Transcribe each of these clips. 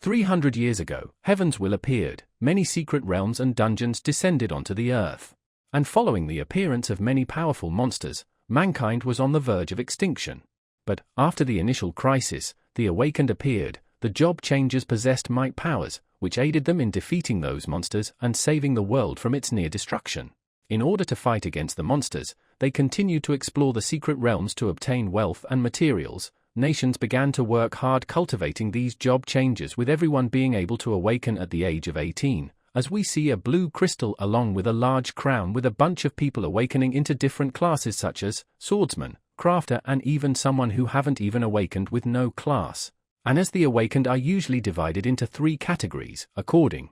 300 years ago, heaven's will appeared, many secret realms and dungeons descended onto the earth. And following the appearance of many powerful monsters, mankind was on the verge of extinction. But, after the initial crisis, the awakened appeared. The job changers possessed might powers, which aided them in defeating those monsters and saving the world from its near destruction. In order to fight against the monsters, they continued to explore the secret realms to obtain wealth and materials. Nations began to work hard cultivating these job changers, with everyone being able to awaken at the age of 18, as we see a blue crystal along with a large crown with a bunch of people awakening into different classes such as swordsman, crafter, and even someone who haven't even awakened with no class. And as the awakened are usually divided into 3 categories, according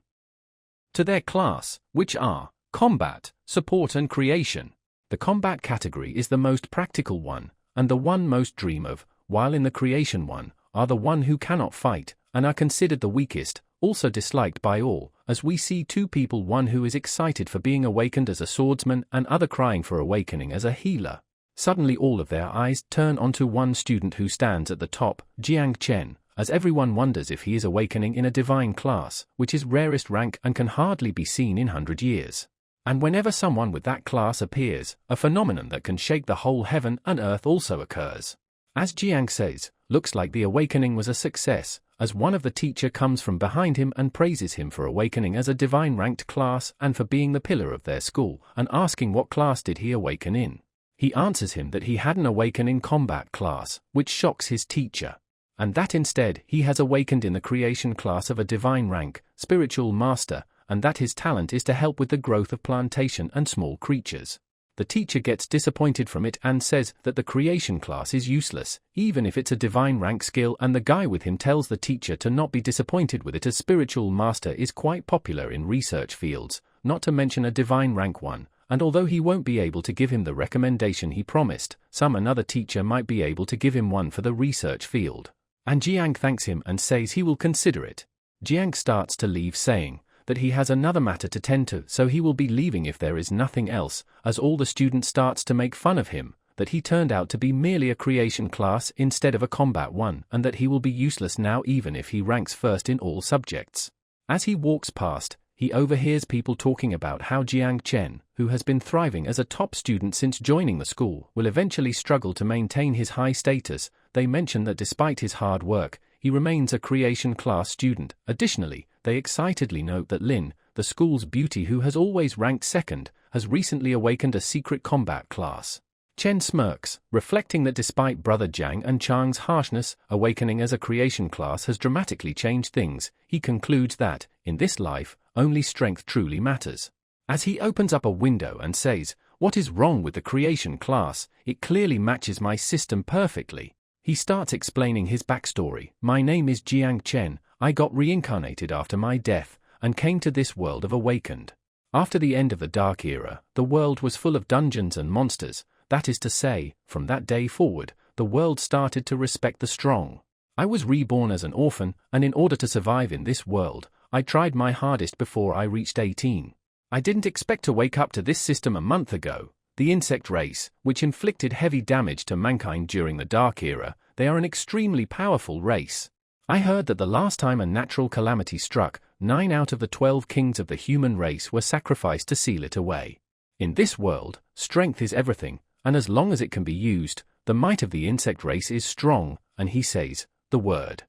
to their class, which are combat, support and creation. The combat category is the most practical one, and the one most dream of, while in the creation one, are the one who cannot fight, and are considered the weakest, also disliked by all, as we see 2 people, one who is excited for being awakened as a swordsman and other crying for awakening as a healer. Suddenly all of their eyes turn onto one student who stands at the top, Jiang Chen, as everyone wonders if he is awakening in a divine class, which is rarest rank and can hardly be seen in 100 years. And whenever someone with that class appears, a phenomenon that can shake the whole heaven and earth also occurs. As Jiang says, looks like the awakening was a success, as one of the teacher comes from behind him and praises him for awakening as a divine ranked class and for being the pillar of their school, and asking what class did he awaken in. He answers him that he hadn't awakened in combat class, which shocks his teacher. And that instead he has awakened in the creation class of a divine rank, spiritual master, and that his talent is to help with the growth of plantation and small creatures. The teacher gets disappointed from it and says that the creation class is useless, even if it's a divine rank skill, and the guy with him tells the teacher to not be disappointed with it, as spiritual master is quite popular in research fields, not to mention a divine rank one, and although he won't be able to give him the recommendation he promised, another teacher might be able to give him one for the research field. And Jiang thanks him and says he will consider it. Jiang starts to leave, saying that he has another matter to tend to, so he will be leaving if there is nothing else, as all the students starts to make fun of him, that he turned out to be merely a creation class instead of a combat one, and that he will be useless now even if he ranks first in all subjects. As he walks past, he overhears people talking about how Jiang Chen, who has been thriving as a top student since joining the school, will eventually struggle to maintain his high status. They mention that despite his hard work, he remains a creation class student. Additionally, they excitedly note that Lin, the school's beauty who has always ranked second, has recently awakened a secret combat class. Chen smirks, reflecting that despite brother Jiang and Chang's harshness, awakening as a creation class has dramatically changed things. He concludes that, in this life, only strength truly matters. As he opens up a window and says, "What is wrong with the creation class? It clearly matches my system perfectly." He starts explaining his backstory. "My name is Jiang Chen, I got reincarnated after my death, and came to this world of awakened. After the end of the Dark Era, the world was full of dungeons and monsters. That is to say, from that day forward, the world started to respect the strong. I was reborn as an orphan, and in order to survive in this world, I tried my hardest before I reached 18. I didn't expect to wake up to this system a month ago. The insect race, which inflicted heavy damage to mankind during the Dark Era, they are an extremely powerful race. I heard that the last time a natural calamity struck, 9 out of the 12 kings of the human race were sacrificed to seal it away. In this world, strength is everything, and as long as it can be used, the might of the insect race is strong," and he says the word.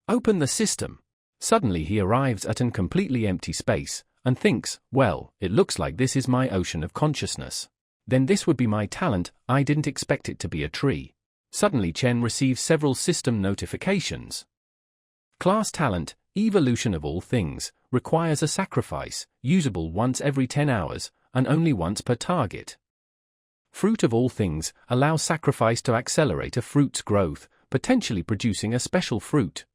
"Open the system." Suddenly he arrives at an completely empty space, and thinks, well, it looks like this is my ocean of consciousness. Then this would be my talent. I didn't expect it to be a tree. Suddenly Chen receives several system notifications. Class talent, evolution of all things, requires a sacrifice, usable once every 10 hours, and only once per target. Fruit of all things, allows sacrifice to accelerate a fruit's growth, potentially producing a special fruit.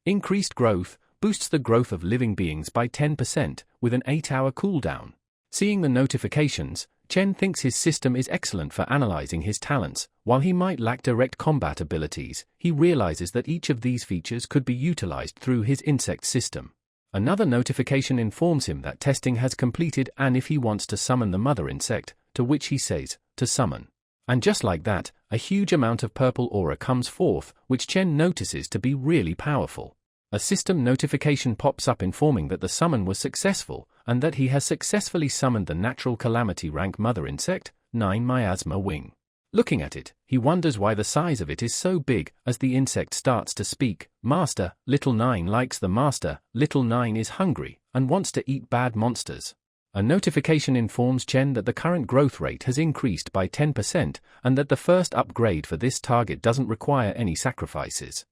Increased growth, boosts the growth of living beings by 10%, with an 8-hour cooldown. Seeing the notifications, Chen thinks his system is excellent for analyzing his talents. While he might lack direct combat abilities, he realizes that each of these features could be utilized through his insect system. Another notification informs him that testing has completed, and if he wants to summon the mother insect, to which he says, to summon. And just like that, a huge amount of purple aura comes forth, which Chen notices to be really powerful. A system notification pops up informing that the summon was successful, and that he has successfully summoned the natural calamity rank mother insect, 9 miasma wing. Looking at it, he wonders why the size of it is so big. As the insect starts to speak, Master, Little 9 likes the master, Little 9 is hungry, and wants to eat bad monsters. A notification informs Chen that the current growth rate has increased by 10%, and that the first upgrade for this target doesn't require any sacrifices.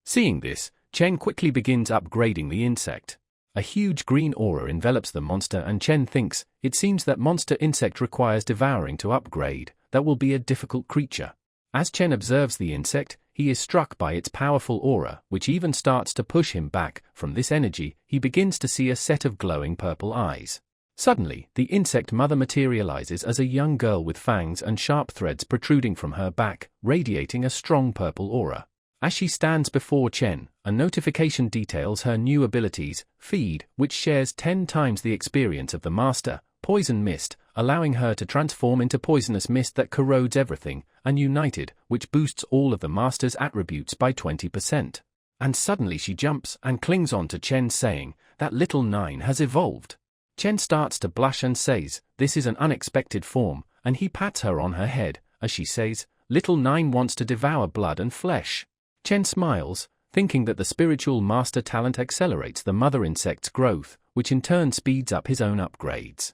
Seeing this, Chen quickly begins upgrading the insect. A huge green aura envelops the monster, and Chen thinks, it seems that monster insect requires devouring to upgrade. That will be a difficult creature. As Chen observes the insect, he is struck by its powerful aura, which even starts to push him back. From this energy, he begins to see a set of glowing purple eyes. Suddenly, the insect mother materializes as a young girl with fangs and sharp threads protruding from her back, radiating a strong purple aura. As she stands before Chen, a notification details her new abilities, Feed, which shares 10 times the experience of the master, Poison Mist, allowing her to transform into poisonous mist that corrodes everything, and United, which boosts all of the master's attributes by 20%. And suddenly she jumps and clings on to Chen, saying, that Little 9 has evolved. Chen starts to blush and says, this is an unexpected form, and he pats her on her head, as she says, Little 9 wants to devour blood and flesh. Chen smiles, thinking that the spiritual master talent accelerates the mother insect's growth, which in turn speeds up his own upgrades.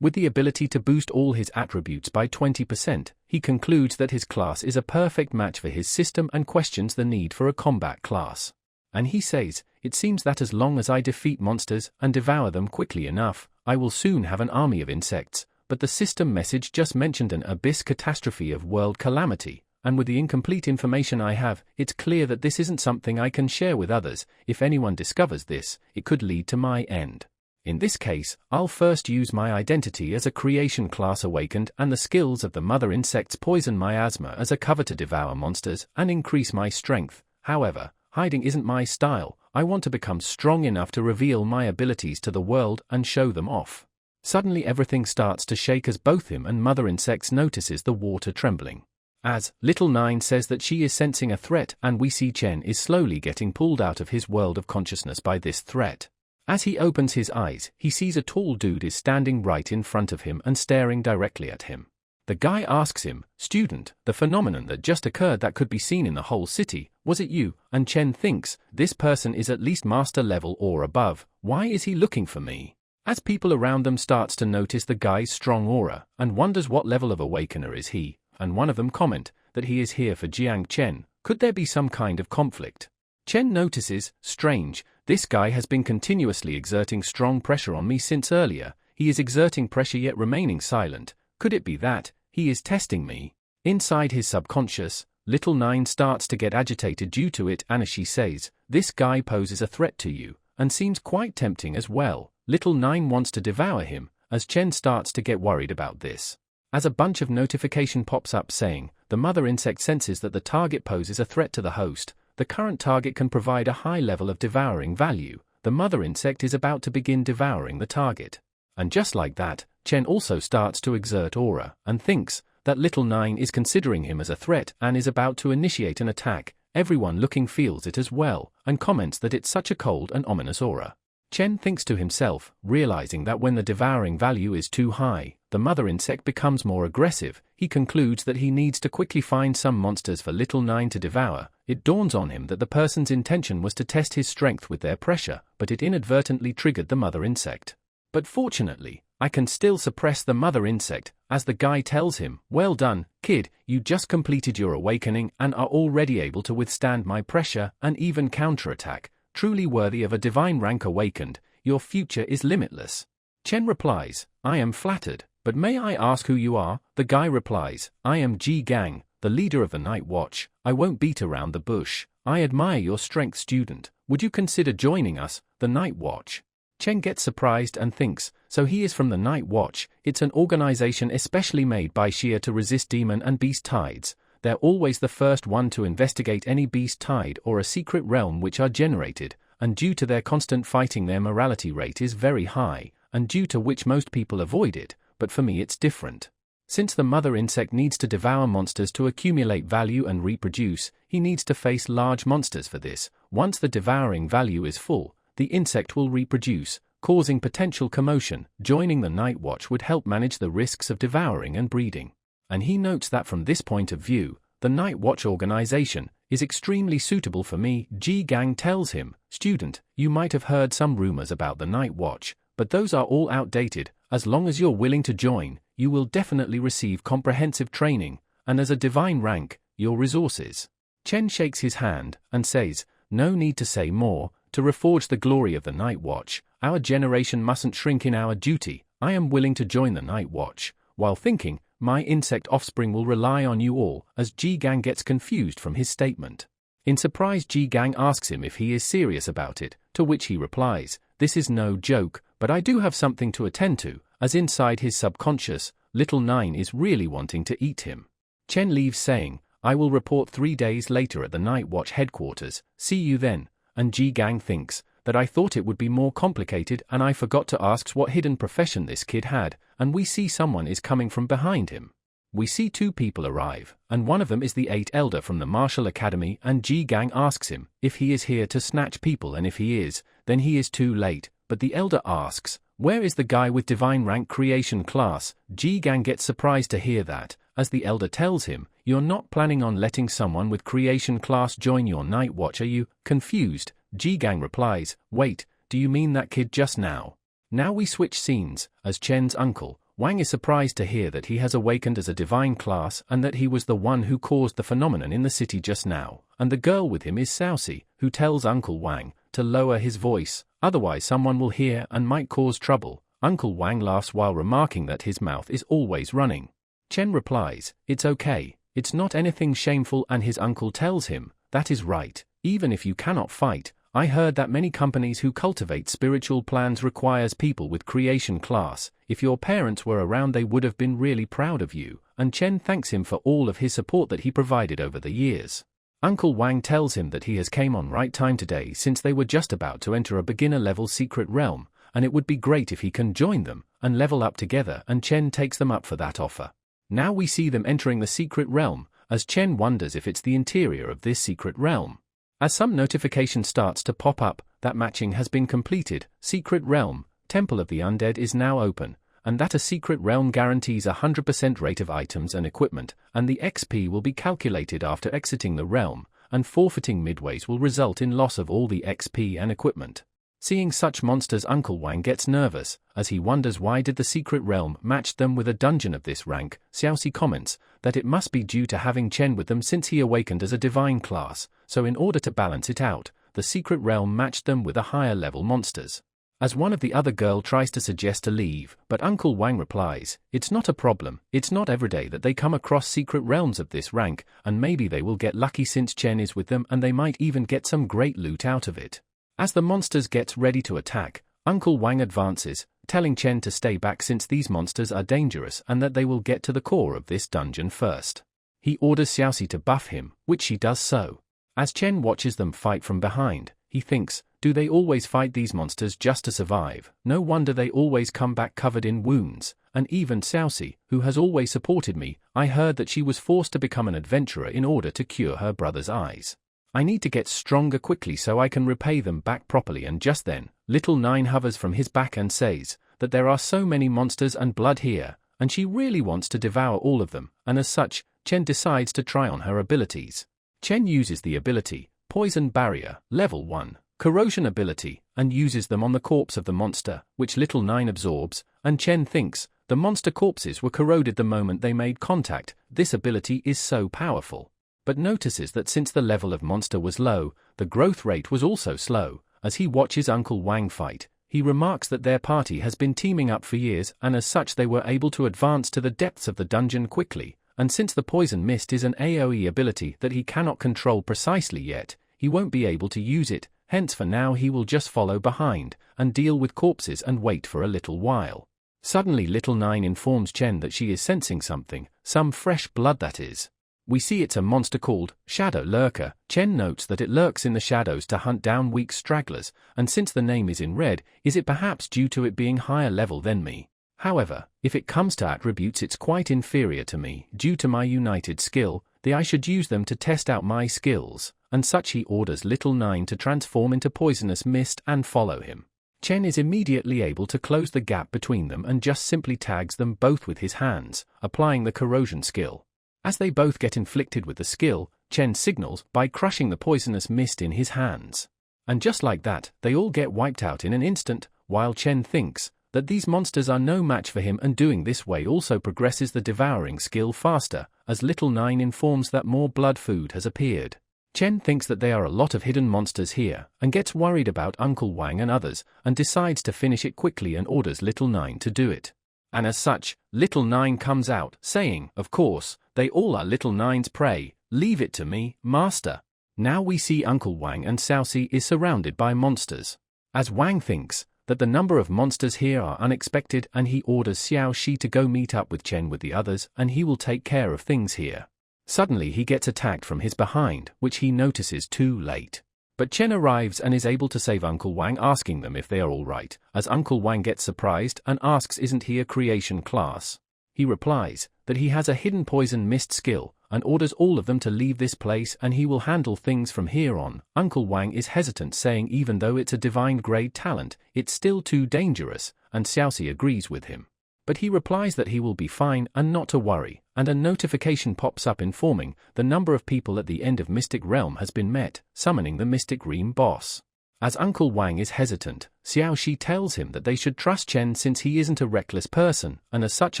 With the ability to boost all his attributes by 20%, he concludes that his class is a perfect match for his system and questions the need for a combat class. And he says, it seems that as long as I defeat monsters and devour them quickly enough, I will soon have an army of insects, but the system message just mentioned an abyss catastrophe of world calamity, and with the incomplete information I have, it's clear that this isn't something I can share with others. If anyone discovers this, it could lead to my end. In this case, I'll first use my identity as a creation class awakened and the skills of the mother insect's poison miasma as a cover to devour monsters and increase my strength. However, hiding isn't my style. I want to become strong enough to reveal my abilities to the world and show them off. Suddenly everything starts to shake as both him and mother insects notices the water trembling. As Little 9 says that she is sensing a threat, and we see Chen is slowly getting pulled out of his world of consciousness by this threat. As he opens his eyes, he sees a tall dude is standing right in front of him and staring directly at him. The guy asks him, student, the phenomenon that just occurred that could be seen in the whole city, was it you? And Chen thinks, this person is at least master level or above, why is he looking for me? As people around them starts to notice the guy's strong aura, and wonders what level of awakener is he, and one of them comment that he is here for Jiang Chen. Could there be some kind of conflict? Chen notices, strange, this guy has been continuously exerting strong pressure on me since earlier. He is exerting pressure yet remaining silent. Could it be that he is testing me? Inside his subconscious, Little 9 starts to get agitated due to it, and as she says, this guy poses a threat to you, and seems quite tempting as well. Little 9 wants to devour him, as Chen starts to get worried about this. As a bunch of notification pops up saying, the mother insect senses that the target poses a threat to the host, the current target can provide a high level of devouring value, the mother insect is about to begin devouring the target. And just like that, Chen also starts to exert aura, and thinks that Little 9 is considering him as a threat and is about to initiate an attack. Everyone looking feels it as well, and comments that it's such a cold and ominous aura. Chen thinks to himself, realizing that when the devouring value is too high, the mother insect becomes more aggressive. He concludes that he needs to quickly find some monsters for Little 9 to devour. It dawns on him that the person's intention was to test his strength with their pressure, but it inadvertently triggered the mother insect. But fortunately, I can still suppress the mother insect, as the guy tells him, well done, kid, you just completed your awakening and are already able to withstand my pressure and even counterattack. Truly worthy of a divine rank awakened, your future is limitless. Chen replies, I am flattered, but may I ask who you are? The guy replies, I am Ji Gang, the leader of the Night Watch. I won't beat around the bush. I admire your strength, student. Would you consider joining us, the Night Watch? Chen gets surprised and thinks, so he is from the Night Watch. It's an organization especially made by Xia to resist demon and beast tides. They're always the first one to investigate any beast tide or a secret realm which are generated, and due to their constant fighting their morality rate is very high, and due to which most people avoid it, but for me it's different. Since the mother insect needs to devour monsters to accumulate value and reproduce, he needs to face large monsters for this. Once the devouring value is full, the insect will reproduce, causing potential commotion. Joining the Night Watch would help manage the risks of devouring and breeding. And he notes that from this point of view, the Night Watch organization is extremely suitable for me. Jiang tells him, "Student, you might have heard some rumors about the Night Watch, but those are all outdated. As long as you're willing to join, you will definitely receive comprehensive training, and as a divine rank, your resources." Chen shakes his hand and says, "No need to say more. To reforge the glory of the Night Watch, our generation mustn't shrink in our duty. I am willing to join the Night Watch." While thinking, "My insect offspring will rely on you all," as Jiang gets confused from his statement. In surprise, Jiang asks him if he is serious about it, to which he replies, "This is no joke, but I do have something to attend to," as inside his subconscious, Little Nine is really wanting to eat him. Chen leaves saying, "I will report 3 days later at the Night Watch headquarters, see you then," and Jiang thinks that I thought it would be more complicated and I forgot to ask what hidden profession this kid had, and we see someone is coming from behind him. We see 2 people arrive, and one of them is the 8 elder from the martial academy, and Jiang asks him if he is here to snatch people, and if he is, then he is too late. But the elder asks, "Where is the guy with divine rank creation class?" Jiang gets surprised to hear that, as the elder tells him, "You're not planning on letting someone with creation class join your Night Watch, are you?" Confused, Jiang replies, "Wait, do you mean that kid just now?" Now we switch scenes, as Chen's uncle, Wang, is surprised to hear that he has awakened as a divine class and that he was the one who caused the phenomenon in the city just now, and the girl with him is Xiaoxi, who tells Uncle Wang to lower his voice, otherwise someone will hear and might cause trouble. Uncle Wang laughs while remarking that his mouth is always running. Chen replies, "It's okay, it's not anything shameful," and his uncle tells him, "That is right, even if you cannot fight. I heard that many companies who cultivate spiritual plans requires people with creation class. If your parents were around they would have been really proud of you," and Chen thanks him for all of his support that he provided over the years. Uncle Wang tells him that he has came on right time today since they were just about to enter a beginner-level secret realm, and it would be great if he can join them and level up together, and Chen takes them up for that offer. Now we see them entering the secret realm, as Chen wonders if it's the interior of this secret realm. As some notification starts to pop up, that matching has been completed, Secret Realm, Temple of the Undead is now open, and that a secret realm guarantees 100% rate of items and equipment, and the XP will be calculated after exiting the realm, and forfeiting midways will result in loss of all the XP and equipment. Seeing such monsters, Uncle Wang gets nervous, as he wonders why did the secret realm match them with a dungeon of this rank. Xiaoxi comments that it must be due to having Chen with them since he awakened as a divine class, so in order to balance it out, the secret realm matched them with a higher level monsters. As one of the other girl tries to suggest to leave, but Uncle Wang replies, "It's not a problem, it's not every day that they come across secret realms of this rank, and maybe they will get lucky since Chen is with them and they might even get some great loot out of it." As the monsters get ready to attack, Uncle Wang advances, telling Chen to stay back since these monsters are dangerous and that they will get to the core of this dungeon first. He orders Xiaoxi to buff him, which she does so. As Chen watches them fight from behind, he thinks, do they always fight these monsters just to survive? No wonder they always come back covered in wounds. And even Xiaoxi, who has always supported me, I heard that she was forced to become an adventurer in order to cure her brother's eyes. I need to get stronger quickly so I can repay them back properly. And just then, Little Nine hovers from his back and says that there are so many monsters and blood here, and she really wants to devour all of them, and as such, Chen decides to try on her abilities. Chen uses the ability, Poison Barrier, Level 1, Corrosion ability, and uses them on the corpse of the monster, which Little Nine absorbs, and Chen thinks the monster corpses were corroded the moment they made contact. This ability is so powerful. But notices that since the level of monster was low, the growth rate was also slow. As he watches Uncle Wang fight, he remarks that their party has been teaming up for years and as such they were able to advance to the depths of the dungeon quickly, and since the poison mist is an AoE ability that he cannot control precisely yet, he won't be able to use it, hence for now he will just follow behind and deal with corpses and wait for a little while. Suddenly Little Nine informs Chen that she is sensing something, some fresh blood that is. We see it's a monster called Shadow Lurker. Chen notes that it lurks in the shadows to hunt down weak stragglers, and since the name is in red, is it perhaps due to it being higher level than me? However, if it comes to attributes it's quite inferior to me. Due to my united skill, I should use them to test out my skills, and such he orders Little Nine to transform into poisonous mist and follow him. Chen is immediately able to close the gap between them and just simply tags them both with his hands, applying the corrosion skill. As they both get inflicted with the skill, Chen signals by crushing the poisonous mist in his hands. And just like that, they all get wiped out in an instant, while Chen thinks that these monsters are no match for him, and doing this way also progresses the devouring skill faster, as Little Nine informs that more blood food has appeared. Chen thinks that there are a lot of hidden monsters here, and gets worried about Uncle Wang and others, and decides to finish it quickly and orders Little Nine to do it. And as such, Little Nine comes out, saying, of course, they all are Little Nine's prey, leave it to me, master. Now we see Uncle Wang and Xiaoxi is surrounded by monsters. As Wang thinks that the number of monsters here are unexpected, and he orders Xiaoxi to go meet up with Chen with the others, and he will take care of things here. Suddenly he gets attacked from his behind, which he notices too late. But Chen arrives and is able to save Uncle Wang, asking them if they are all right, as Uncle Wang gets surprised and asks isn't he a creation class. He replies that he has a hidden poison mist skill, and orders all of them to leave this place and he will handle things from here on. Uncle Wang is hesitant, saying even though it's a divine grade talent, it's still too dangerous, and Xiaoxi agrees with him. But he replies that he will be fine and not to worry, and a notification pops up informing the number of people at the end of Mystic Realm has been met, summoning the Mystic Realm boss. As Uncle Wang is hesitant, Xiaoxi tells him that they should trust Chen since he isn't a reckless person, and as such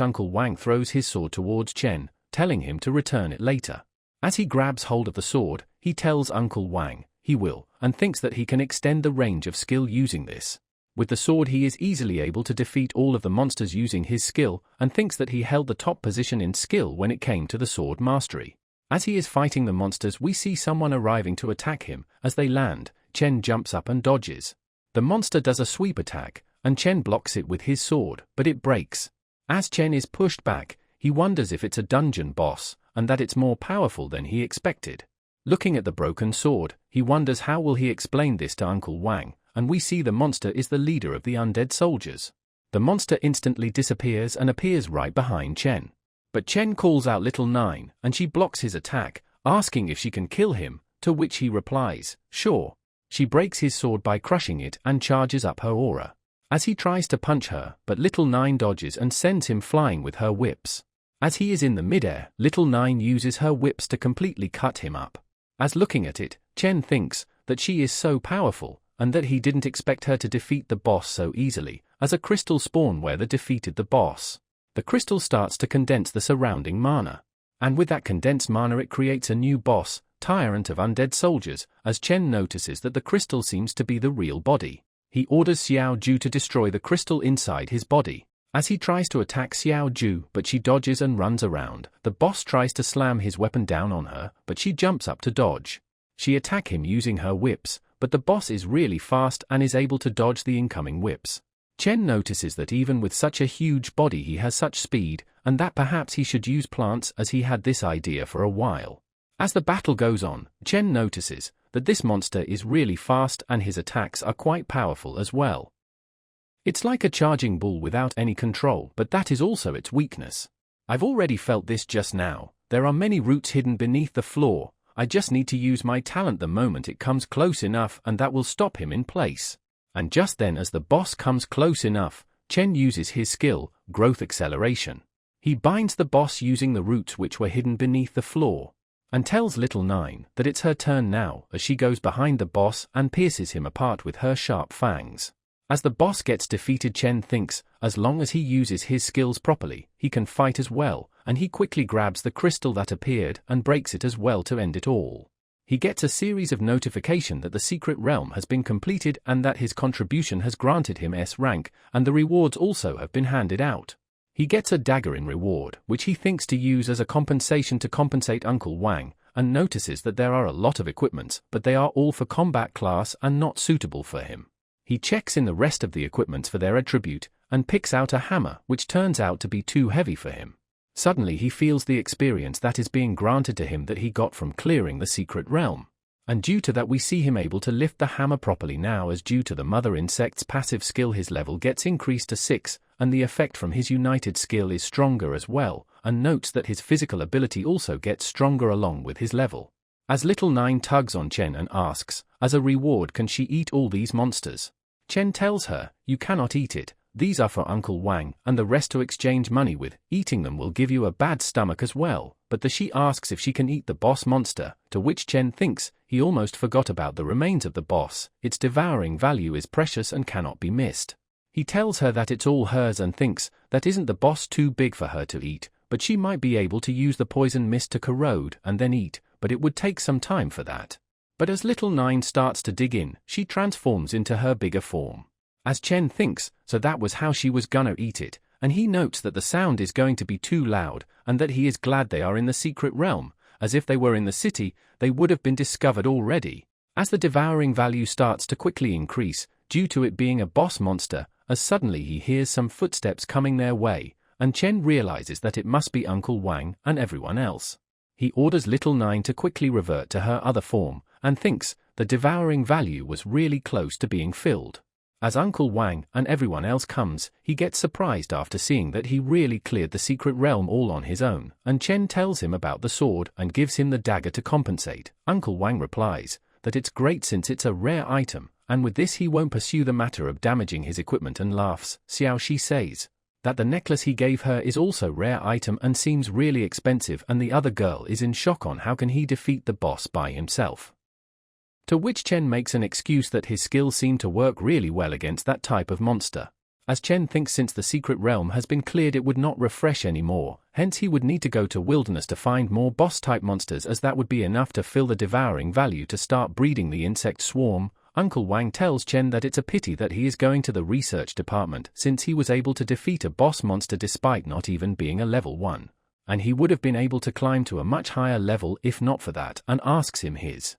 Uncle Wang throws his sword towards Chen, telling him to return it later. As he grabs hold of the sword, he tells Uncle Wang he will, and thinks that he can extend the range of skill using this. With the sword he is easily able to defeat all of the monsters using his skill, and thinks that he held the top position in skill when it came to the sword mastery. As he is fighting the monsters, we see someone arriving to attack him. As they land, Chen jumps up and dodges. The monster does a sweep attack, and Chen blocks it with his sword, but it breaks. As Chen is pushed back, he wonders if it's a dungeon boss, and that it's more powerful than he expected. Looking at the broken sword, he wonders how will he explain this to Uncle Wang, and we see the monster is the leader of the undead soldiers. The monster instantly disappears and appears right behind Chen. But Chen calls out Little Nine, and she blocks his attack, asking if she can kill him, to which he replies, sure. She breaks his sword by crushing it and charges up her aura. As he tries to punch her, but Little Nine dodges and sends him flying with her whips. As he is in the midair, Little Nine uses her whips to completely cut him up. As looking at it, Chen thinks that she is so powerful, and that he didn't expect her to defeat the boss so easily, as a crystal spawn where they defeated the boss. The crystal starts to condense the surrounding mana. And with that condensed mana it creates a new boss, tyrant of undead soldiers, as Chen notices that the crystal seems to be the real body. He orders Xiao Ju to destroy the crystal inside his body. As he tries to attack Xiao Ju, but she dodges and runs around, the boss tries to slam his weapon down on her, but she jumps up to dodge. She attacks him using her whips, but the boss is really fast and is able to dodge the incoming whips. Chen notices that even with such a huge body he has such speed, and that perhaps he should use plants as he had this idea for a while. As the battle goes on, Chen notices that this monster is really fast and his attacks are quite powerful as well. It's like a charging bull without any control, but that is also its weakness. I've already felt this just now. There are many roots hidden beneath the floor. I just need to use my talent the moment it comes close enough, and that will stop him in place. And just then as the boss comes close enough, Chen uses his skill, Growth Acceleration. He binds the boss using the roots which were hidden beneath the floor, and tells Little Nine that it's her turn now as she goes behind the boss and pierces him apart with her sharp fangs. As the boss gets defeated, Chen thinks, as long as he uses his skills properly, he can fight as well, and he quickly grabs the crystal that appeared and breaks it as well to end it all. He gets a series of notification that the secret realm has been completed and that his contribution has granted him S rank, and the rewards also have been handed out. He gets a dagger in reward, which he thinks to use as a compensation to compensate Uncle Wang, and notices that there are a lot of equipments, but they are all for combat class and not suitable for him. He checks in the rest of the equipments for their attribute, and picks out a hammer which turns out to be too heavy for him. Suddenly he feels the experience that is being granted to him that he got from clearing the secret realm. And due to that we see him able to lift the hammer properly now, as due to the mother insect's passive skill his level gets increased to 6, and the effect from his united skill is stronger as well, and notes that his physical ability also gets stronger along with his level. As Little Nine tugs on Chen and asks, as a reward, can she eat all these monsters? Chen tells her, you cannot eat it, these are for Uncle Wang and the rest to exchange money with, eating them will give you a bad stomach as well. But she asks if she can eat the boss monster, to which Chen thinks he almost forgot about the remains of the boss, its devouring value is precious and cannot be missed. He tells her that it's all hers and thinks that isn't the boss too big for her to eat, but she might be able to use the poison mist to corrode and then eat, but it would take some time for that. But as Little Nine starts to dig in, she transforms into her bigger form. As Chen thinks, so that was how she was gonna eat it, and he notes that the sound is going to be too loud, and that he is glad they are in the secret realm, as if they were in the city, they would have been discovered already. As the devouring value starts to quickly increase, due to it being a boss monster, as suddenly he hears some footsteps coming their way, and Chen realizes that it must be Uncle Wang and everyone else. He orders Little Nine to quickly revert to her other form, and thinks the devouring value was really close to being filled. As Uncle Wang and everyone else comes, he gets surprised after seeing that he really cleared the secret realm all on his own, and Chen tells him about the sword and gives him the dagger to compensate. Uncle Wang replies that it's great since it's a rare item, and with this he won't pursue the matter of damaging his equipment and laughs. Xiao Shi says that the necklace he gave her is also rare item and seems really expensive, and the other girl is in shock on how can he defeat the boss by himself. To which Chen makes an excuse that his skills seem to work really well against that type of monster. As Chen thinks since the secret realm has been cleared it would not refresh anymore, hence he would need to go to wilderness to find more boss-type monsters, as that would be enough to fill the devouring value to start breeding the insect swarm. Uncle Wang tells Chen that it's a pity that he is going to the research department since he was able to defeat a boss monster despite not even being a level 1. And he would have been able to climb to a much higher level if not for that, and asks him his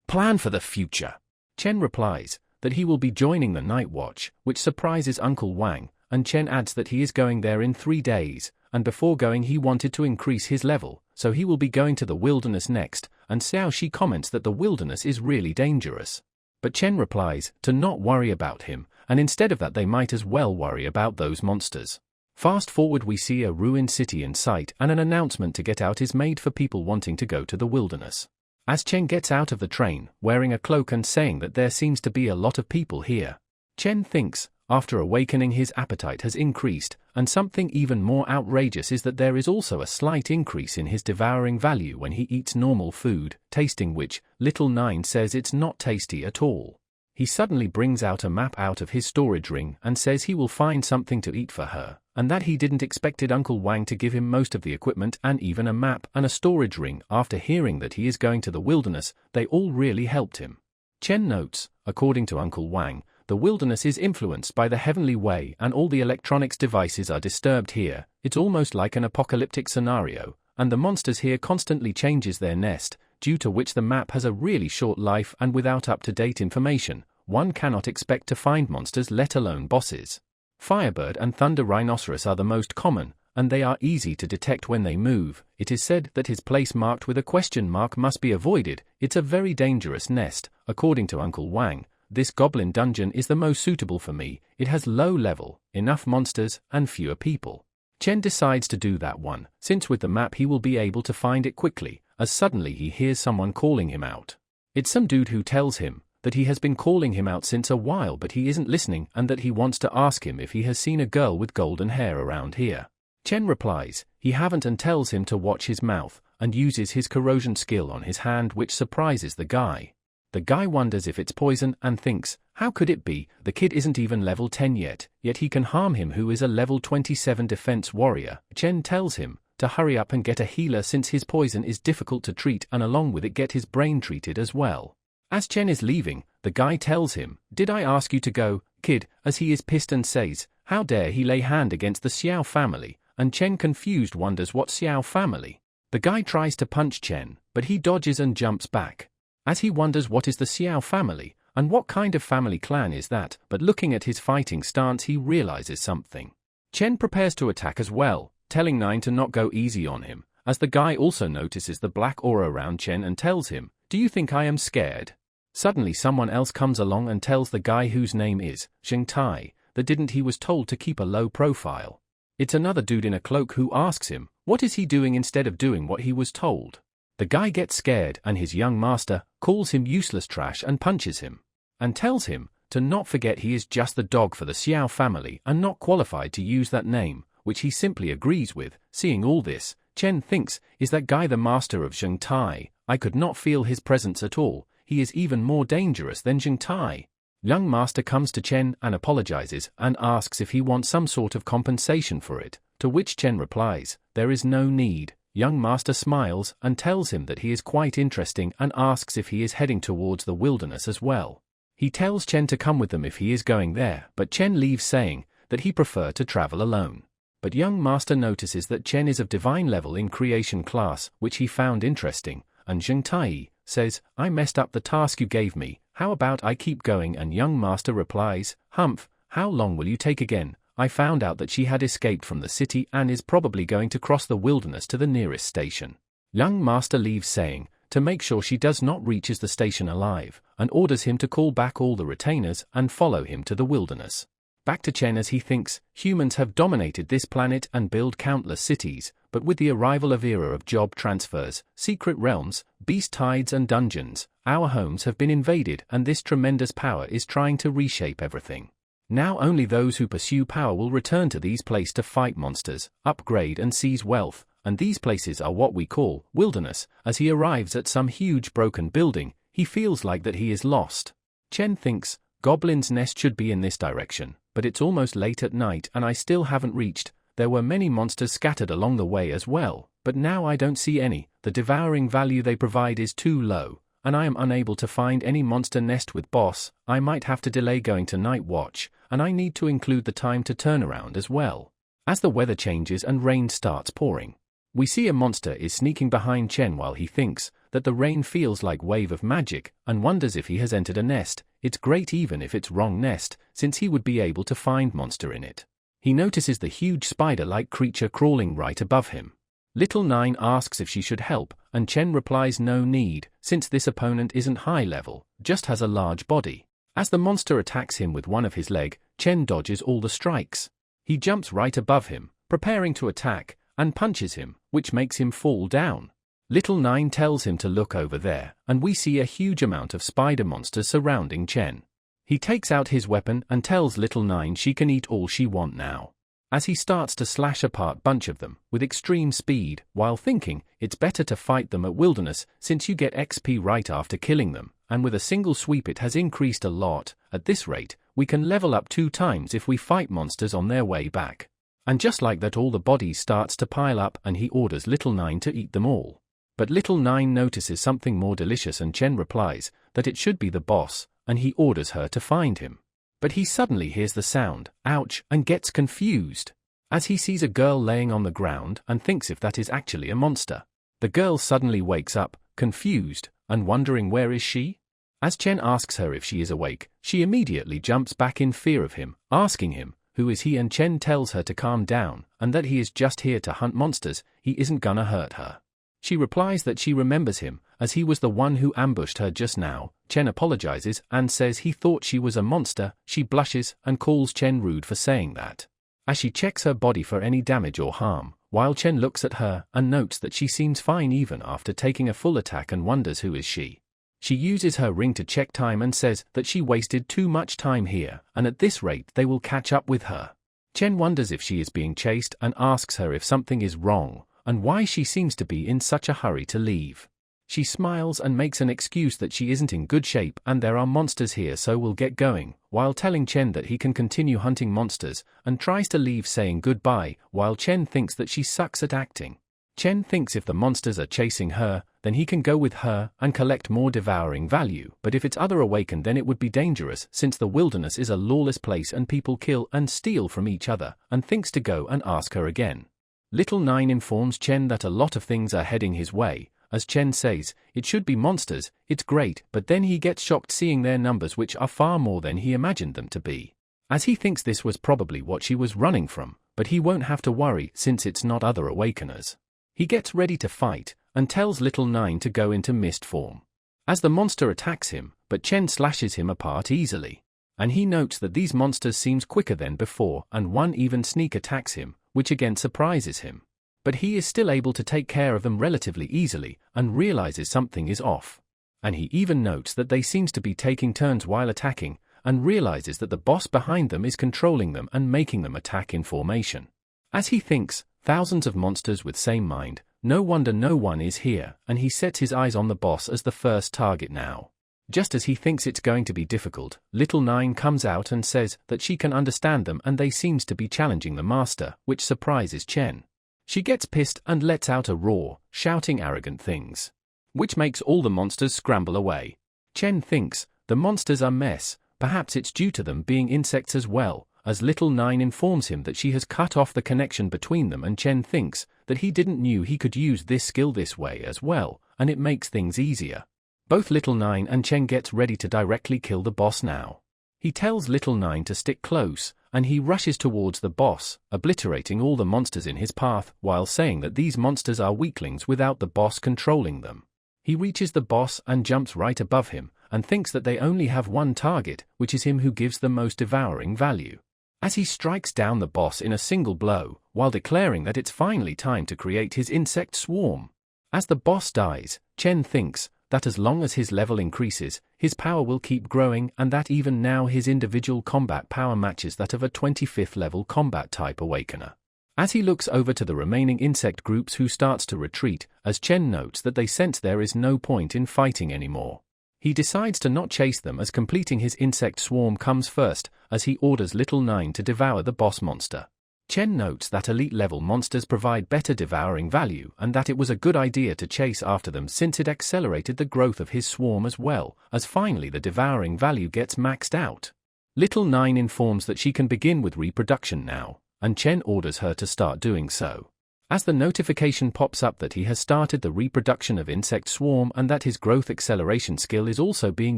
plan for the future. Chen replies that he will be joining the night watch, which surprises Uncle Wang, and Chen adds that he is going there in 3 days, and before going he wanted to increase his level, so he will be going to the wilderness next, and Xiao Shi comments that the wilderness is really dangerous. But Chen replies to not worry about him, and instead of that they might as well worry about those monsters. Fast forward, we see a ruined city in sight and an announcement to get out is made for people wanting to go to the wilderness. As Chen gets out of the train, wearing a cloak and saying that there seems to be a lot of people here, Chen thinks, after awakening his appetite has increased, and something even more outrageous is that there is also a slight increase in his devouring value when he eats normal food, tasting which, Little Nine says it's not tasty at all. He suddenly brings out a map out of his storage ring and says he will find something to eat for her, and that he didn't expected Uncle Wang to give him most of the equipment and even a map and a storage ring. After hearing that he is going to the wilderness, they all really helped him. Chen notes, according to Uncle Wang, the wilderness is influenced by the heavenly way and all the electronics devices are disturbed here. It's almost like an apocalyptic scenario, and the monsters here constantly changes their nest, due to which the map has a really short life, and without up-to-date information, one cannot expect to find monsters, let alone bosses. Firebird and thunder rhinoceros are the most common, and they are easy to detect when they move. It is said that his place marked with a question mark must be avoided. It's a very dangerous nest. According to Uncle Wang, this goblin dungeon is the most suitable for me. It has low level, enough monsters, and fewer people. Chen decides to do that one, since with the map he will be able to find it quickly, as suddenly he hears someone calling him out. It's some dude who tells him that he has been calling him out since a while but he isn't listening, and that he wants to ask him if he has seen a girl with golden hair around here. Chen replies he haven't and tells him to watch his mouth, and uses his corrosion skill on his hand, which surprises the guy. The guy wonders if it's poison and thinks, how could it be? The kid isn't even level 10 yet he can harm him who is a level 27 defense warrior. Chen tells him to hurry up and get a healer since his poison is difficult to treat, and along with it get his brain treated as well. As Chen is leaving, the guy tells him, did I ask you to go, kid? As he is pissed and says, how dare he lay hand against the Xiao family, and Chen confused wonders what Xiao family. The guy tries to punch Chen, but he dodges and jumps back. As he wonders what is the Xiao family, and what kind of family clan is that, but looking at his fighting stance he realizes something. Chen prepares to attack as well, telling Nine to not go easy on him, as the guy also notices the black aura around Chen and tells him, do you think I am scared? Suddenly someone else comes along and tells the guy whose name is Sheng Tai that he was told to keep a low profile. It's another dude in a cloak who asks him, what is he doing instead of doing what he was told? The guy gets scared and his young master calls him useless trash and punches him, and tells him to not forget he is just the dog for the Xiao family and not qualified to use that name, which he simply agrees with. Seeing all this, Chen thinks, is that guy the master of Zheng Tai? I could not feel his presence at all. He is even more dangerous than Zheng Tai. Young master comes to Chen and apologizes and asks if he wants some sort of compensation for it, to which Chen replies, there is no need. Young master smiles and tells him that he is quite interesting and asks if he is heading towards the wilderness as well. He tells Chen to come with them if he is going there, but Chen leaves saying that he prefer to travel alone. But young master notices that Chen is of divine level in creation class, which he found interesting, and Zheng Tai says, I messed up the task you gave me, how about I keep going? And young master replies, Humph, how long will you take again? I found out that she had escaped from the city and is probably going to cross the wilderness to the nearest station. Young master leaves saying, to make sure she does not reaches the station alive, and orders him to call back all the retainers and follow him to the wilderness. Back to Chen as he thinks, humans have dominated this planet and built countless cities, but with the arrival of era of job transfers, secret realms, beast tides and dungeons, our homes have been invaded and this tremendous power is trying to reshape everything. Now only those who pursue power will return to these places to fight monsters, upgrade and seize wealth, and these places are what we call wilderness. As he arrives at some huge broken building, he feels like that he is lost. Chen thinks, Goblin's Nest should be in this direction, but it's almost late at night and I still haven't reached. There were many monsters scattered along the way as well, but now I don't see any. The devouring value they provide is too low, and I am unable to find any monster nest with boss. I might have to delay going to night watch, and I need to include the time to turn around as well. As the weather changes and rain starts pouring, we see a monster is sneaking behind Chen while he thinks that the rain feels like wave of magic and wonders if he has entered a nest. It's great even if it's wrong nest, since he would be able to find monster in it. He notices the huge spider-like creature crawling right above him. Little Nine asks if she should help, and Chen replies no need, since this opponent isn't high level, just has a large body. As the monster attacks him with one of his leg, Chen dodges all the strikes. He jumps right above him, preparing to attack, and punches him, which makes him fall down. Little Nine tells him to look over there, and we see a huge amount of spider monsters surrounding Chen. He takes out his weapon and tells Little Nine she can eat all she wants now. As he starts to slash apart bunch of them with extreme speed, while thinking it's better to fight them at wilderness since you get XP right after killing them, and with a single sweep it has increased a lot. At this rate, we can level up 2 times if we fight monsters on their way back. And just like that all the bodies starts to pile up and he orders Little Nine to eat them all. But Little Nine notices something more delicious and Chen replies that it should be the boss, and he orders her to find him. But he suddenly hears the sound, ouch, and gets confused, as he sees a girl laying on the ground and thinks if that is actually a monster. The girl suddenly wakes up, confused, and wondering where is she? As Chen asks her if she is awake, she immediately jumps back in fear of him, asking him, who is he? And Chen tells her to calm down, and that he is just here to hunt monsters, he isn't gonna hurt her. She replies that she remembers him, as he was the one who ambushed her just now. Chen apologizes and says he thought she was a monster. She blushes and calls Chen rude for saying that. As she checks her body for any damage or harm, while Chen looks at her and notes that she seems fine even after taking a full attack and wonders who is she. She uses her ring to check time and says that she wasted too much time here, and at this rate they will catch up with her. Chen wonders if she is being chased and asks her if something is wrong, and why she seems to be in such a hurry to leave. She smiles and makes an excuse that she isn't in good shape and there are monsters here so we'll get going, while telling Chen that he can continue hunting monsters, and tries to leave saying goodbye, while Chen thinks that she sucks at acting. Chen thinks if the monsters are chasing her, then he can go with her and collect more devouring value, but if it's other awakened then it would be dangerous since the wilderness is a lawless place and people kill and steal from each other, and thinks to go and ask her again. Little Nine informs Chen that a lot of things are heading his way. As Chen says, it should be monsters, it's great, but then he gets shocked seeing their numbers which are far more than he imagined them to be. As he thinks this was probably what she was running from, but he won't have to worry since it's not other awakeners. He gets ready to fight, and tells Little Nine to go into mist form. As the monster attacks him, but Chen slashes him apart easily. And he notes that these monsters seems quicker than before and one even sneak attacks him, which again surprises him. But he is still able to take care of them relatively easily and realizes something is off. And he even notes that they seems to be taking turns while attacking, and realizes that the boss behind them is controlling them and making them attack in formation. As he thinks, thousands of monsters with same mind, no wonder no one is here, and he sets his eyes on the boss as the first target now. Just as he thinks it's going to be difficult, Little Nine comes out and says that she can understand them and they seems to be challenging the master, which surprises Chen. She gets pissed and lets out a roar, shouting arrogant things, which makes all the monsters scramble away. Chen thinks the monsters are mess, perhaps it's due to them being insects as well, as Little Nine informs him that she has cut off the connection between them, and Chen thinks that he didn't knew he could use this skill this way as well, and it makes things easier. Both Little Nine and Chen gets ready to directly kill the boss now. He tells Little Nine to stick close, and he rushes towards the boss, obliterating all the monsters in his path while saying that these monsters are weaklings without the boss controlling them. He reaches the boss and jumps right above him, and thinks that they only have one target, which is him who gives the most devouring value. As he strikes down the boss in a single blow, while declaring that it's finally time to create his insect swarm. As the boss dies, Chen thinks that as long as his level increases, his power will keep growing, and that even now his individual combat power matches that of a 25th level combat type awakener. As he looks over to the remaining insect groups who starts to retreat, as Chen notes that they sense there is no point in fighting anymore. He decides to not chase them as completing his insect swarm comes first, as he orders Little Nine to devour the boss monster. Chen notes that elite-level monsters provide better devouring value and that it was a good idea to chase after them since it accelerated the growth of his swarm as well, as finally the devouring value gets maxed out. Little Nine informs that she can begin with reproduction now, and Chen orders her to start doing so. As the notification pops up that he has started the reproduction of insect swarm and that his growth acceleration skill is also being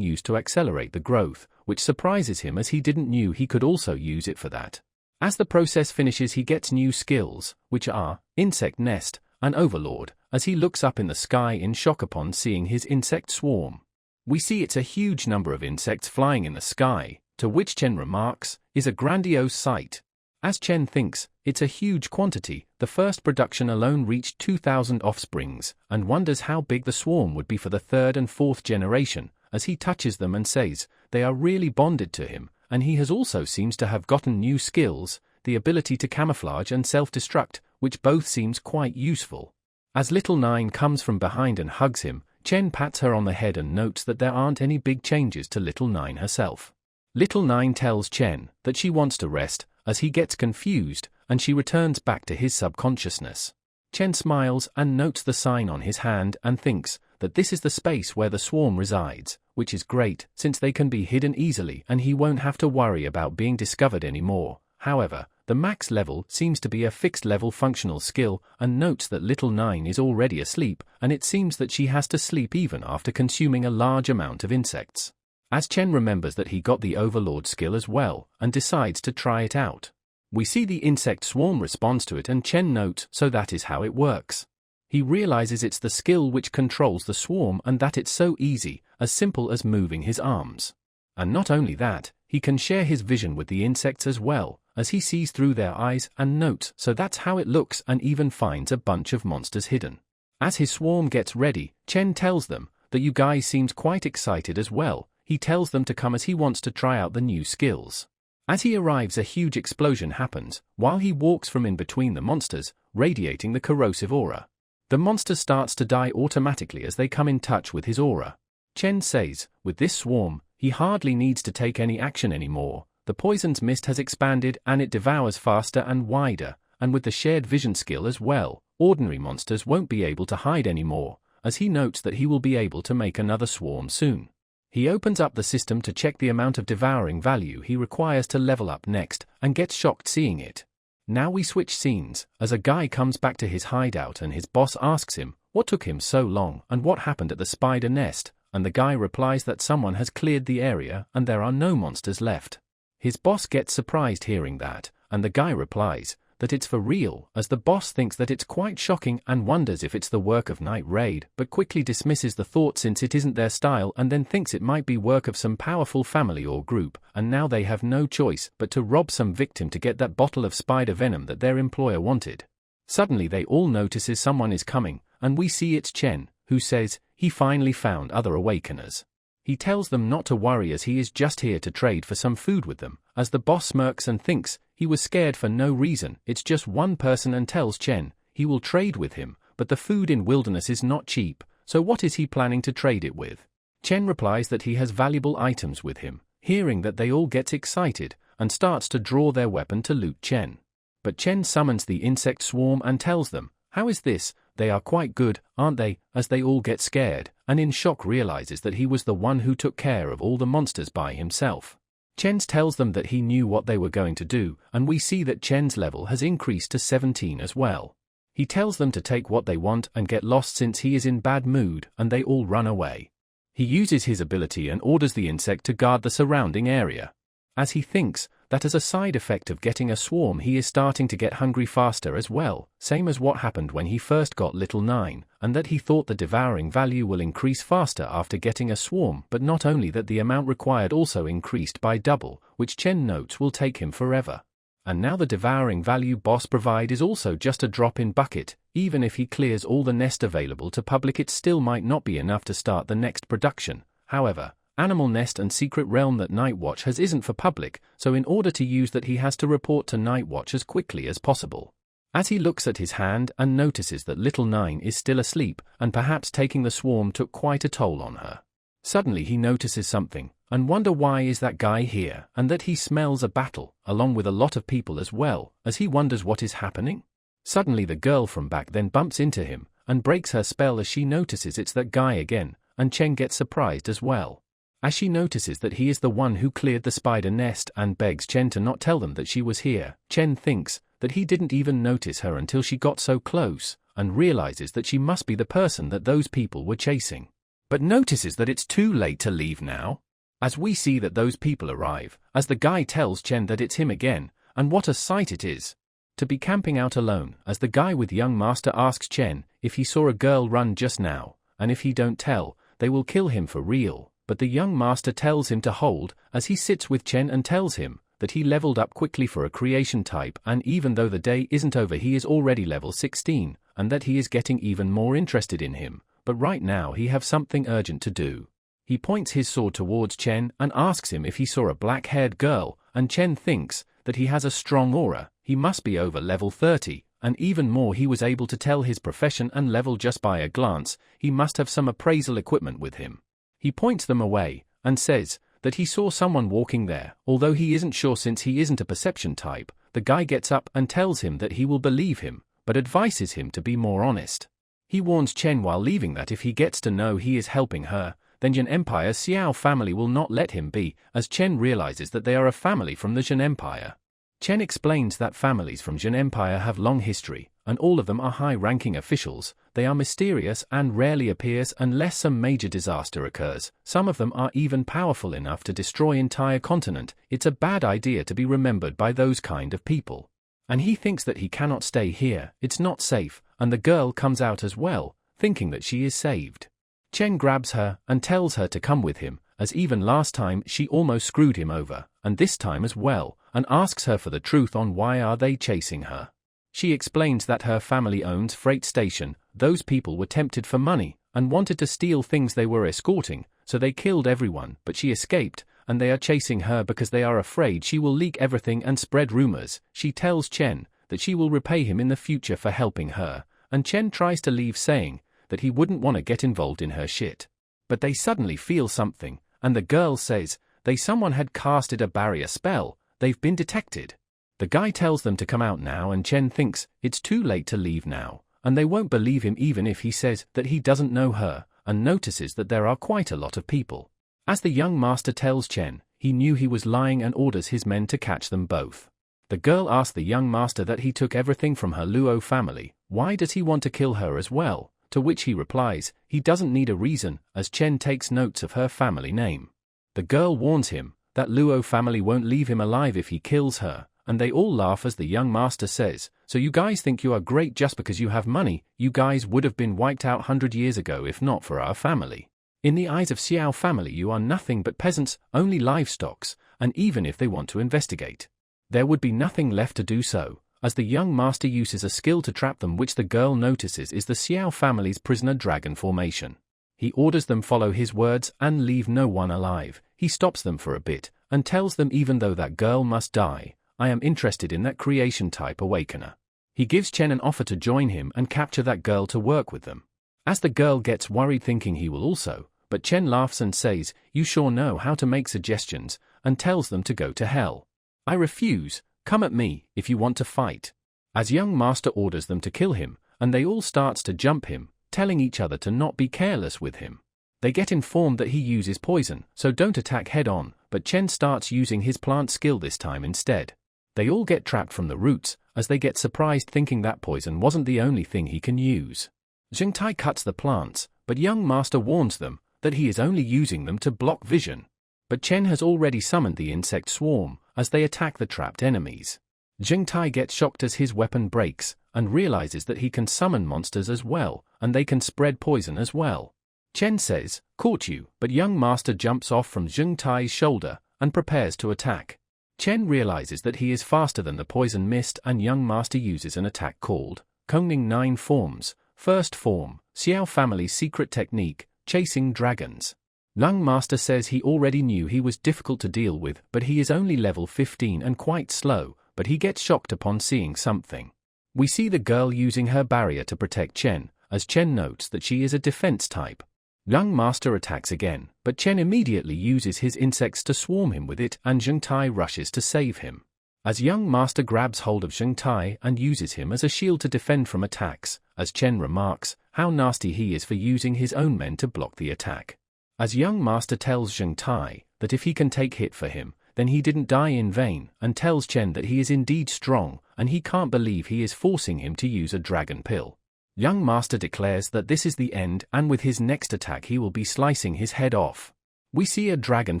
used to accelerate the growth, which surprises him as he didn't knew he could also use it for that. As the process finishes, he gets new skills, which are Insect Nest and Overlord, as he looks up in the sky in shock upon seeing his insect swarm. We see it's a huge number of insects flying in the sky, to which Chen remarks, is a grandiose sight. As Chen thinks it's a huge quantity, the first production alone reached 2,000 offsprings, and wonders how big the swarm would be for the third and fourth generation, as he touches them and says they are really bonded to him, and he has also seems to have gotten new skills, the ability to camouflage and self-destruct, which both seems quite useful. As Little Nine comes from behind and hugs him, Chen pats her on the head and notes that there aren't any big changes to Little Nine herself. Little Nine tells Chen that she wants to rest, as he gets confused, and she returns back to his subconsciousness. Chen smiles and notes the sign on his hand and thinks that this is the space where the swarm resides, which is great since they can be hidden easily and he won't have to worry about being discovered anymore. However, the max level seems to be a fixed level functional skill, and notes that Little Nine is already asleep, and it seems that she has to sleep even after consuming a large amount of insects. As Chen remembers that he got the Overlord skill as well, and decides to try it out. We see the insect swarm responds to it, and Chen notes so that is how it works. He realizes it's the skill which controls the swarm and that it's so easy, as simple as moving his arms. And not only that, he can share his vision with the insects as well, as he sees through their eyes and notes so that's how it looks, and even finds a bunch of monsters hidden. As his swarm gets ready, Chen tells them that you guys seems quite excited as well. He tells them to come as he wants to try out the new skills. As he arrives, a huge explosion happens, while he walks from in between the monsters, radiating the corrosive aura. The monster starts to die automatically as they come in touch with his aura. Chen says, with this swarm, he hardly needs to take any action anymore. The poison's mist has expanded and it devours faster and wider, and with the shared vision skill as well, ordinary monsters won't be able to hide anymore, as he notes that he will be able to make another swarm soon. He opens up the system to check the amount of devouring value he requires to level up next, and gets shocked seeing it. Now we switch scenes, as a guy comes back to his hideout and his boss asks him what took him so long and what happened at the spider nest, and the guy replies that someone has cleared the area and there are no monsters left. His boss gets surprised hearing that, and the guy replies that it's for real, as the boss thinks that it's quite shocking and wonders if it's the work of Night Raid, but quickly dismisses the thought since it isn't their style, and then thinks it might be work of some powerful family or group, and now they have no choice but to rob some victim to get that bottle of spider venom that their employer wanted. Suddenly they all notices someone is coming, and we see it's Chen, who says he finally found other awakeners. He tells them not to worry as he is just here to trade for some food with them, as the boss smirks and thinks he was scared for no reason. It's just one person and tells Chen he will trade with him, but the food in wilderness is not cheap, so what is he planning to trade it with? Chen replies that he has valuable items with him. Hearing that, they all get excited and starts to draw their weapon to loot Chen. But Chen summons the insect swarm and tells them, "How is this? They are quite good, aren't they?" As they all get scared, and in shock realizes that he was the one who took care of all the monsters by himself. Chen tells them that he knew what they were going to do, and we see that Chen's level has increased to 17 as well. He tells them to take what they want and get lost since he is in bad mood, and they all run away. He uses his ability and orders the insect to guard the surrounding area. As he thinks that as a side effect of getting a swarm he is starting to get hungry faster as well, same as what happened when he first got Little 9, and that he thought the devouring value will increase faster after getting a swarm, but not only that, the amount required also increased by double, which Chen notes will take him forever. And now the devouring value boss provide is also just a drop in bucket. Even if he clears all the nest available to public, it still might not be enough to start the next production. However, Animal Nest and Secret Realm that Nightwatch has isn't for public, so in order to use that he has to report to Nightwatch as quickly as possible. As he looks at his hand and notices that Little 9 is still asleep, and perhaps taking the swarm took quite a toll on her. Suddenly he notices something, and wonder why is that guy here, and that he smells a battle, along with a lot of people as well, as he wonders what is happening. Suddenly the girl from back then bumps into him, and breaks her spell as she notices it's that guy again, and Chen gets surprised as well. As she notices that he is the one who cleared the spider nest and begs Chen to not tell them that she was here, Chen thinks that he didn't even notice her until she got so close, and realizes that she must be the person that those people were chasing. But notices that it's too late to leave now. As we see that those people arrive, as the guy tells Chen that it's him again, and what a sight it is to be camping out alone, as the guy with young master asks Chen if he saw a girl run just now, and if he don't tell, they will kill him for real. But the young master tells him to hold, as he sits with Chen and tells him that he leveled up quickly for a creation type, and even though the day isn't over he is already level 16, and that he is getting even more interested in him, but right now he have something urgent to do. He points his sword towards Chen and asks him if he saw a black-haired girl, and Chen thinks that he has a strong aura, he must be over level 30, and even more he was able to tell his profession and level just by a glance. He must have some appraisal equipment with him. He points them away, and says that he saw someone walking there, although he isn't sure since he isn't a perception type. The guy gets up and tells him that he will believe him, but advises him to be more honest. He warns Chen while leaving that if he gets to know he is helping her, then Jin Empire's Xiao family will not let him be, as Chen realizes that they are a family from the Jin Empire. Chen explains that families from Jin Empire have long history, and all of them are high-ranking officials. They are mysterious and rarely appears unless some major disaster occurs. Some of them are even powerful enough to destroy entire continent. It's a bad idea to be remembered by those kind of people. And he thinks that he cannot stay here, it's not safe, and the girl comes out as well, thinking that she is saved. Chen grabs her and tells her to come with him, as even last time she almost screwed him over, and this time as well, and asks her for the truth on why are they chasing her. She explains that her family owns freight station. Those people were tempted for money and wanted to steal things they were escorting, so they killed everyone, but she escaped, and they are chasing her because they are afraid she will leak everything and spread rumors. She tells Chen that she will repay him in the future for helping her, and Chen tries to leave saying that he wouldn't want to get involved in her shit. But they suddenly feel something, and the girl says someone had casted a barrier spell. They've been detected. The guy tells them to come out now, and Chen thinks it's too late to leave now, and they won't believe him even if he says that he doesn't know her, and notices that there are quite a lot of people. As the young master tells Chen, he knew he was lying and orders his men to catch them both. The girl asks the young master that he took everything from her Luo family, why does he want to kill her as well? To which he replies, he doesn't need a reason, as Chen takes notes of her family name. The girl warns him that Luo family won't leave him alive if he kills her, and they all laugh as the young master says, so you guys think you are great just because you have money? You guys would have been wiped out 100 years ago if not for our family. In the eyes of Xiao family you are nothing but peasants, only livestocks, and even if they want to investigate, there would be nothing left to do so, as the young master uses a skill to trap them which the girl notices is the Xiao family's prisoner dragon formation. He orders them follow his words and leave no one alive. He stops them for a bit and tells them even though that girl must die, I am interested in that creation type awakener. He gives Chen an offer to join him and capture that girl to work with them. As the girl gets worried thinking he will also, but Chen laughs and says, you sure know how to make suggestions, and tells them to go to hell. I refuse, come at me, if you want to fight. As young master orders them to kill him, and they all starts to jump him, telling each other to not be careless with him. They get informed that he uses poison, so don't attack head on, but Chen starts using his plant skill this time instead. They all get trapped from the roots, as they get surprised thinking that poison wasn't the only thing he can use. Zhengtai cuts the plants, but young master warns them that he is only using them to block vision. But Chen has already summoned the insect swarm, as they attack the trapped enemies. Zhengtai gets shocked as his weapon breaks, and realizes that he can summon monsters as well, and they can spread poison as well. Chen says, caught you, but young master jumps off from Zhengtai's shoulder, and prepares to attack. Chen realizes that he is faster than the poison mist and young master uses an attack called Kongning 9 Forms. First form, Xiao family's secret technique, chasing dragons. Young master says he already knew he was difficult to deal with, but he is only level 15 and quite slow, but he gets shocked upon seeing something. We see the girl using her barrier to protect Chen, as Chen notes that she is a defense type. Young master attacks again, but Chen immediately uses his insects to swarm him with it and Zhengtai rushes to save him. As young master grabs hold of Zhengtai and uses him as a shield to defend from attacks, as Chen remarks how nasty he is for using his own men to block the attack. As young master tells Zhengtai that if he can take hit for him, then he didn't die in vain, and tells Chen that he is indeed strong, and he can't believe he is forcing him to use a dragon pill. Young master declares that this is the end and with his next attack he will be slicing his head off. We see a dragon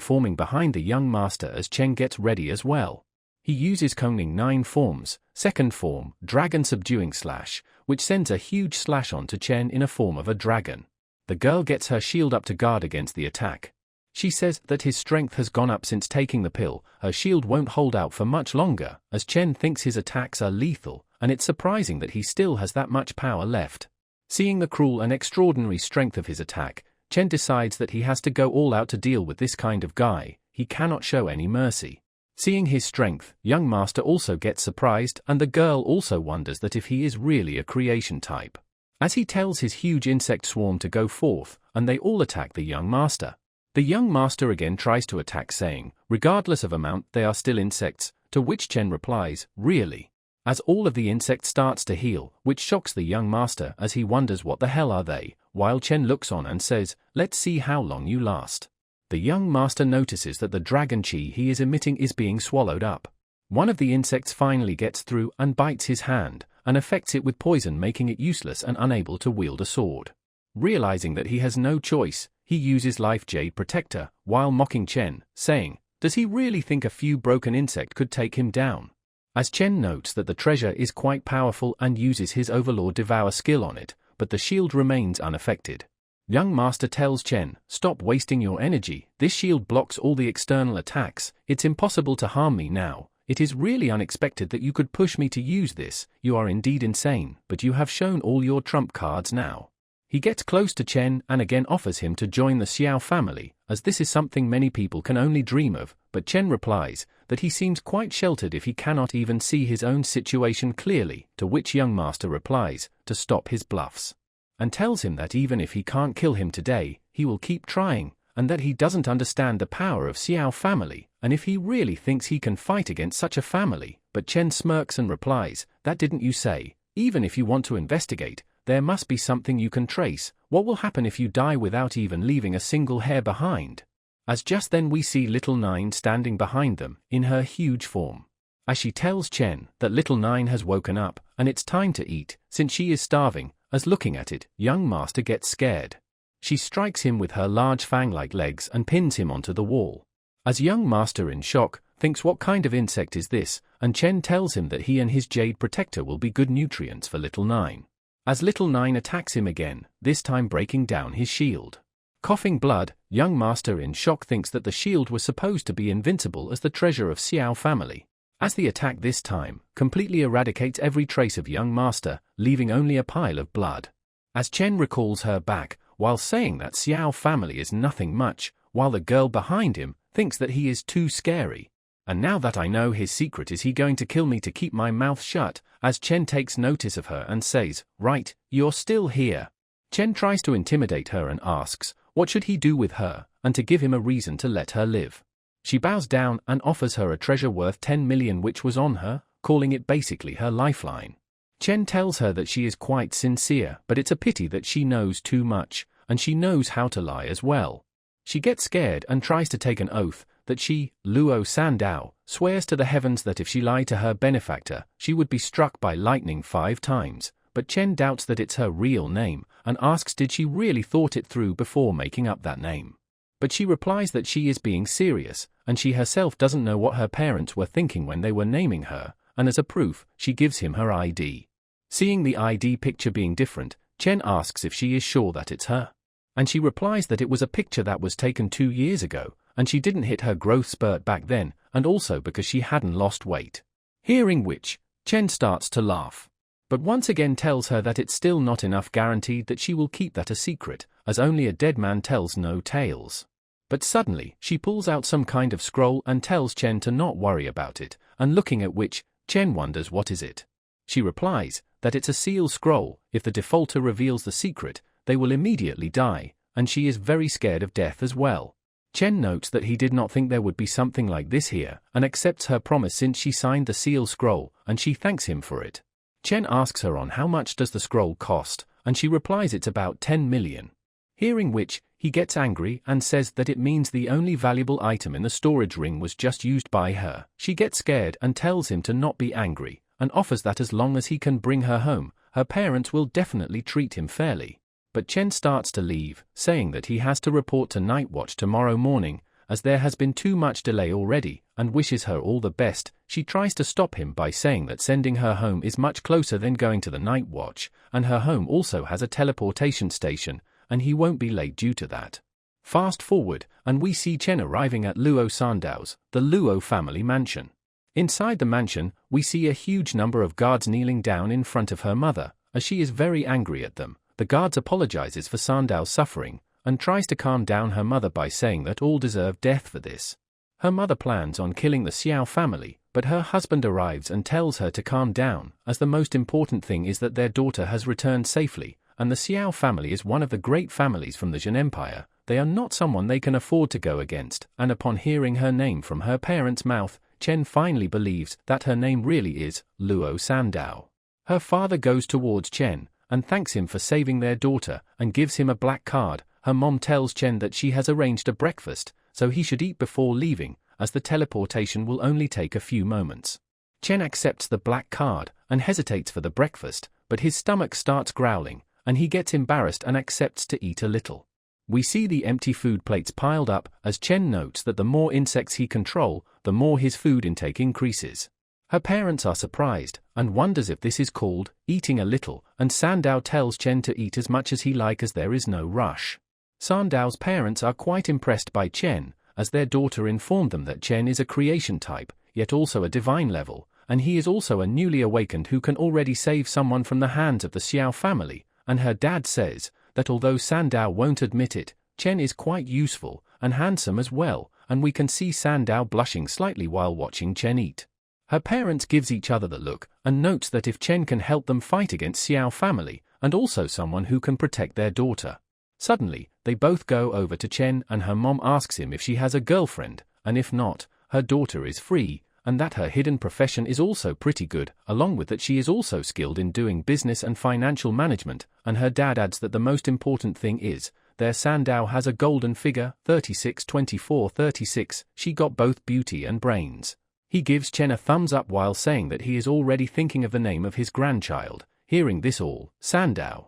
forming behind the young master as Chen gets ready as well. He uses Kongning 9 Forms, second form, Dragon Subduing Slash, which sends a huge slash onto Chen in a form of a dragon. The girl gets her shield up to guard against the attack. She says that his strength has gone up since taking the pill, her shield won't hold out for much longer, as Chen thinks his attacks are lethal, and it's surprising that he still has that much power left. Seeing the cruel and extraordinary strength of his attack, Chen decides that he has to go all out to deal with this kind of guy, he cannot show any mercy. Seeing his strength, young master also gets surprised and the girl also wonders that if he is really a creation type. As he tells his huge insect swarm to go forth, and they all attack the young master. The young master again tries to attack saying, regardless of amount they are still insects, to which Chen replies, really? As all of the insects starts to heal, which shocks the young master as he wonders what the hell are they, while Chen looks on and says, let's see how long you last. The young master notices that the dragon chi he is emitting is being swallowed up. One of the insects finally gets through and bites his hand, and affects it with poison making it useless and unable to wield a sword. Realizing that he has no choice, he uses Life Jade Protector, while mocking Chen, saying, does he really think a few broken insect could take him down? As Chen notes that the treasure is quite powerful and uses his Overlord Devour skill on it, but the shield remains unaffected. Young master tells Chen, stop wasting your energy, this shield blocks all the external attacks, it's impossible to harm me now, it is really unexpected that you could push me to use this, you are indeed insane, but you have shown all your trump cards now. He gets close to Chen and again offers him to join the Xiao family, as this is something many people can only dream of, but Chen replies that he seems quite sheltered if he cannot even see his own situation clearly, to which young master replies, to stop his bluffs. And tells him that even if he can't kill him today, he will keep trying, and that he doesn't understand the power of Xiao family, and if he really thinks he can fight against such a family, but Chen smirks and replies, that didn't you say, even if you want to investigate, there must be something you can trace, what will happen if you die without even leaving a single hair behind? As just then we see Little Nine standing behind them, in her huge form. As she tells Chen that Little Nine has woken up, and it's time to eat, since she is starving, as looking at it, young master gets scared. She strikes him with her large fang-like legs and pins him onto the wall. As young master in shock, thinks what kind of insect is this, and Chen tells him that he and his jade protector will be good nutrients for Little Nine. As Little Nine attacks him again, this time breaking down his shield. Coughing blood, young master in shock thinks that the shield was supposed to be invincible as the treasure of Xiao family. As the attack this time completely eradicates every trace of young master, leaving only a pile of blood. As Chen recalls her back, while saying that Xiao family is nothing much, while the girl behind him thinks that he is too scary. And now that I know his secret, is he going to kill me to keep my mouth shut? As Chen takes notice of her and says, "Right, you're still here." Chen tries to intimidate her and asks, what should he do with her, and to give him a reason to let her live. She bows down and offers her a treasure worth 10 million which was on her, calling it basically her lifeline. Chen tells her that she is quite sincere, but it's a pity that she knows too much, and she knows how to lie as well. She gets scared and tries to take an oath that she, Luo Sandao, swears to the heavens that if she lied to her benefactor, she would be struck by lightning 5 times, but Chen doubts that it's her real name, and asks did she really thought it through before making up that name. But she replies that she is being serious, and she herself doesn't know what her parents were thinking when they were naming her, and as a proof, she gives him her ID. Seeing the ID picture being different, Chen asks if she is sure that it's her. And she replies that it was a picture that was taken 2 years ago, and she didn't hit her growth spurt back then, and also because she hadn't lost weight. Hearing which, Chen starts to laugh. But once again tells her that it's still not enough guaranteed that she will keep that a secret, as only a dead man tells no tales. But suddenly, she pulls out some kind of scroll and tells Chen to not worry about it, and looking at which, Chen wonders what is it. She replies that it's a seal scroll. If the defaulter reveals the secret, they will immediately die, and she is very scared of death as well. Chen notes that he did not think there would be something like this here, and accepts her promise since she signed the seal scroll, and she thanks him for it. Chen asks her on how much does the scroll cost, and she replies it's about 10 million. Hearing which, he gets angry and says that it means the only valuable item in the storage ring was just used by her. She gets scared and tells him to not be angry, and offers that as long as he can bring her home, her parents will definitely treat him fairly. But Chen starts to leave, saying that he has to report to Night Watch tomorrow morning, as there has been too much delay already, and wishes her all the best. She tries to stop him by saying that sending her home is much closer than going to the Night Watch, and her home also has a teleportation station, and he won't be late due to that. Fast forward, and we see Chen arriving at Luo Sandao's, the Luo family mansion. Inside the mansion, we see a huge number of guards kneeling down in front of her mother, as she is very angry at them. The guards apologizes for Sandao's suffering, and tries to calm down her mother by saying that all deserve death for this. Her mother plans on killing the Xiao family, but her husband arrives and tells her to calm down, as the most important thing is that their daughter has returned safely, and the Xiao family is one of the great families from the Jin Empire. They are not someone they can afford to go against, and upon hearing her name from her parents' mouth, Chen finally believes that her name really is Luo Sandao. Her father goes towards Chen, and thanks him for saving their daughter, and gives him a black card. Her mom tells Chen that she has arranged a breakfast, so he should eat before leaving, as the teleportation will only take a few moments. Chen accepts the black card, and hesitates for the breakfast, but his stomach starts growling, and he gets embarrassed and accepts to eat a little. We see the empty food plates piled up, as Chen notes that the more insects he controls, the more his food intake increases. Her parents are surprised, and wonders if this is called eating a little, and Sandao tells Chen to eat as much as he likes as there is no rush. Sandao's parents are quite impressed by Chen, as their daughter informed them that Chen is a creation type, yet also a divine level, and he is also a newly awakened who can already save someone from the hands of the Xiao family, and her dad says that although Sandao won't admit it, Chen is quite useful and handsome as well, and we can see Sandao blushing slightly while watching Chen eat. Her parents gives each other the look, and notes that if Chen can help them fight against Xiao family, and also someone who can protect their daughter. Suddenly, they both go over to Chen, and her mom asks him if she has a girlfriend, and if not, her daughter is free, and that her hidden profession is also pretty good, along with that she is also skilled in doing business and financial management, and her dad adds that the most important thing is, their Sandao has a golden figure, 36, 24, 36, she got both beauty and brains. He gives Chen a thumbs up while saying that he is already thinking of the name of his grandchild. Hearing this all, Sandao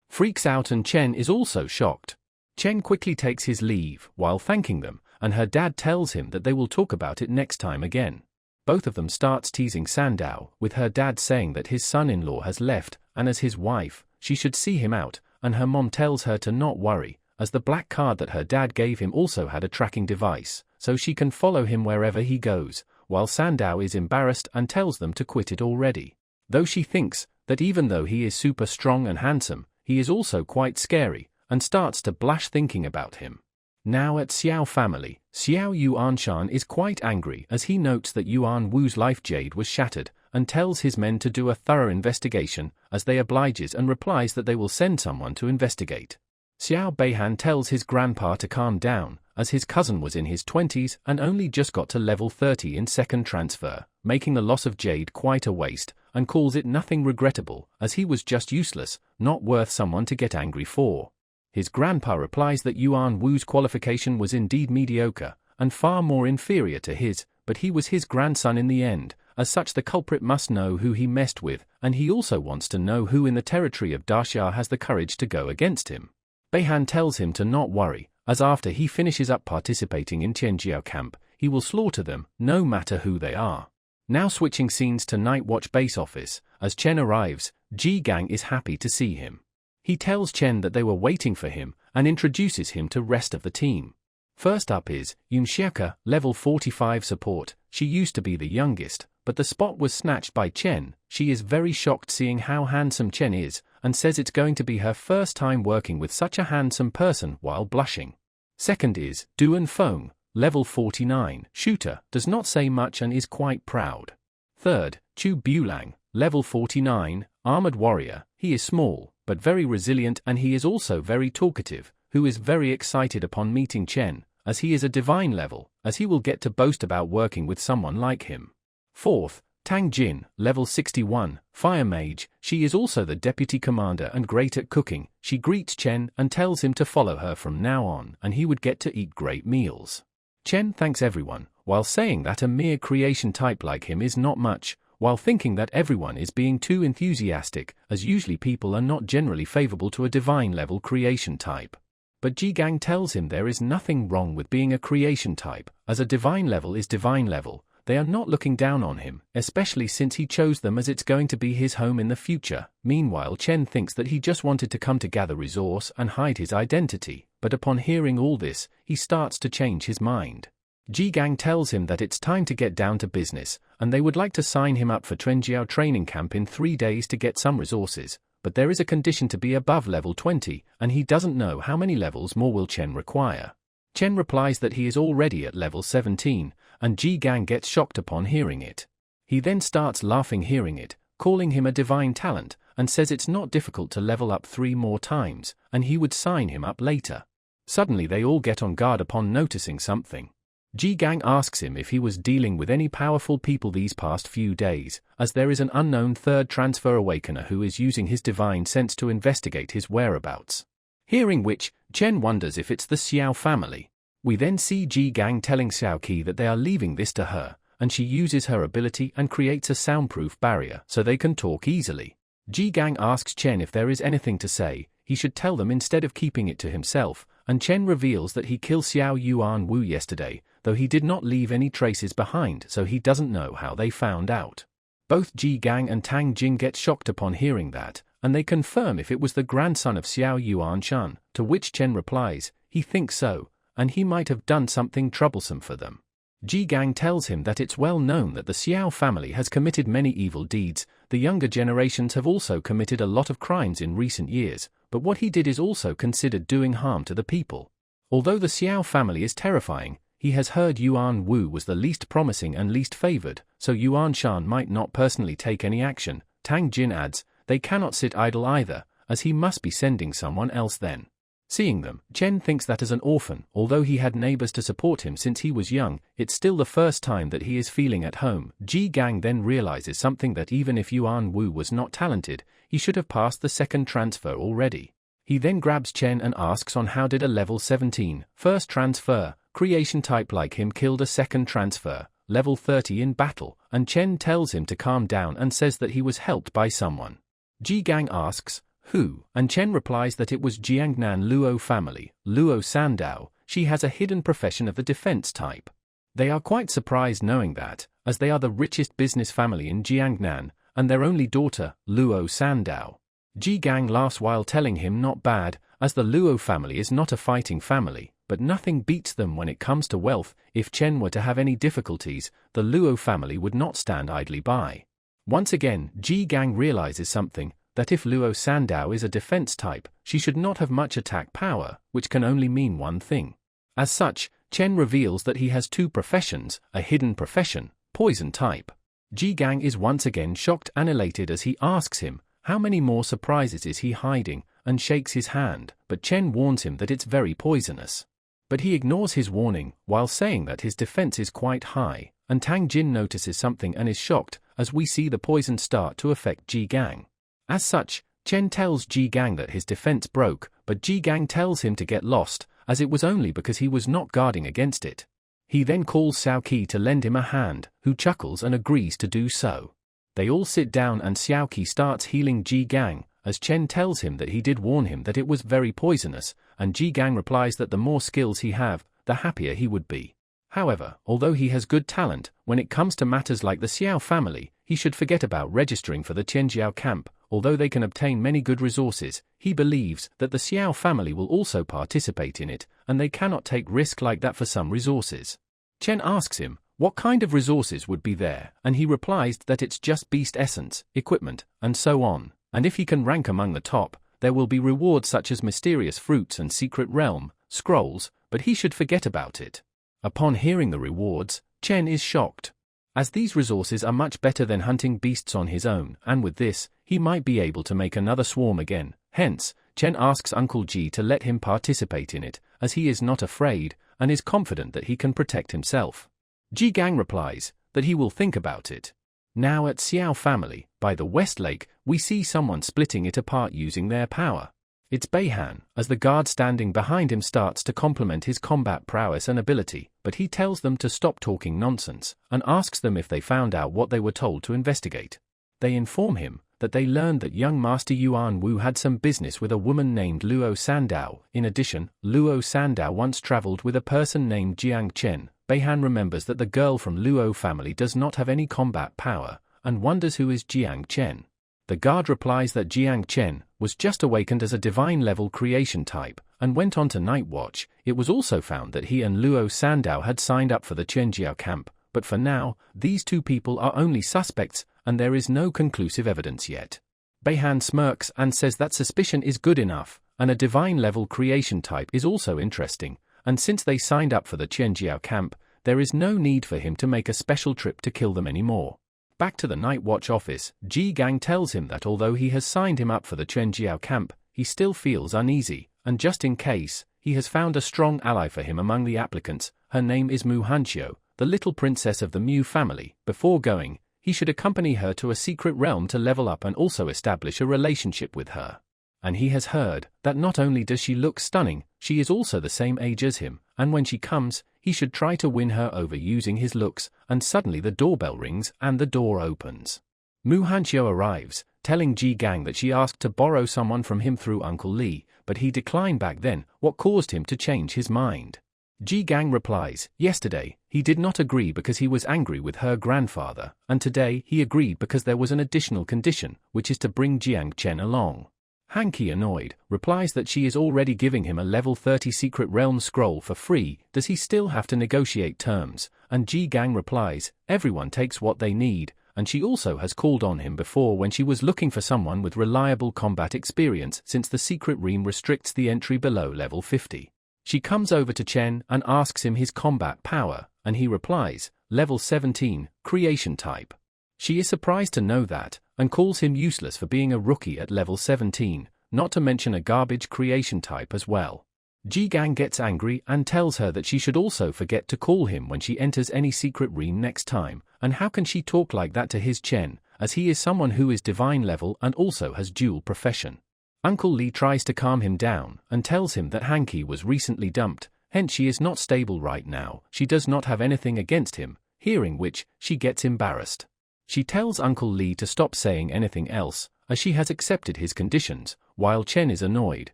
freaks out and Chen is also shocked. Chen quickly takes his leave while thanking them, and her dad tells him that they will talk about it next time again. Both of them starts teasing Sandao, with her dad saying that his son-in-law has left, and as his wife, she should see him out, and her mom tells her to not worry, as the black card that her dad gave him also had a tracking device, so she can follow him wherever he goes, while Sandow is embarrassed and tells them to quit it already. Though she thinks that even though he is super strong and handsome, he is also quite scary, and starts to blush thinking about him. Now at Xiao family, Xiao Yuanshan is quite angry as he notes that Yuan Wu's life jade was shattered, and tells his men to do a thorough investigation, as they obliges and replies that they will send someone to investigate. Xiao Beihan tells his grandpa to calm down, as his cousin was in his 20s and only just got to level 30 in second transfer, making the loss of jade quite a waste, and calls it nothing regrettable, as he was just useless, not worth someone to get angry for. His grandpa replies that Yuan Wu's qualification was indeed mediocre, and far more inferior to his, but he was his grandson in the end. As such, the culprit must know who he messed with, and he also wants to know who in the territory of Daxia has the courage to go against him. Beihan tells him to not worry, as after he finishes up participating in Tianjiao camp, he will slaughter them, no matter who they are. Now switching scenes to Night Watch base office, as Chen arrives, Ji Gang is happy to see him. He tells Chen that they were waiting for him, and introduces him to rest of the team. First up is Yun Xieke, level 45 support. She used to be the youngest, but the spot was snatched by Chen. She is very shocked seeing how handsome Chen is, and says it's going to be her first time working with such a handsome person while blushing. Second is Duan Feng, level 49, shooter, does not say much and is quite proud. Third, Chu Bulang, level 49, armored warrior. He is small, but very resilient, and he is also very talkative, who is very excited upon meeting Chen, as he is a divine level, as he will get to boast about working with someone like him. Fourth, Tang Jin, level 61, fire mage. She is also the deputy commander and great at cooking. She greets Chen and tells him to follow her from now on, and he would get to eat great meals. Chen thanks everyone, while saying that a mere creation type like him is not much, while thinking that everyone is being too enthusiastic, as usually people are not generally favorable to a divine level creation type. But Ji Gang tells him there is nothing wrong with being a creation type, as a divine level is divine level. They are not looking down on him, especially since he chose them as it's going to be his home in the future. Meanwhile, Chen thinks that he just wanted to come to gather resource and hide his identity, but upon hearing all this, he starts to change his mind. Ji Gang tells him that it's time to get down to business, and they would like to sign him up for Tianjiao training camp in 3 days to get some resources, but there is a condition to be above level 20, and he doesn't know how many levels more will Chen require. Chen replies that he is already at level 17, and Ji Gang gets shocked upon hearing it. He then starts laughing hearing it, calling him a divine talent, and says it's not difficult to level up 3 more times, and he would sign him up later. Suddenly they all get on guard upon noticing something. Ji Gang asks him if he was dealing with any powerful people these past few days, as there is an unknown third transfer awakener who is using his divine sense to investigate his whereabouts. Hearing which, Chen wonders if it's the Xiao family. We then see Ji Gang telling Xiao Qi that they are leaving this to her, and she uses her ability and creates a soundproof barrier so they can talk easily. Ji Gang asks Chen if there is anything to say, he should tell them instead of keeping it to himself, and Chen reveals that he killed Xiao Yuan Wu yesterday, though he did not leave any traces behind, so he doesn't know how they found out. Both Ji Gang and Tang Jin get shocked upon hearing that, and they confirm if it was the grandson of Xiao Yuanshan, to which Chen replies, he thinks so, and he might have done something troublesome for them. Ji Gang tells him that it's well known that the Xiao family has committed many evil deeds. The younger generations have also committed a lot of crimes in recent years, but what he did is also considered doing harm to the people. Although the Xiao family is terrifying, he has heard Yuan Wu was the least promising and least favored, so Yuan Shan might not personally take any action. Tang Jin adds, they cannot sit idle either, as he must be sending someone else then. Seeing them, Chen thinks that as an orphan, although he had neighbors to support him since he was young, it's still the first time that he is feeling at home. Ji Gang then realizes something, that even if Yuan Wu was not talented, he should have passed the second transfer already. He then grabs Chen and asks on how did a level 17, first transfer, creation type like him killed a second transfer, level 30 in battle, and Chen tells him to calm down and says that he was helped by someone. Ji Gang asks, who? And Chen replies that it was Jiangnan Luo family, Luo Sandow. She has a hidden profession of the defense type. They are quite surprised knowing that, as they are the richest business family in Jiangnan, and their only daughter, Luo Sandow. Ji Gang laughs while telling him not bad, as the Luo family is not a fighting family, but nothing beats them when it comes to wealth. If Chen were to have any difficulties, the Luo family would not stand idly by. Once again, Ji Gang realizes something, that if Luo Sandao is a defense type, she should not have much attack power, which can only mean one thing. As such, Chen reveals that he has two professions, a hidden profession, poison type. Ji Gang is once again shocked and elated as he asks him, how many more surprises is he hiding, and shakes his hand, but Chen warns him that it's very poisonous. But he ignores his warning, while saying that his defense is quite high, and Tang Jin notices something and is shocked, as we see the poison start to affect Ji Gang. As such, Chen tells Ji Gang that his defense broke, but Ji Gang tells him to get lost, as it was only because he was not guarding against it. He then calls Xiao Qi to lend him a hand, who chuckles and agrees to do so. They all sit down and Xiao Qi starts healing Ji Gang, as Chen tells him that he did warn him that it was very poisonous, and Ji Gang replies that the more skills he have, the happier he would be. However, although he has good talent, when it comes to matters like the Xiao family, he should forget about registering for the Qianjiao camp. Although they can obtain many good resources, he believes that the Xiao family will also participate in it, and they cannot take risk like that for some resources. Chen asks him, what kind of resources would be there, and he replies that it's just beast essence, equipment, and so on, and if he can rank among the top, there will be rewards such as mysterious fruits and secret realm, scrolls, but he should forget about it. Upon hearing the rewards, Chen is shocked, as these resources are much better than hunting beasts on his own, and with this, he might be able to make another swarm again. Hence, Chen asks Uncle Ji to let him participate in it, as he is not afraid, and is confident that he can protect himself. Ji Gang replies that he will think about it. Now at Xiao family, by the West Lake, we see someone splitting it apart using their power. It's Beihan, as the guard standing behind him starts to compliment his combat prowess and ability, but he tells them to stop talking nonsense, and asks them if they found out what they were told to investigate. They inform him that they learned that young Master Yuan Wu had some business with a woman named Luo Sandao. In addition, Luo Sandao once traveled with a person named Jiang Chen. Beihan remembers that the girl from Luo family does not have any combat power, and wonders who is Jiang Chen. The guard replies that Jiang Chen was just awakened as a divine-level creation type, and went on to night watch. It was also found that he and Luo Sandao had signed up for the Qianjiao camp, but for now, these two people are only suspects, and there is no conclusive evidence yet. Beihan smirks and says that suspicion is good enough, and a divine-level creation type is also interesting, and since they signed up for the Qianjiao camp, there is no need for him to make a special trip to kill them anymore. Back to the Night Watch office, Ji Gang tells him that although he has signed him up for the Qianjiao camp, he still feels uneasy, and just in case, he has found a strong ally for him among the applicants. Her name is Mu Hanxiu, the little princess of the Mu family. Before going, he should accompany her to a secret realm to level up and also establish a relationship with her. And he has heard that not only does she look stunning, she is also the same age as him, and when she comes, he should try to win her over using his looks, and suddenly the doorbell rings and the door opens. Mu Hanxiu arrives, telling Ji Gang that she asked to borrow someone from him through Uncle Li, but he declined back then. What caused him to change his mind? Ji Gang replies, yesterday, he did not agree because he was angry with her grandfather, and today he agreed because there was an additional condition, which is to bring Jiang Chen along. Hanqi, annoyed, replies that she is already giving him a level 30 secret realm scroll for free. Does he still have to negotiate terms? And Ji Gang replies, everyone takes what they need, and she also has called on him before when she was looking for someone with reliable combat experience since the secret realm restricts the entry below level 50. She comes over to Chen and asks him his combat power, and he replies, level 17, creation type. She is surprised to know that, and calls him useless for being a rookie at level 17, not to mention a garbage creation type as well. Ji Gang gets angry and tells her that she should also forget to call him when she enters any secret realm next time, and how can she talk like that to his Chen, as he is someone who is divine level and also has dual profession. Uncle Li tries to calm him down and tells him that Hanqi was recently dumped, hence she is not stable right now. She does not have anything against him, hearing which, she gets embarrassed. She tells Uncle Li to stop saying anything else, as she has accepted his conditions, while Chen is annoyed,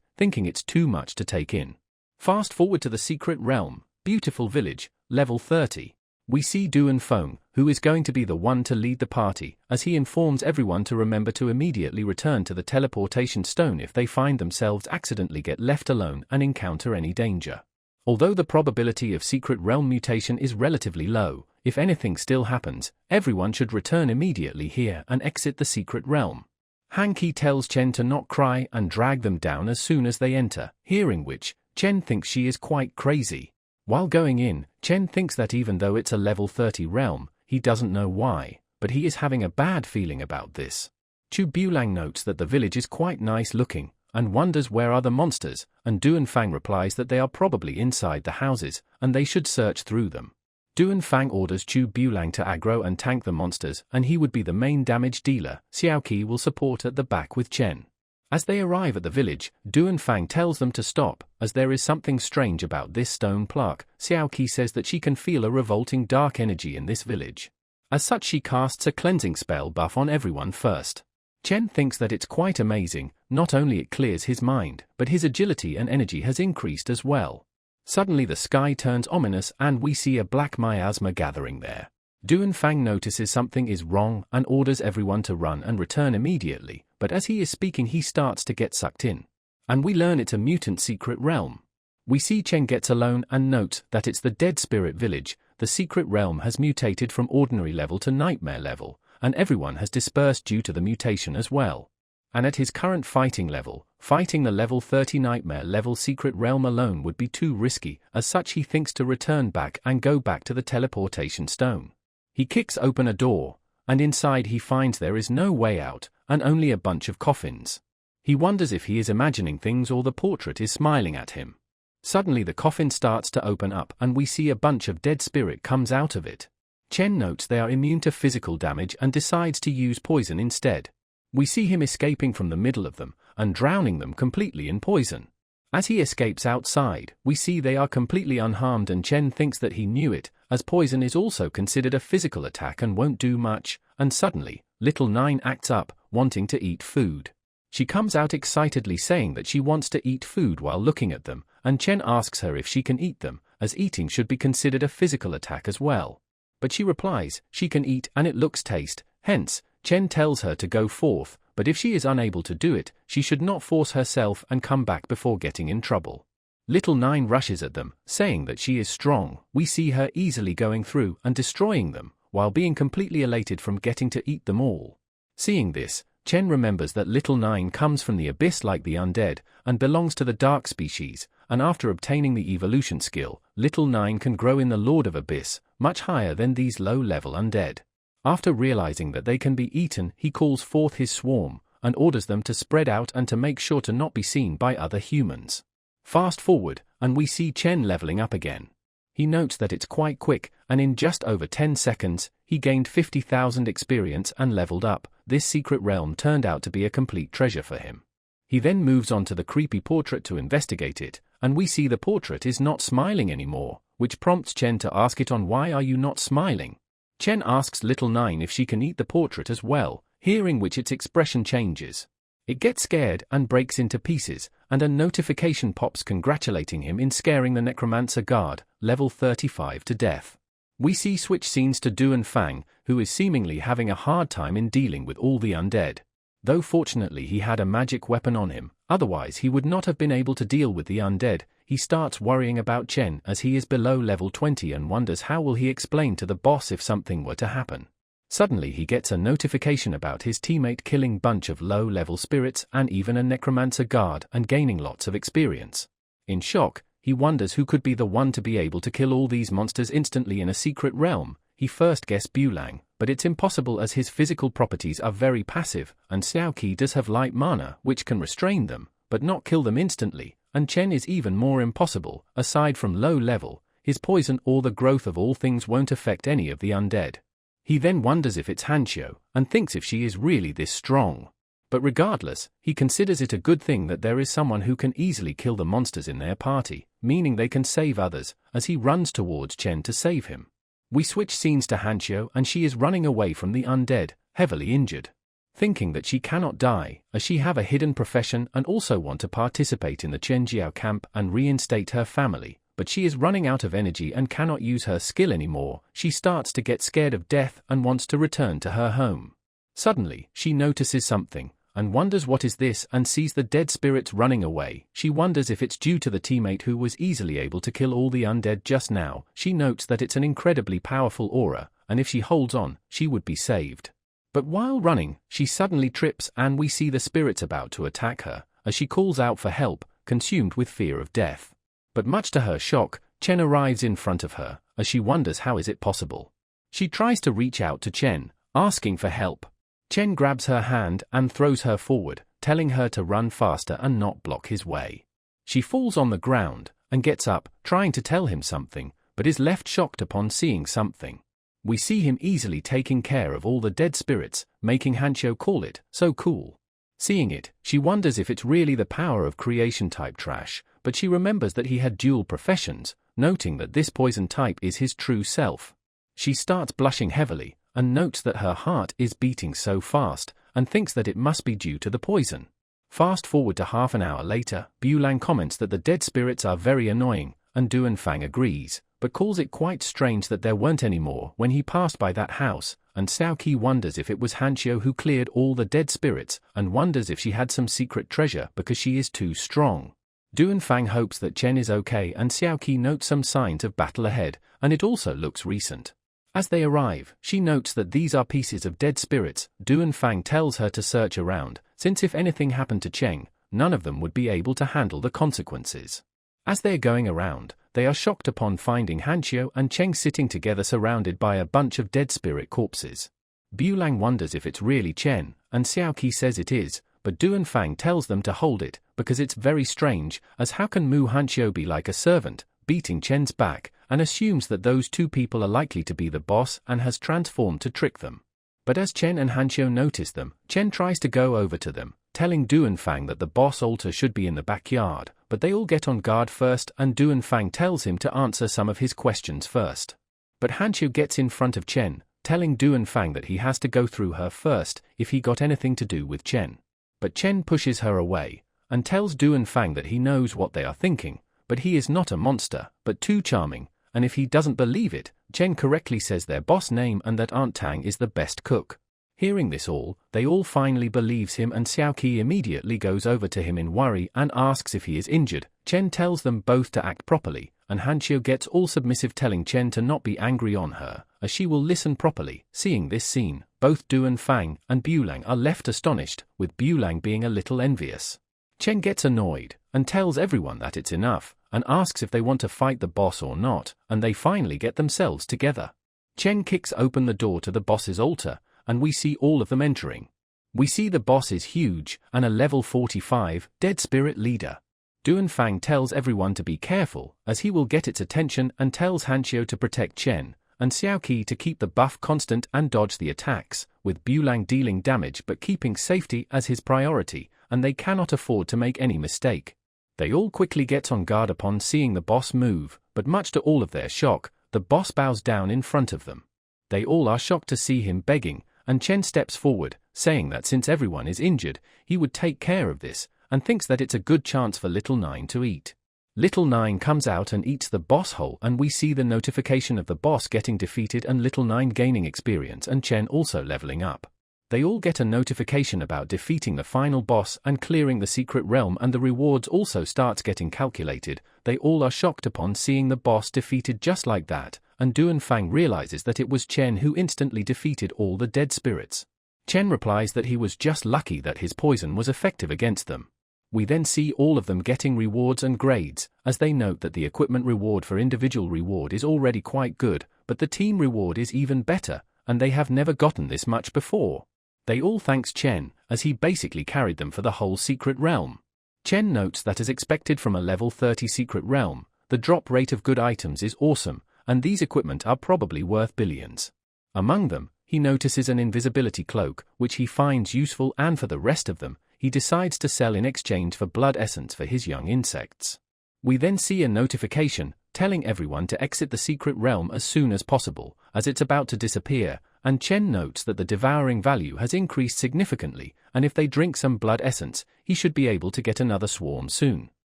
thinking it's too much to take in. Fast forward to the secret realm, beautiful village, level 30. We see Duan Feng, who is going to be the one to lead the party, as he informs everyone to remember to immediately return to the teleportation stone if they find themselves accidentally get left alone and encounter any danger. Although the probability of secret realm mutation is relatively low, If anything still happens, everyone should return immediately here and exit the secret realm. Han-Ki tells Chen to not cry and drag them down as soon as they enter, hearing which, Chen thinks she is quite crazy. While going in, Chen thinks that even though it's a level 30 realm, he doesn't know why, but he is having a bad feeling about this. Chu Bulang notes that the village is quite nice looking, and wonders where are the monsters, and Duanfang replies that they are probably inside the houses, and they should search through them. Duanfang orders Chu Bulang to aggro and tank the monsters, and he would be the main damage dealer. Xiaoqi will support at the back with Chen. As they arrive at the village, Duanfang tells them to stop, as there is something strange about this stone plaque. Xiaoqi says that she can feel a revolting dark energy in this village. As such, she casts a cleansing spell buff on everyone first. Chen thinks that it's quite amazing, not only it clears his mind, but his agility and energy has increased as well. Suddenly the sky turns ominous and we see a black miasma gathering there. Duanfang notices something is wrong and orders everyone to run and return immediately, but as he is speaking he starts to get sucked in. And we learn it's a mutant secret realm. We see Chen gets alone and notes that it's the Dead Spirit Village. The secret realm has mutated from ordinary level to nightmare level, and everyone has dispersed due to the mutation as well. And at his current fighting level, fighting the level 30 nightmare level secret realm alone would be too risky. As such, he thinks to return back and go back to the teleportation stone. He kicks open a door, and inside he finds there is no way out, and only a bunch of coffins. He wonders if he is imagining things or the portrait is smiling at him. Suddenly the coffin starts to open up and we see a bunch of dead spirit comes out of it. Chen notes they are immune to physical damage and decides to use poison instead. We see him escaping from the middle of them and drowning them completely in poison. As he escapes outside, we see they are completely unharmed and Chen thinks that he knew it, as poison is also considered a physical attack and won't do much, and suddenly, Little Nine acts up, wanting to eat food. She comes out excitedly saying that she wants to eat food while looking at them, and Chen asks her if she can eat them, as eating should be considered a physical attack as well. But she replies, she can eat and it looks taste, hence, Chen tells her to go forth, but if she is unable to do it, she should not force herself and come back before getting in trouble. Little Nine rushes at them, saying that she is strong. We see her easily going through and destroying them, while being completely elated from getting to eat them all. Seeing this, Chen remembers that Little Nine comes from the abyss like the undead, and belongs to the dark species, and after obtaining the evolution skill, Little Nine can grow in the Lord of Abyss, much higher than these low-level undead. After realizing that they can be eaten, he calls forth his swarm, and orders them to spread out and to make sure to not be seen by other humans. Fast forward, and we see Chen leveling up again. He notes that it's quite quick, and in just over 10 seconds, he gained 50,000 experience and leveled up. This secret realm turned out to be a complete treasure for him. He then moves on to the creepy portrait to investigate it, and we see the portrait is not smiling anymore, which prompts Chen to ask it on why are you not smiling. Chen asks Little Nine if she can eat the portrait as well, hearing which its expression changes. It gets scared and breaks into pieces, and a notification pops congratulating him in scaring the necromancer guard, level 35 to death. We see switch scenes to Duanfang, who is seemingly having a hard time in dealing with all the undead. Though fortunately he had a magic weapon on him, otherwise he would not have been able to deal with the undead. He starts worrying about Chen as he is below level 20 and wonders how will he explain to the boss if something were to happen. Suddenly he gets a notification about his teammate killing bunch of low-level spirits and even a necromancer guard and gaining lots of experience. In shock, he wonders who could be the one to be able to kill all these monsters instantly in a secret realm. He first guessed Bulang, but it's impossible as his physical properties are very passive, and Xiaoqi does have light mana which can restrain them, but not kill them instantly, and Chen is even more impossible. Aside from low level, his poison or the growth of all things won't affect any of the undead. He then wonders if it's Hanshio, and thinks if she is really this strong. But regardless, he considers it a good thing that there is someone who can easily kill the monsters in their party, meaning they can save others, as he runs towards Chen to save him. We switch scenes to Hanshio and she is running away from the undead, heavily injured. Thinking that she cannot die, as she have a hidden profession and also want to participate in the Chenjiao camp and reinstate her family, but she is running out of energy and cannot use her skill anymore. She starts to get scared of death and wants to return to her home. Suddenly, she notices something, and wonders what is this and sees the dead spirits running away. She wonders if it's due to the teammate who was easily able to kill all the undead just now. She notes that it's an incredibly powerful aura, and if she holds on, she would be saved. But while running, she suddenly trips and we see the spirits about to attack her, as she calls out for help, consumed with fear of death. But much to her shock, Chen arrives in front of her, as she wonders how is it possible. She tries to reach out to Chen, asking for help. Chen grabs her hand and throws her forward, telling her to run faster and not block his way. She falls on the ground, and gets up, trying to tell him something, but is left shocked upon seeing something. We see him easily taking care of all the dead spirits, making Hanshio call it so cool. Seeing it, she wonders if it's really the power of creation type trash, but she remembers that he had dual professions, noting that this poison type is his true self. She starts blushing heavily, and notes that her heart is beating so fast, and thinks that it must be due to the poison. Fast forward to half an hour later, Bulang comments that the dead spirits are very annoying, and Duanfang agrees, but calls it quite strange that there weren't any more when he passed by that house, and Xiaoqi wonders if it was Hanshio who cleared all the dead spirits, and wonders if she had some secret treasure because she is too strong. Duanfang hopes that Chen is okay and Xiaoqi notes some signs of battle ahead, and it also looks recent. As they arrive, she notes that these are pieces of dead spirits. Duanfang tells her to search around, since if anything happened to Cheng, none of them would be able to handle the consequences. As they are going around, they are shocked upon finding Hanshio and Cheng sitting together surrounded by a bunch of dead spirit corpses. Bulang wonders if it's really Chen, and Xiaoqi says it is, but Duanfang tells them to hold it, because it's very strange, as how can Mu Hanshio be like a servant, beating Chen's back, and assumes that those two people are likely to be the boss and has transformed to trick them. But as Chen and Hanshio notice them, Chen tries to go over to them, telling Duanfang that the boss altar should be in the backyard, but they all get on guard first and Duanfang tells him to answer some of his questions first. But Hanshio gets in front of Chen, telling Duanfang that he has to go through her first if he got anything to do with Chen. But Chen pushes her away, and tells Duanfang that he knows what they are thinking, but he is not a monster, but too charming, and if he doesn't believe it, Chen correctly says their boss name and that Aunt Tang is the best cook. Hearing this all, they all finally believes him and Xiaoqi immediately goes over to him in worry and asks if he is injured. Chen tells them both to act properly, and Hanshio gets all submissive telling Chen to not be angry on her, as she will listen properly. Seeing this scene, both Duanfang and Bulang are left astonished, with Bulang being a little envious. Chen gets annoyed, and tells everyone that it's enough, and asks if they want to fight the boss or not, and they finally get themselves together. Chen kicks open the door to the boss's altar, and we see all of them entering. We see the boss is huge, and a level 45, dead spirit leader. Duanfang tells everyone to be careful, as he will get its attention and tells Hanshio to protect Chen, and Xiaoqi to keep the buff constant and dodge the attacks, with Bulang dealing damage but keeping safety as his priority, and they cannot afford to make any mistake. They all quickly get on guard upon seeing the boss move, but much to all of their shock, the boss bows down in front of them. They all are shocked to see him begging, and Chen steps forward, saying that since everyone is injured, he would take care of this, and thinks that it's a good chance for Little Nine to eat. Little Nine comes out and eats the boss whole, and we see the notification of the boss getting defeated and Little Nine gaining experience and Chen also leveling up. They all get a notification about defeating the final boss and clearing the secret realm, and the rewards also starts getting calculated. They all are shocked upon seeing the boss defeated just like that, and Duanfang realizes that it was Chen who instantly defeated all the dead spirits. Chen replies that he was just lucky that his poison was effective against them. We then see all of them getting rewards and grades, as they note that the equipment reward for individual reward is already quite good, but the team reward is even better, and they have never gotten this much before. They all thanks Chen, as he basically carried them for the whole secret realm. Chen notes that as expected from a level 30 secret realm, the drop rate of good items is awesome, and these equipment are probably worth billions. Among them, he notices an invisibility cloak, which he finds useful, and for the rest of them, he decides to sell in exchange for blood essence for his young insects. We then see a notification, telling everyone to exit the secret realm as soon as possible, as it's about to disappear, and Chen notes that the devouring value has increased significantly, and if they drink some blood essence, he should be able to get another swarm soon.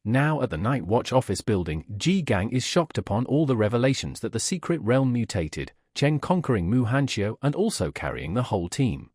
Now at the Night Watch office building, Ji Gang is shocked upon all the revelations that the secret realm mutated, Chen conquering Mu Hanshio and also carrying the whole team.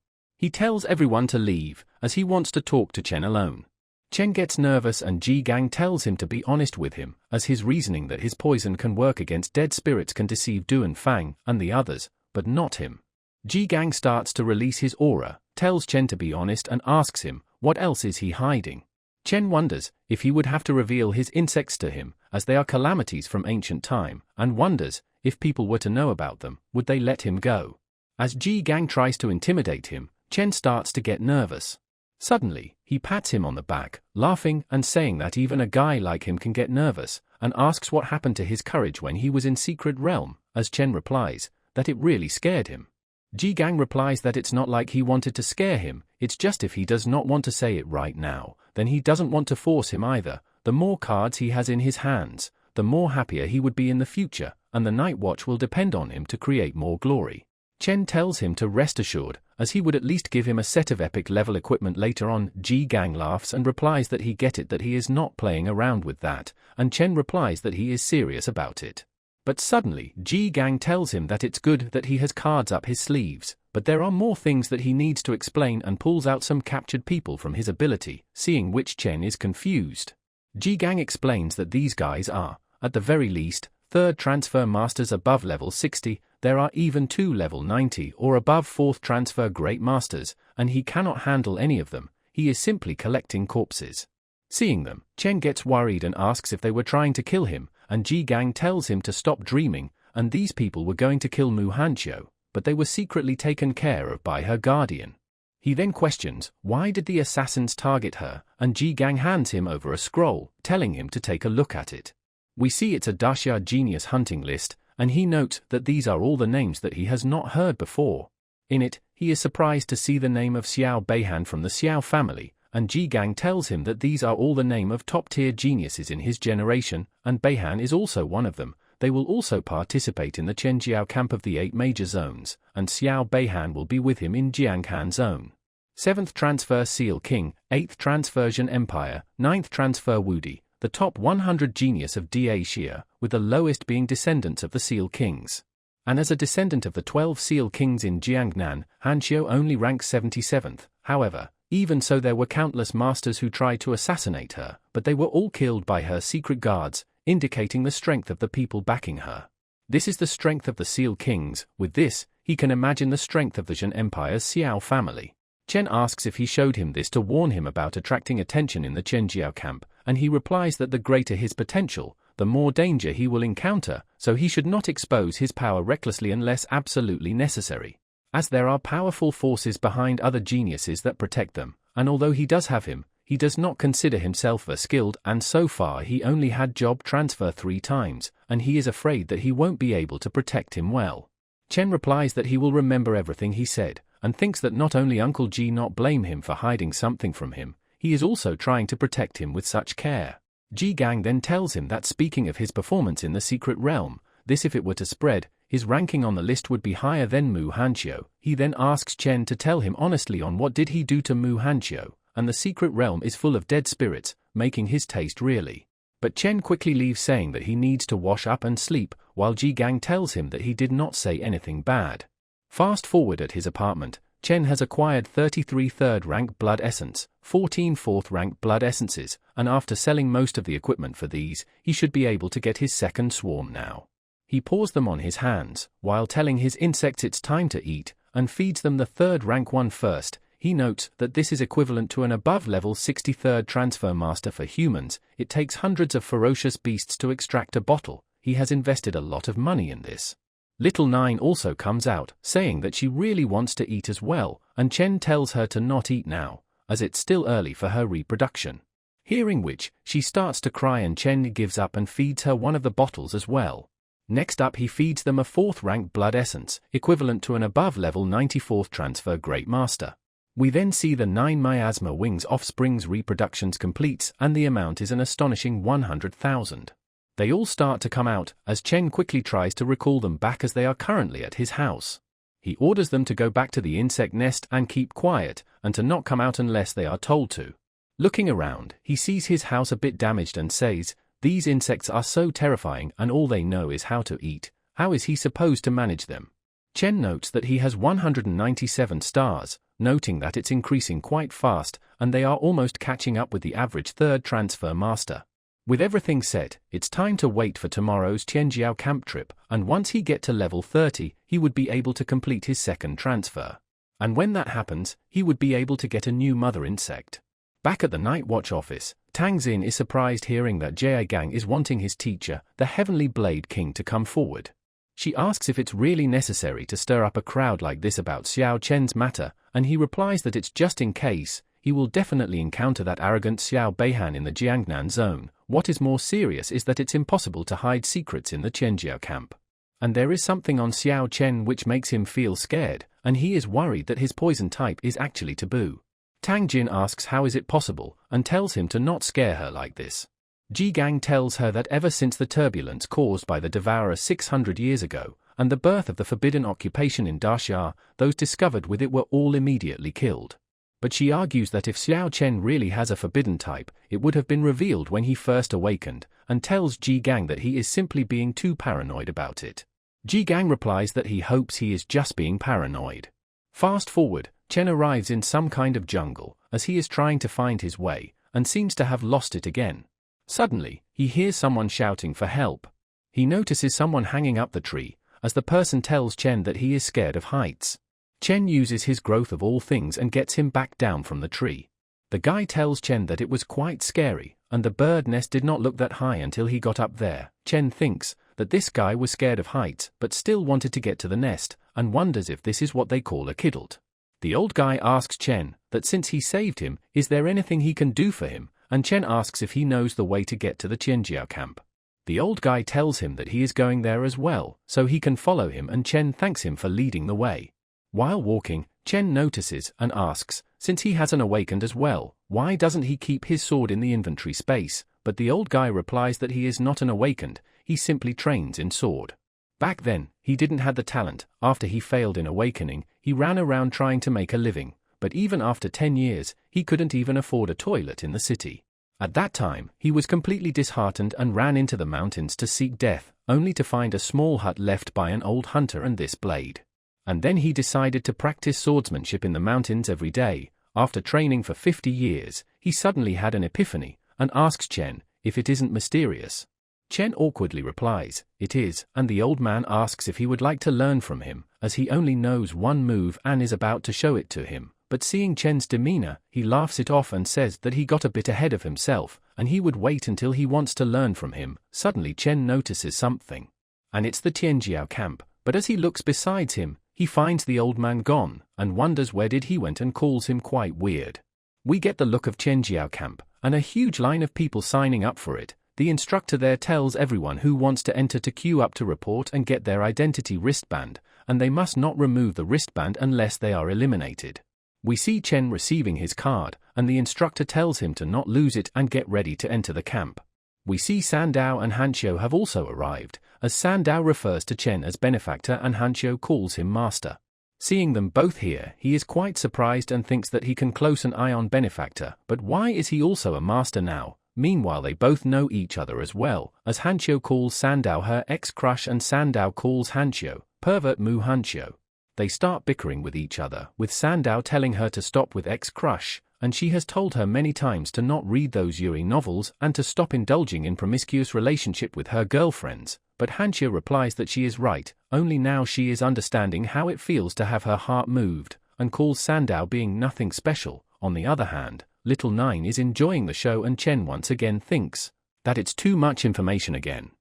He tells everyone to leave, as he wants to talk to Chen alone. Chen gets nervous and Ji Gang tells him to be honest with him, as his reasoning that his poison can work against dead spirits can deceive Du and Fang and the others, but not him. Ji Gang starts to release his aura, tells Chen to be honest and asks him, what else is he hiding? Chen wonders if he would have to reveal his insects to him, as they are calamities from ancient time, and wonders if people were to know about them, would they let him go? As Ji Gang tries to intimidate him, Chen starts to get nervous. Suddenly, he pats him on the back, laughing and saying that even a guy like him can get nervous, and asks what happened to his courage when he was in Secret Realm, as Chen replies that it really scared him. Ji Gang replies that it's not like he wanted to scare him, it's just if he does not want to say it right now, then he doesn't want to force him either. The more cards he has in his hands, the more happier he would be in the future, and the Night Watch will depend on him to create more glory. Chen tells him to rest assured, as he would at least give him a set of epic level equipment later on. Ji Gang laughs and replies that he get it, that he is not playing around with that, and Chen replies that he is serious about it. But suddenly, Ji Gang tells him that it's good that he has cards up his sleeves, but there are more things that he needs to explain, and pulls out some captured people from his ability, seeing which Chen is confused. Ji Gang explains that these guys are, at the very least, third transfer masters above level 60, there are even 2 level 90 or above fourth transfer great masters, and he cannot handle any of them, he is simply collecting corpses. Seeing them, Chen gets worried and asks if they were trying to kill him, and Ji Gang tells him to stop dreaming, and these people were going to kill MANHUA, but they were secretly taken care of by her guardian. He then questions, why did the assassins target her, and Ji Gang hands him over a scroll, telling him to take a look at it. We see it's a Daxia genius hunting list, and he notes that these are all the names that he has not heard before. In it, he is surprised to see the name of Xiao Beihan from the Xiao family, and Ji Gang tells him that these are all the name of top-tier geniuses in his generation, and Beihan is also one of them. They will also participate in the Chenjiao camp of the 8 major zones, and Xiao Beihan will be with him in Jianghan zone. 7th transfer Seal King, 8th transfer Zhen Empire, 9th transfer Wudi, the top 100 genius of Da Xia, with the lowest being descendants of the Seal Kings. And as a descendant of the 12 Seal Kings in Jiangnan, Hanxiu only ranks 77th, however, even so there were countless masters who tried to assassinate her, but they were all killed by her secret guards, indicating the strength of the people backing her. This is the strength of the Seal Kings. With this, he can imagine the strength of the Zhen Empire's Xiao family. Chen asks if he showed him this to warn him about attracting attention in the Chenjiao camp, and he replies that the greater his potential, the more danger he will encounter, so he should not expose his power recklessly unless absolutely necessary. As there are powerful forces behind other geniuses that protect them, and although he does have him, he does not consider himself a skilled, and so far he only had job transfer 3 times, and he is afraid that he won't be able to protect him well. Chen replies that he will remember everything he said, and thinks that not only Uncle Ji not blame him for hiding something from him, he is also trying to protect him with such care. Ji Gang then tells him that speaking of his performance in the secret realm, this if it were to spread, his ranking on the list would be higher than MANHUA. He then asks Chen to tell him honestly on what did he do to MANHUA, and the secret realm is full of dead spirits, making his taste really. But Chen quickly leaves saying that he needs to wash up and sleep, while Ji Gang tells him that he did not say anything bad. Fast forward at his apartment, Chen has acquired 33 third-rank blood essence, 14 fourth-rank blood essences, and after selling most of the equipment for these, he should be able to get his second swarm now. He pours them on his hands, while telling his insects it's time to eat, and feeds them the third-rank one first. He notes that this is equivalent to an above-level 63rd transfer master for humans. It takes hundreds of ferocious beasts to extract a bottle. He has invested a lot of money in this. Little Nine also comes out, saying that she really wants to eat as well, and Chen tells her to not eat now, as it's still early for her reproduction. Hearing which, she starts to cry and Chen gives up and feeds her one of the bottles as well. Next up he feeds them a 4th-rank blood essence, equivalent to an above-level 94th transfer Great Master. We then see the 9 miasma wings offspring's reproductions completes, and the amount is an astonishing 100,000. They all start to come out, as Chen quickly tries to recall them back as they are currently at his house. He orders them to go back to the insect nest and keep quiet, and to not come out unless they are told to. Looking around, he sees his house a bit damaged and says, "These insects are so terrifying and all they know is how to eat. How is he supposed to manage them?" Chen notes that he has 197 stars, noting that it's increasing quite fast, and they are almost catching up with the average third transfer master. With everything set, it's time to wait for tomorrow's Tianjiao camp trip, and once he get to level 30, he would be able to complete his second transfer. And when that happens, he would be able to get a new mother insect. Back at the Night Watch office, Tang Xin is surprised hearing that Jie Gang is wanting his teacher, the Heavenly Blade King, to come forward. She asks if it's really necessary to stir up a crowd like this about Xiao Chen's matter, and he replies that it's just in case. He will definitely encounter that arrogant Xiao Beihan in the Jiangnan zone. What is more serious is that it's impossible to hide secrets in the Tianjiao camp. And there is something on Xiao Chen which makes him feel scared, and he is worried that his poison type is actually taboo. Tang Jin asks how is it possible, and tells him to not scare her like this. Ji Gang tells her that ever since the turbulence caused by the Devourer 600 years ago, and the birth of the forbidden occupation in Daxia, those discovered with it were all immediately killed. But she argues that if Xiao Chen really has a forbidden type, it would have been revealed when he first awakened, and tells Ji Gang that he is simply being too paranoid about it. Ji Gang replies that he hopes he is just being paranoid. Fast forward, Chen arrives in some kind of jungle, as he is trying to find his way, and seems to have lost it again. Suddenly, he hears someone shouting for help. He notices someone hanging up the tree, as the person tells Chen that he is scared of heights. Chen uses his growth of all things and gets him back down from the tree. The guy tells Chen that it was quite scary, and the bird nest did not look that high until he got up there. Chen thinks that this guy was scared of heights but still wanted to get to the nest, and wonders if this is what they call a kiddled. The old guy asks Chen that since he saved him, is there anything he can do for him, and Chen asks if he knows the way to get to the Tianjiao camp. The old guy tells him that he is going there as well, so he can follow him, and Chen thanks him for leading the way. While walking, Chen notices and asks, since he hasn't awakened as well, why doesn't he keep his sword in the inventory space? But the old guy replies that he is not an awakened, he simply trains in sword. Back then, he didn't have the talent. After he failed in awakening, he ran around trying to make a living, but even after 10 years, he couldn't even afford a toilet in the city. At that time, he was completely disheartened and ran into the mountains to seek death, only to find a small hut left by an old hunter and this blade. And then he decided to practice swordsmanship in the mountains every day. After training for 50 years, he suddenly had an epiphany, and asks Chen if it isn't mysterious. Chen awkwardly replies, it is, and the old man asks if he would like to learn from him, as he only knows one move and is about to show it to him. But seeing Chen's demeanor, he laughs it off and says that he got a bit ahead of himself, and he would wait until he wants to learn from him. Suddenly Chen notices something. And it's the Tianjiao camp, but as he looks besides him, he finds the old man gone, and wonders where did he went and calls him quite weird. We get the look of Tianjiao camp, and a huge line of people signing up for it. The instructor there tells everyone who wants to enter to queue up to report and get their identity wristband, and they must not remove the wristband unless they are eliminated. We see Chen receiving his card, and the instructor tells him to not lose it and get ready to enter the camp. We see Sandao and Hanxiu have also arrived, as Sandao refers to Chen as benefactor and Hanxiu calls him master. Seeing them both here, he is quite surprised and thinks that he can close an eye on benefactor, but why is he also a master now? Meanwhile they both know each other as well, as Hanxiu calls Sandao her ex-crush and Sandao calls Hanxiu pervert mu Hanxiu. They start bickering with each other, with Sandao telling her to stop with ex-crush, and she has told her many times to not read those Yuri novels and to stop indulging in promiscuous relationship with her girlfriends. But Hanxiu replies that she is right, only now she is understanding how it feels to have her heart moved, and calls Sandao being nothing special. On the other hand, Little Nine is enjoying the show and Chen once again thinks that it's too much information again.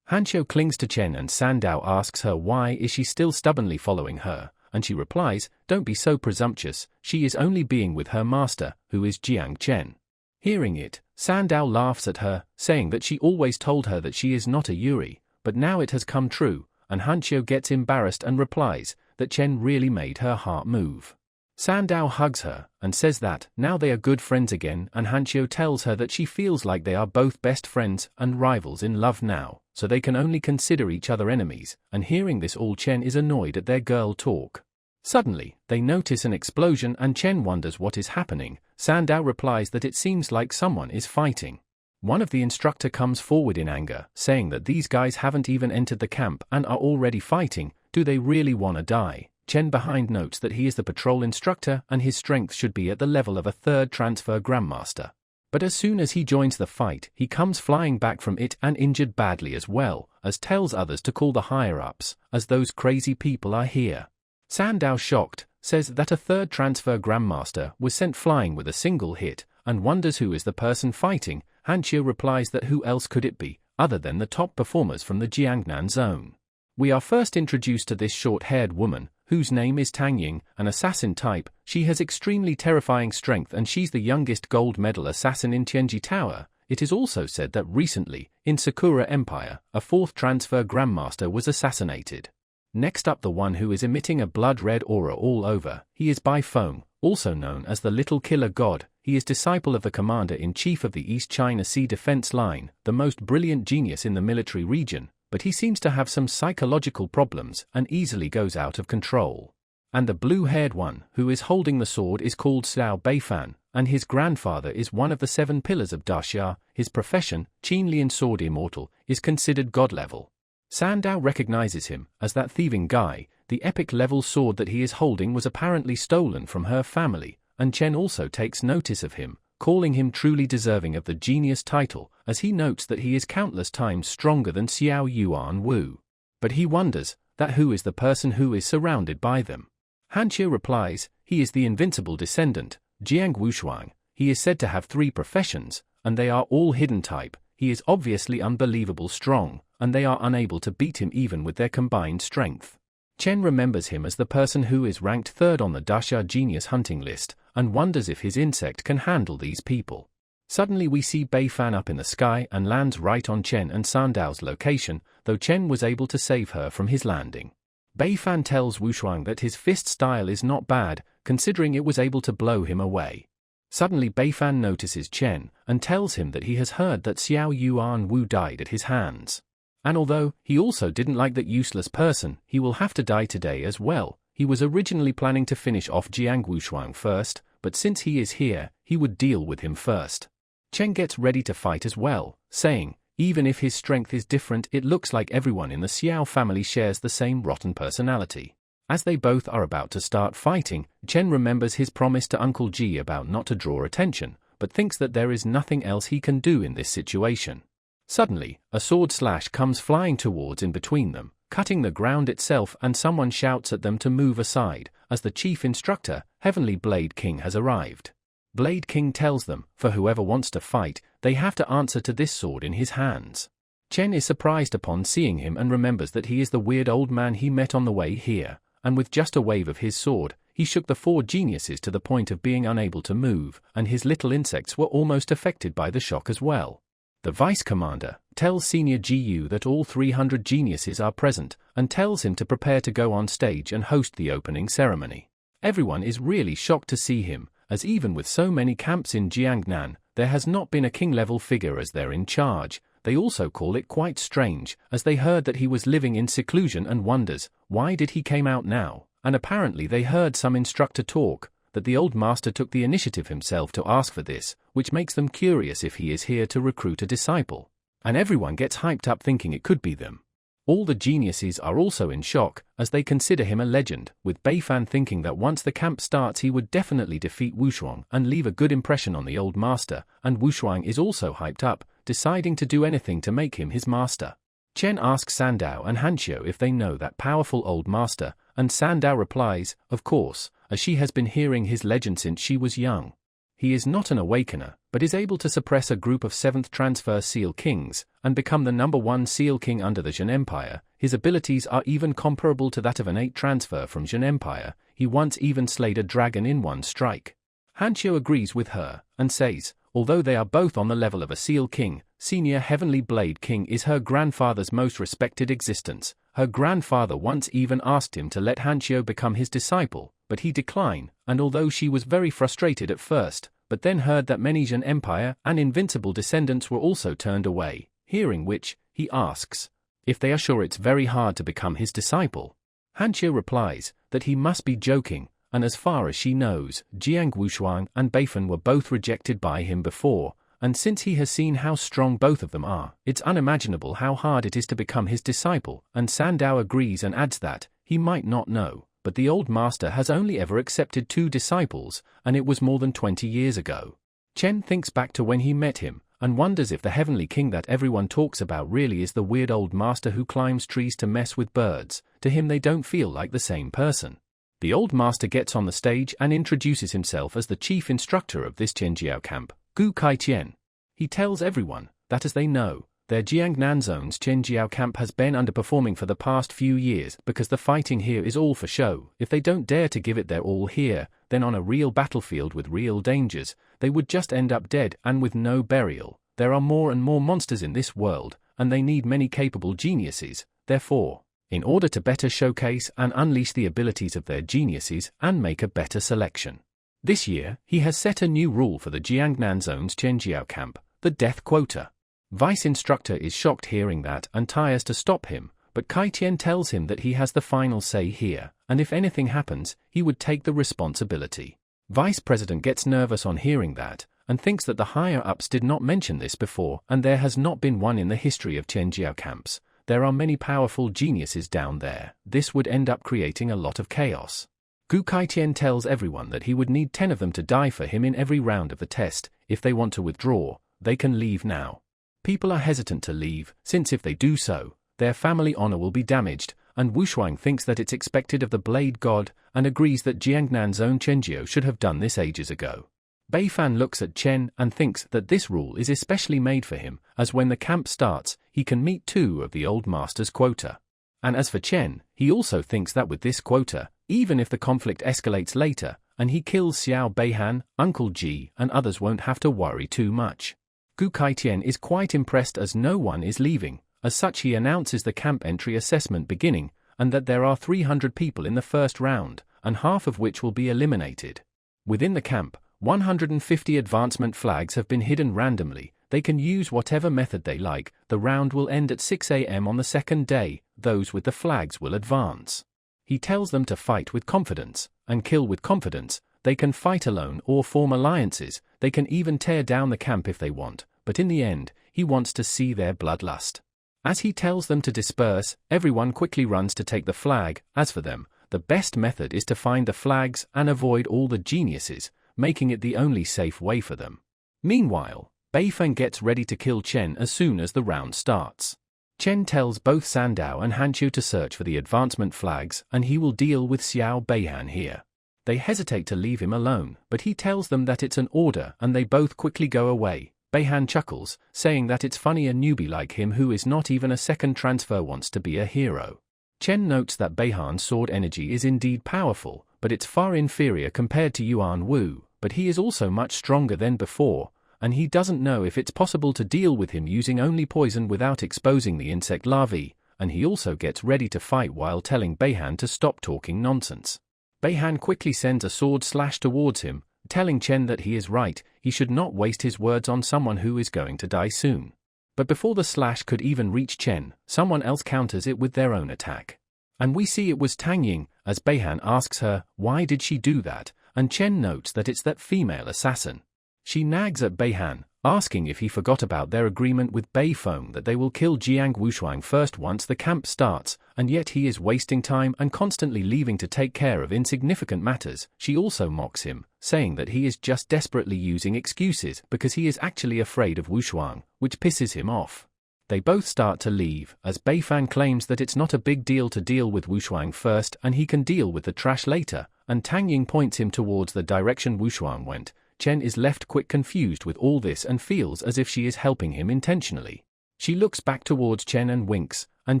Hanxiu clings to Chen and Sandao asks her why is she still stubbornly following her, and she replies, don't be so presumptuous, she is only being with her master, who is Jiang Chen. Hearing it, Sandao laughs at her, saying that she always told her that she is not a Yuri, but now it has come true, and Hanxiu gets embarrassed and replies that Chen really made her heart move. Sandao hugs her, and says that now they are good friends again, and Hanxiu tells her that she feels like they are both best friends and rivals in love now, so they can only consider each other enemies, and hearing this all Chen is annoyed at their girl talk. Suddenly, they notice an explosion and Chen wonders what is happening. Sandao replies that it seems like someone is fighting. One of the instructor comes forward in anger, saying that these guys haven't even entered the camp and are already fighting. Do they really wanna die? Chen behind notes that he is the patrol instructor and his strength should be at the level of a 3rd transfer grandmaster. But as soon as he joins the fight, he comes flying back from it and injured badly as well, as tells others to call the higher-ups, as those crazy people are here. Sandow, shocked, says that a 3rd transfer grandmaster was sent flying with a single hit, and wonders who is the person fighting. Hanxue replies that who else could it be, other than the top performers from the Jiangnan zone. We are first introduced to this short-haired woman, whose name is Tang Ying, an assassin type. She has extremely terrifying strength and she's the youngest gold medal assassin in Tianji Tower. It is also said that recently, in Sakura Empire, a 4th transfer grandmaster was assassinated. Next up, the one who is emitting a blood-red aura all over, he is Bai Feng, also known as the Little Killer God. He is disciple of the Commander-in-Chief of the East China Sea Defense Line, the most brilliant genius in the military region, but he seems to have some psychological problems and easily goes out of control. And the blue-haired one, who is holding the sword, is called Xiao Beifan, and his grandfather is one of the 7 pillars of Daxia. His profession, Qinlian Sword Immortal, is considered god-level. Sandow recognizes him as that thieving guy. The epic-level sword that he is holding was apparently stolen from her family, and Chen also takes notice of him, calling him truly deserving of the genius title, as he notes that he is countless times stronger than Xiao Yuan Wu. But he wonders that who is the person who is surrounded by them. Hanxue replies, he is the invincible descendant, Jiang Wushuang. He is said to have 3 professions, and they are all hidden type. He is obviously unbelievable strong, and they are unable to beat him even with their combined strength. Chen remembers him as the person who is ranked 3rd on the Daxia Genius Hunting list, and wonders if his insect can handle these people. Suddenly we see Beifan up in the sky and lands right on Chen and Sandow's location, though Chen was able to save her from his landing. Beifan tells Wushuang that his fist style is not bad, considering it was able to blow him away. Suddenly Beifan notices Chen and tells him that he has heard that Xiao Yuan Wu died at his hands. And although he also didn't like that useless person, he will have to die today as well. He was originally planning to finish off Jiang Wushuang first, but since he is here, he would deal with him first. Chen gets ready to fight as well, saying, even if his strength is different, it looks like everyone in the Xiao family shares the same rotten personality. As they both are about to start fighting, Chen remembers his promise to Uncle Ji about not to draw attention, but thinks that there is nothing else he can do in this situation. Suddenly, a sword slash comes flying towards in between them, cutting the ground itself, and someone shouts at them to move aside, as the chief instructor, Heavenly Blade King, has arrived. Blade King tells them, for whoever wants to fight, they have to answer to this sword in his hands. Chen is surprised upon seeing him and remembers that he is the weird old man he met on the way here, and with just a wave of his sword, he shook the 4 geniuses to the point of being unable to move, and his little insects were almost affected by the shock as well. The vice commander tells Senior GU that all 300 geniuses are present, and tells him to prepare to go on stage and host the opening ceremony. Everyone is really shocked to see him, as even with so many camps in Jiangnan, there has not been a king-level figure as their in charge. They also call it quite strange, as they heard that he was living in seclusion and wonders, why did he came out now? And apparently they heard some instructor talk, that the old master took the initiative himself to ask for this, which makes them curious if he is here to recruit a disciple. And everyone gets hyped up thinking it could be them. All the geniuses are also in shock, as they consider him a legend, with Beifan thinking that once the camp starts he would definitely defeat Wushuang and leave a good impression on the old master, and Wushuang is also hyped up, deciding to do anything to make him his master. Chen asks Sandow and Hanxue if they know that powerful old master, and Sandow replies, of course, as she has been hearing his legend since she was young. He is not an awakener, but is able to suppress a group of 7th transfer Seal Kings, and become the #1 Seal King under the Zhen Empire. His abilities are even comparable to that of an 8 transfer from Zhen Empire. He once even slayed a dragon in one strike. Hanxue agrees with her, and says, although they are both on the level of a Seal King, Senior Heavenly Blade King is her grandfather's most respected existence. Her grandfather once even asked him to let Hanxue become his disciple, but he declined, and although she was very frustrated at first, but then heard that many Zhen Empire and invincible descendants were also turned away, hearing which, he asks if they are sure it's very hard to become his disciple. Hanxue replies that he must be joking, and as far as she knows, Jiang Wushuang and Beifan were both rejected by him before, and since he has seen how strong both of them are, it's unimaginable how hard it is to become his disciple, and Sandow agrees and adds that he might not know, but the old master has only ever accepted 2 disciples, and it was more than 20 years ago. Chen thinks back to when he met him, and wonders if the heavenly king that everyone talks about really is the weird old master who climbs trees to mess with birds. To him they don't feel like the same person. The old master gets on the stage and introduces himself as the chief instructor of this Chenjiao camp, Gu Kai-tian. He tells everyone that as they know, their Jiangnan zone's Chenjiao camp has been underperforming for the past few years because the fighting here is all for show. If they don't dare to give it their all here, then on a real battlefield with real dangers, they would just end up dead and with no burial. There are more and more monsters in this world, and they need many capable geniuses. Therefore, in order to better showcase and unleash the abilities of their geniuses and make a better selection. This year, he has set a new rule for the Jiangnan zone's Chenjiao camp, the death quota. Vice instructor is shocked hearing that and tries to stop him, but Kai-tian tells him that he has the final say here, and if anything happens, he would take the responsibility. Vice president gets nervous on hearing that, and thinks that the higher-ups did not mention this before, and there has not been one in the history of Chenjiao camps. There are many powerful geniuses down there. This would end up creating a lot of chaos. Gu Kai-tian tells everyone that he would need 10 of them to die for him in every round of the test. If they want to withdraw, they can leave now. People are hesitant to leave, since if they do so, their family honor will be damaged, and Wu Shuang thinks that it's expected of the Blade God, and agrees that Jiangnan's own Chenjiao should have done this ages ago. Bei Fan looks at Chen and thinks that this rule is especially made for him, as when the camp starts, he can meet 2 of the old master's quota. And as for Chen, he also thinks that with this quota, even if the conflict escalates later, and he kills Xiao Beihan, Uncle Ji, and others won't have to worry too much. Gu Kai-tian is quite impressed as no one is leaving. As such, he announces the camp entry assessment beginning, and that there are 300 people in the first round, and half of which will be eliminated. Within the camp, 150 advancement flags have been hidden randomly. They can use whatever method they like. The round will end at 6 a.m. on the second day. Those with the flags will advance. He tells them to fight with confidence, and kill with confidence. They can fight alone or form alliances. They can even tear down the camp if they want, but in the end, he wants to see their bloodlust. As he tells them to disperse, everyone quickly runs to take the flag. As for them, the best method is to find the flags and avoid all the geniuses, making it the only safe way for them. Meanwhile, Bei Fan gets ready to kill Chen as soon as the round starts. Chen tells both Sandao and Hanqiu to search for the advancement flags, and he will deal with Xiao Beihan here. They hesitate to leave him alone, but he tells them that it's an order and they both quickly go away. Beihan chuckles, saying that it's funny a newbie like him who is not even a second transfer wants to be a hero. Chen notes that Beihan's sword energy is indeed powerful, but it's far inferior compared to Yuan Wu, but he is also much stronger than before, and he doesn't know if it's possible to deal with him using only poison without exposing the insect larvae, and he also gets ready to fight while telling Beihan to stop talking nonsense. Beihan quickly sends a sword slash towards him, telling Chen that he is right, he should not waste his words on someone who is going to die soon. But before the slash could even reach Chen, someone else counters it with their own attack. And we see it was Tang Ying, as Beihan asks her, why did she do that, and Chen notes that it's that female assassin. She nags at Beihan, asking if he forgot about their agreement with Bei Feng that they will kill Jiang Wushuang first once the camp starts, and yet he is wasting time and constantly leaving to take care of insignificant matters. She also mocks him, saying that he is just desperately using excuses because he is actually afraid of Wushuang, which pisses him off. They both start to leave, as Bei Fan claims that it's not a big deal to deal with Wushuang first and he can deal with the trash later, and Tang Ying points him towards the direction Wushuang went. Chen is left quite confused with all this and feels as if she is helping him intentionally. She looks back towards Chen and winks, and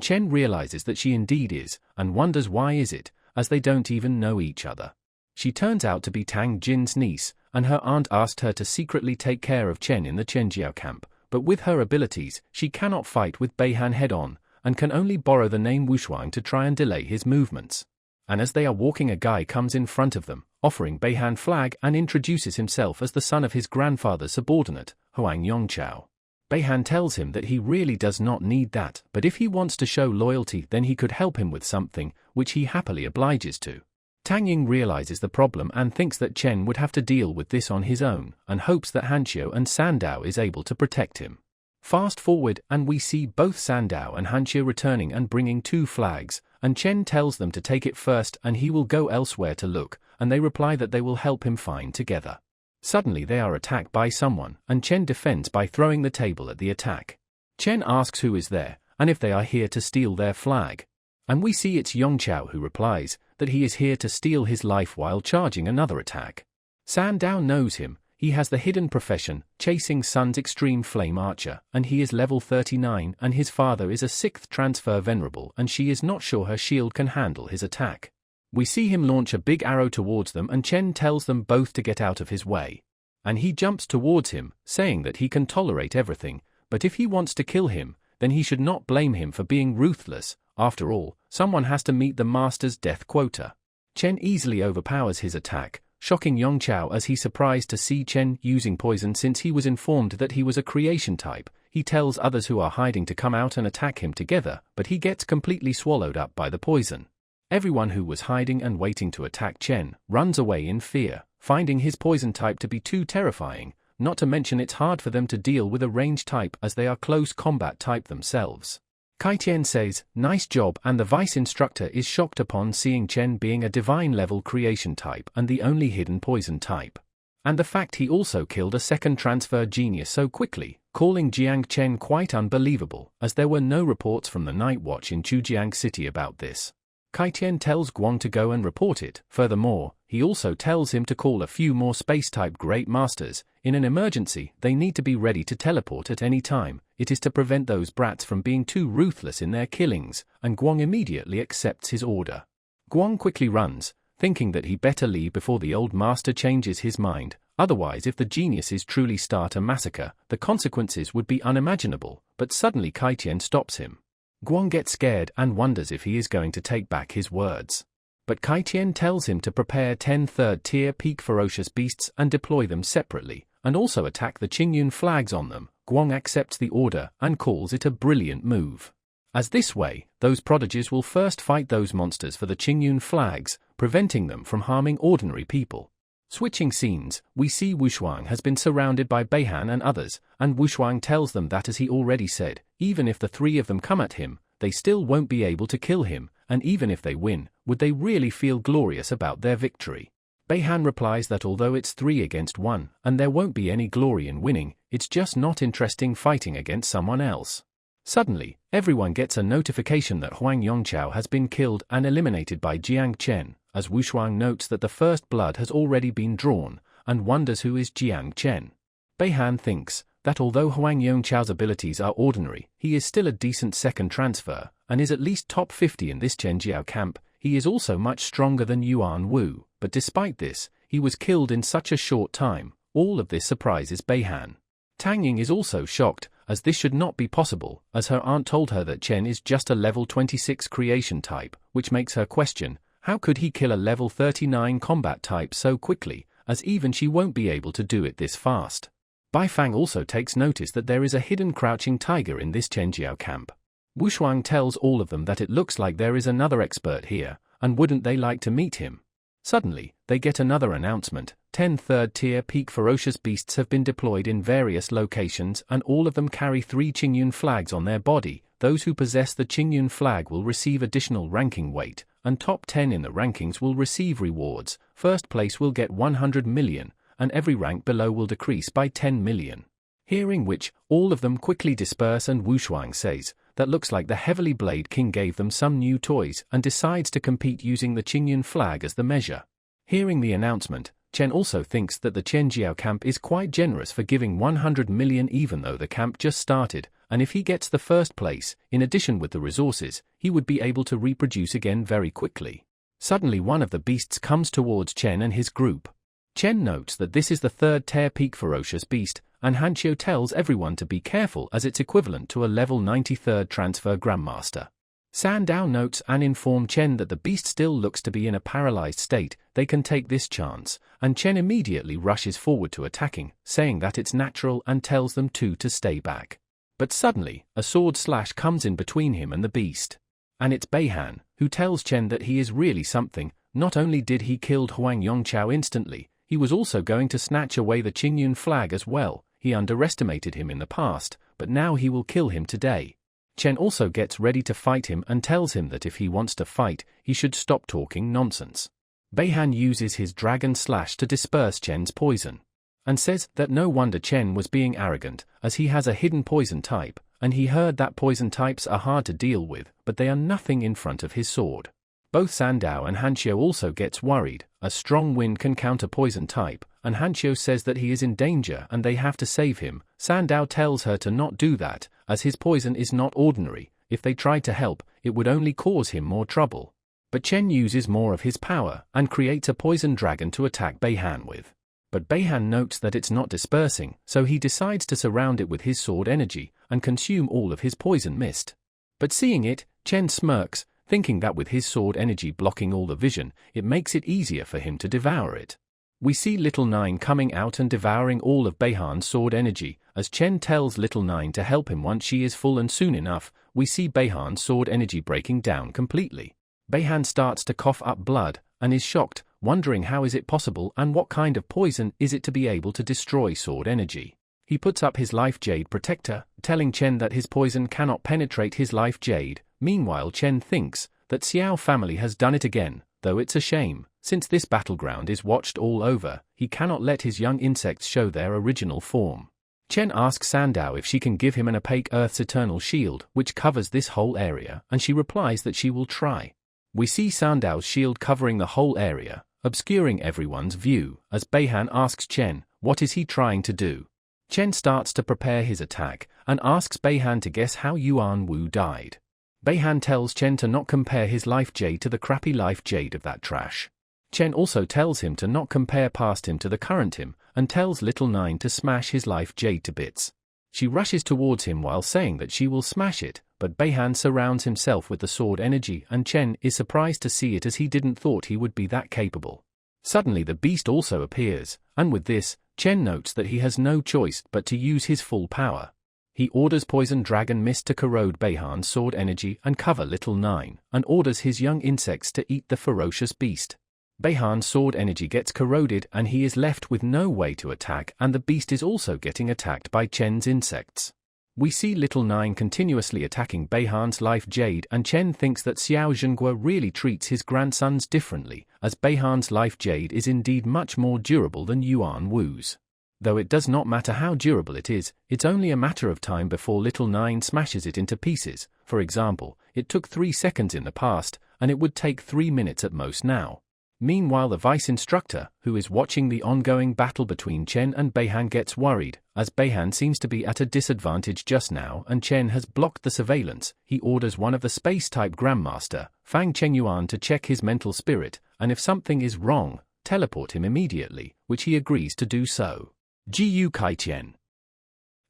Chen realizes that she indeed is, and wonders why is it, as they don't even know each other. She turns out to be Tang Jin's niece, and her aunt asked her to secretly take care of Chen in the Chenjiao camp, but with her abilities, she cannot fight with Beihan head-on, and can only borrow the name Wushuang to try and delay his movements. And as they are walking, a guy comes in front of them, offering Beihan flag and introduces himself as the son of his grandfather's subordinate, Huang Yongchao. Beihan tells him that he really does not need that, but if he wants to show loyalty then he could help him with something, which he happily obliges to. Tang Ying realizes the problem and thinks that Chen would have to deal with this on his own, and hopes that Hanqiu and Sandao is able to protect him. Fast forward and we see both Sandao and Hanqiu returning and bringing 2 flags, and Chen tells them to take it first and he will go elsewhere to look, and they reply that they will help him find together. Suddenly they are attacked by someone, and Chen defends by throwing the table at the attack. Chen asks who is there, and if they are here to steal their flag. And we see it's Yongchao who replies that he is here to steal his life while charging another attack. Sandow knows him. He has the hidden profession, chasing Sun's extreme flame archer, and he is level 39 and his father is a 6th transfer venerable and she is not sure her shield can handle his attack. We see him launch a big arrow towards them and Chen tells them both to get out of his way. And he jumps towards him, saying that he can tolerate everything, but if he wants to kill him, then he should not blame him for being ruthless. After all, someone has to meet the master's death quota. Chen easily overpowers his attack, shocking Yongchao as he's surprised to see Chen using poison since he was informed that he was a creation type. He tells others who are hiding to come out and attack him together, but he gets completely swallowed up by the poison. Everyone who was hiding and waiting to attack Chen runs away in fear, finding his poison type to be too terrifying, not to mention it's hard for them to deal with a range type as they are close combat type themselves. Kai Tian says, "Nice job," and the vice instructor is shocked upon seeing Chen being a divine level creation type and the only hidden poison type. And the fact he also killed a 2nd transfer genius so quickly, calling Jiang Chen quite unbelievable, as there were no reports from the Night Watch in Chujiang City about this. Kai Tian tells Guang to go and report it. Furthermore, he also tells him to call a few more space-type Great Masters. In an emergency, they need to be ready to teleport at any time. It is to prevent those brats from being too ruthless in their killings, and Guang immediately accepts his order. Guang quickly runs, thinking that he better leave before the old master changes his mind. Otherwise, if the geniuses truly start a massacre, the consequences would be unimaginable. But suddenly Kai Tian stops him. Guang gets scared and wonders if he is going to take back his words. But Kai Tian tells him to prepare 10 3rd-tier peak ferocious beasts and deploy them separately, and also attack the Qingyun flags on them. Guang accepts the order and calls it a brilliant move. As this way, those prodigies will first fight those monsters for the Qingyun flags, preventing them from harming ordinary people. Switching scenes, we see Wushuang has been surrounded by Beihan and others, and Wushuang tells them that as he already said, even if the 3 of them come at him, they still won't be able to kill him, and even if they win, would they really feel glorious about their victory? Beihan replies that although it's 3 against 1, and there won't be any glory in winning, it's just not interesting fighting against someone else. Suddenly, everyone gets a notification that Huang Yongchao has been killed and eliminated by Jiang Chen, as Wushuang notes that the first blood has already been drawn, and wonders who is Jiang Chen. Beihan thinks that although Huang Yongchao's abilities are ordinary, he is still a decent 2nd transfer, and is at least top 50 in this Chenjiao camp. He is also much stronger than Yuan Wu, but despite this, he was killed in such a short time. All of this surprises Beihan. Tang Ying is also shocked, as this should not be possible, as her aunt told her that Chen is just a level 26 creation type, which makes her question, how could he kill a level 39 combat type so quickly, as even she won't be able to do it this fast. Bai Fang also takes notice that there is a hidden crouching tiger in this Chenjiao camp. Wushuang tells all of them that it looks like there is another expert here, and wouldn't they like to meet him? Suddenly, they get another announcement. 10 3rd-tier peak ferocious beasts have been deployed in various locations and all of them carry 3 Qingyun flags on their body. Those who possess the Qingyun flag will receive additional ranking weight, and top 10 in the rankings will receive rewards. First place will get 100 million, and every rank below will decrease by 10 million. Hearing which, all of them quickly disperse and Wushuang says, that looks like the Heavily Blade King gave them some new toys and decides to compete using the Qingyun flag as the measure. Hearing the announcement, Chen also thinks that the Chenjiao camp is quite generous for giving 100 million even though the camp just started, and if he gets the first place, in addition with the resources, he would be able to reproduce again very quickly. Suddenly one of the beasts comes towards Chen and his group. Chen notes that this is the 3rd-tier peak ferocious beast, and Hanqiu tells everyone to be careful as it's equivalent to a level 93rd transfer Grandmaster. Sandow notes and informs Chen that the beast still looks to be in a paralyzed state. They can take this chance, and Chen immediately rushes forward to attacking, saying that it's natural and tells them to stay back. But suddenly, a sword slash comes in between him and the beast. And it's Beihan, who tells Chen that he is really something. Not only did he kill Huang Yongchao instantly, he was also going to snatch away the Qingyun flag as well. He underestimated him in the past, but now he will kill him today. Chen also gets ready to fight him and tells him that if he wants to fight, he should stop talking nonsense. Beihan uses his dragon slash to disperse Chen's poison, and says that no wonder Chen was being arrogant, as he has a hidden poison type, and he heard that poison types are hard to deal with, but they are nothing in front of his sword. Both Sandow and Hanxiu also gets worried. A strong wind can counter poison type, and Hanxiu says that he is in danger and they have to save him. Sandow tells her to not do that, as his poison is not ordinary. If they tried to help, it would only cause him more trouble. But Chen uses more of his power and creates a poison dragon to attack Beihan with. But Beihan notes that it's not dispersing, so he decides to surround it with his sword energy and consume all of his poison mist. But seeing it, Chen smirks, thinking that with his sword energy blocking all the vision, it makes it easier for him to devour it. We see Little Nine coming out and devouring all of Beihan's sword energy, as Chen tells Little Nine to help him once she is full, and soon enough, we see Beihan's sword energy breaking down completely. Beihan starts to cough up blood, and is shocked, wondering how is it possible and what kind of poison is it to be able to destroy sword energy. He puts up his life jade protector, telling Chen that his poison cannot penetrate his life jade. Meanwhile, Chen thinks that Xiao family has done it again, though it's a shame. Since this battleground is watched all over, he cannot let his young insects show their original form. Chen asks Sandow if she can give him an opaque Earth's eternal shield, which covers this whole area, and she replies that she will try. We see Sandow's shield covering the whole area, obscuring everyone's view, as Beihan asks Chen, what is he trying to do? Chen starts to prepare his attack, and asks Beihan to guess how Yuan Wu died. Beihan tells Chen to not compare his life jade to the crappy life jade of that trash. Chen also tells him to not compare past him to the current him, and tells Little Nine to smash his life jade to bits. She rushes towards him while saying that she will smash it, but Beihan surrounds himself with the sword energy, and Chen is surprised to see it, as he didn't thought he would be that capable. Suddenly the beast also appears, and with this, Chen notes that he has no choice but to use his full power. He orders Poison Dragon Mist to corrode Beihan's sword energy and cover Little Nine, and orders his young insects to eat the ferocious beast. Beihan's sword energy gets corroded and he is left with no way to attack, and the beast is also getting attacked by Chen's insects. We see Little Nine continuously attacking Beihan's life jade, and Chen thinks that Xiao Zhenghua really treats his grandsons differently, as Beihan's life jade is indeed much more durable than Yuan Wu's. Though it does not matter how durable it is, it's only a matter of time before Little Nine smashes it into pieces. For example, it took 3 seconds in the past, and it would take 3 minutes at most now. Meanwhile, the vice instructor, who is watching the ongoing battle between Chen and Beihan, gets worried, as Beihan seems to be at a disadvantage just now and Chen has blocked the surveillance. He orders one of the space-type Grandmaster, Fang Chengyuan, to check his mental spirit, and if something is wrong, teleport him immediately, which he agrees to do so. Jiu Kaiqian,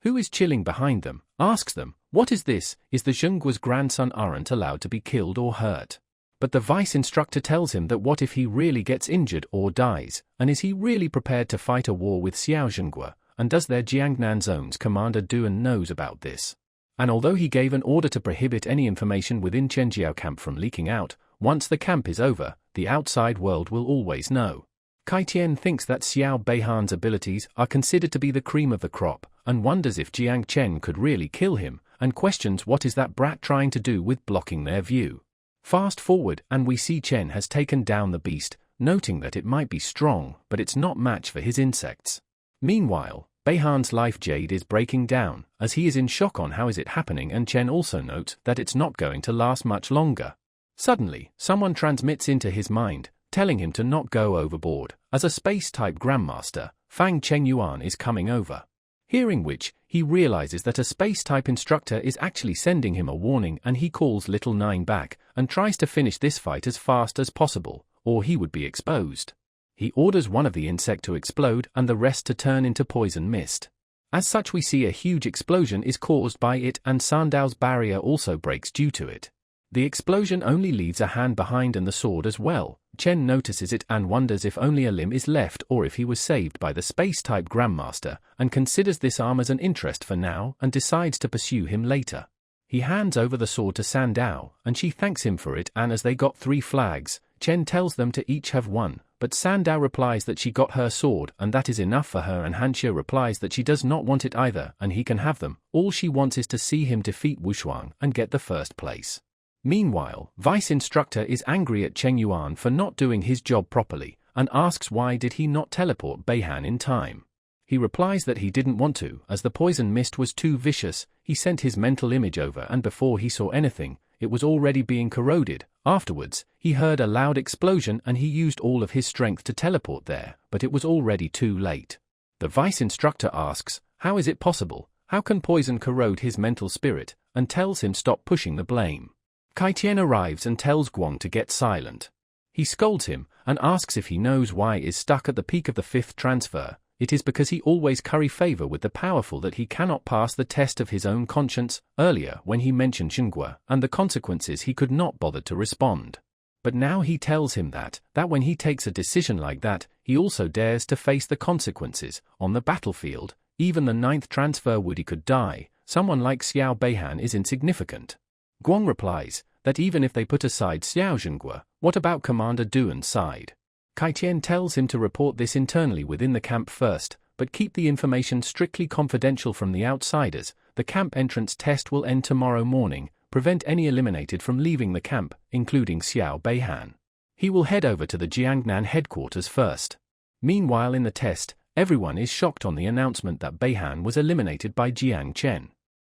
who is chilling behind them, asks them, what is this? Is the Zhenghua's grandson aren't allowed to be killed or hurt? But the vice instructor tells him that what if he really gets injured or dies, and is he really prepared to fight a war with Xiao Zhenghua, and does their Jiangnan Zone's commander Duan knows about this? And although he gave an order to prohibit any information within Chenjiao camp from leaking out, once the camp is over, the outside world will always know. Kaitian thinks that Xiao Beihan's abilities are considered to be the cream of the crop, and wonders if Jiang Chen could really kill him, and questions what is that brat trying to do with blocking their view. Fast forward, and we see Chen has taken down the beast, noting that it might be strong, but it's not match for his insects. Meanwhile, Beihan's life jade is breaking down, as he is in shock on how is it happening, and Chen also notes that it's not going to last much longer. Suddenly, someone transmits into his mind, telling him to not go overboard, as a space-type Grandmaster, Fang Chengyuan, is coming over. Hearing which, he realizes that a space-type instructor is actually sending him a warning, and he calls Little Nine back, and tries to finish this fight as fast as possible, or he would be exposed. He orders one of the insect to explode and the rest to turn into poison mist. As such, we see a huge explosion is caused by it, and Sandow's barrier also breaks due to it. The explosion only leaves a hand behind and the sword as well. Chen notices it and wonders if only a limb is left or if he was saved by the space-type Grandmaster, and considers this arm as an interest for now and decides to pursue him later. He hands over the sword to Sandow, and she thanks him for it, and as they got 3 flags, Chen tells them to each have 1, but Sandao replies that she got her sword and that is enough for her, and Hanxia replies that she does not want it either and he can have them. All she wants is to see him defeat Wushuang and get the first place. Meanwhile, Vice Instructor is angry at Cheng Yuan for not doing his job properly and asks why did he not teleport Beihan in time. He replies that he didn't want to, as the poison mist was too vicious. He sent his mental image over and before he saw anything, it was already being corroded. Afterwards, he heard a loud explosion and he used all of his strength to teleport there, but it was already too late. The Vice Instructor asks, how is it possible? How can poison corrode his mental spirit? And tells him stop pushing the blame. Kai Tian arrives and tells Guang to get silent. He scolds him and asks if he knows why he is stuck at the peak of the 5th transfer. It is because he always curry favor with the powerful that he cannot pass the test of his own conscience. Earlier, when he mentioned Xinghua and the consequences, he could not bother to respond. But now he tells him that when he takes a decision like that, he also dares to face the consequences. On the battlefield, even the 9th transfer would he could die. Someone like Xiao Beihan is insignificant. Guang replies that even if they put aside Xiao Xinghua, what about Commander Duan's side? Kai Tian tells him to report this internally within the camp first, but keep the information strictly confidential from the outsiders. The camp entrance test will end tomorrow morning. Prevent any eliminated from leaving the camp, including Xiao Beihan. He will head over to the Jiangnan headquarters first. Meanwhile in the test, everyone is shocked on the announcement that Beihan was eliminated by Jiang Chen.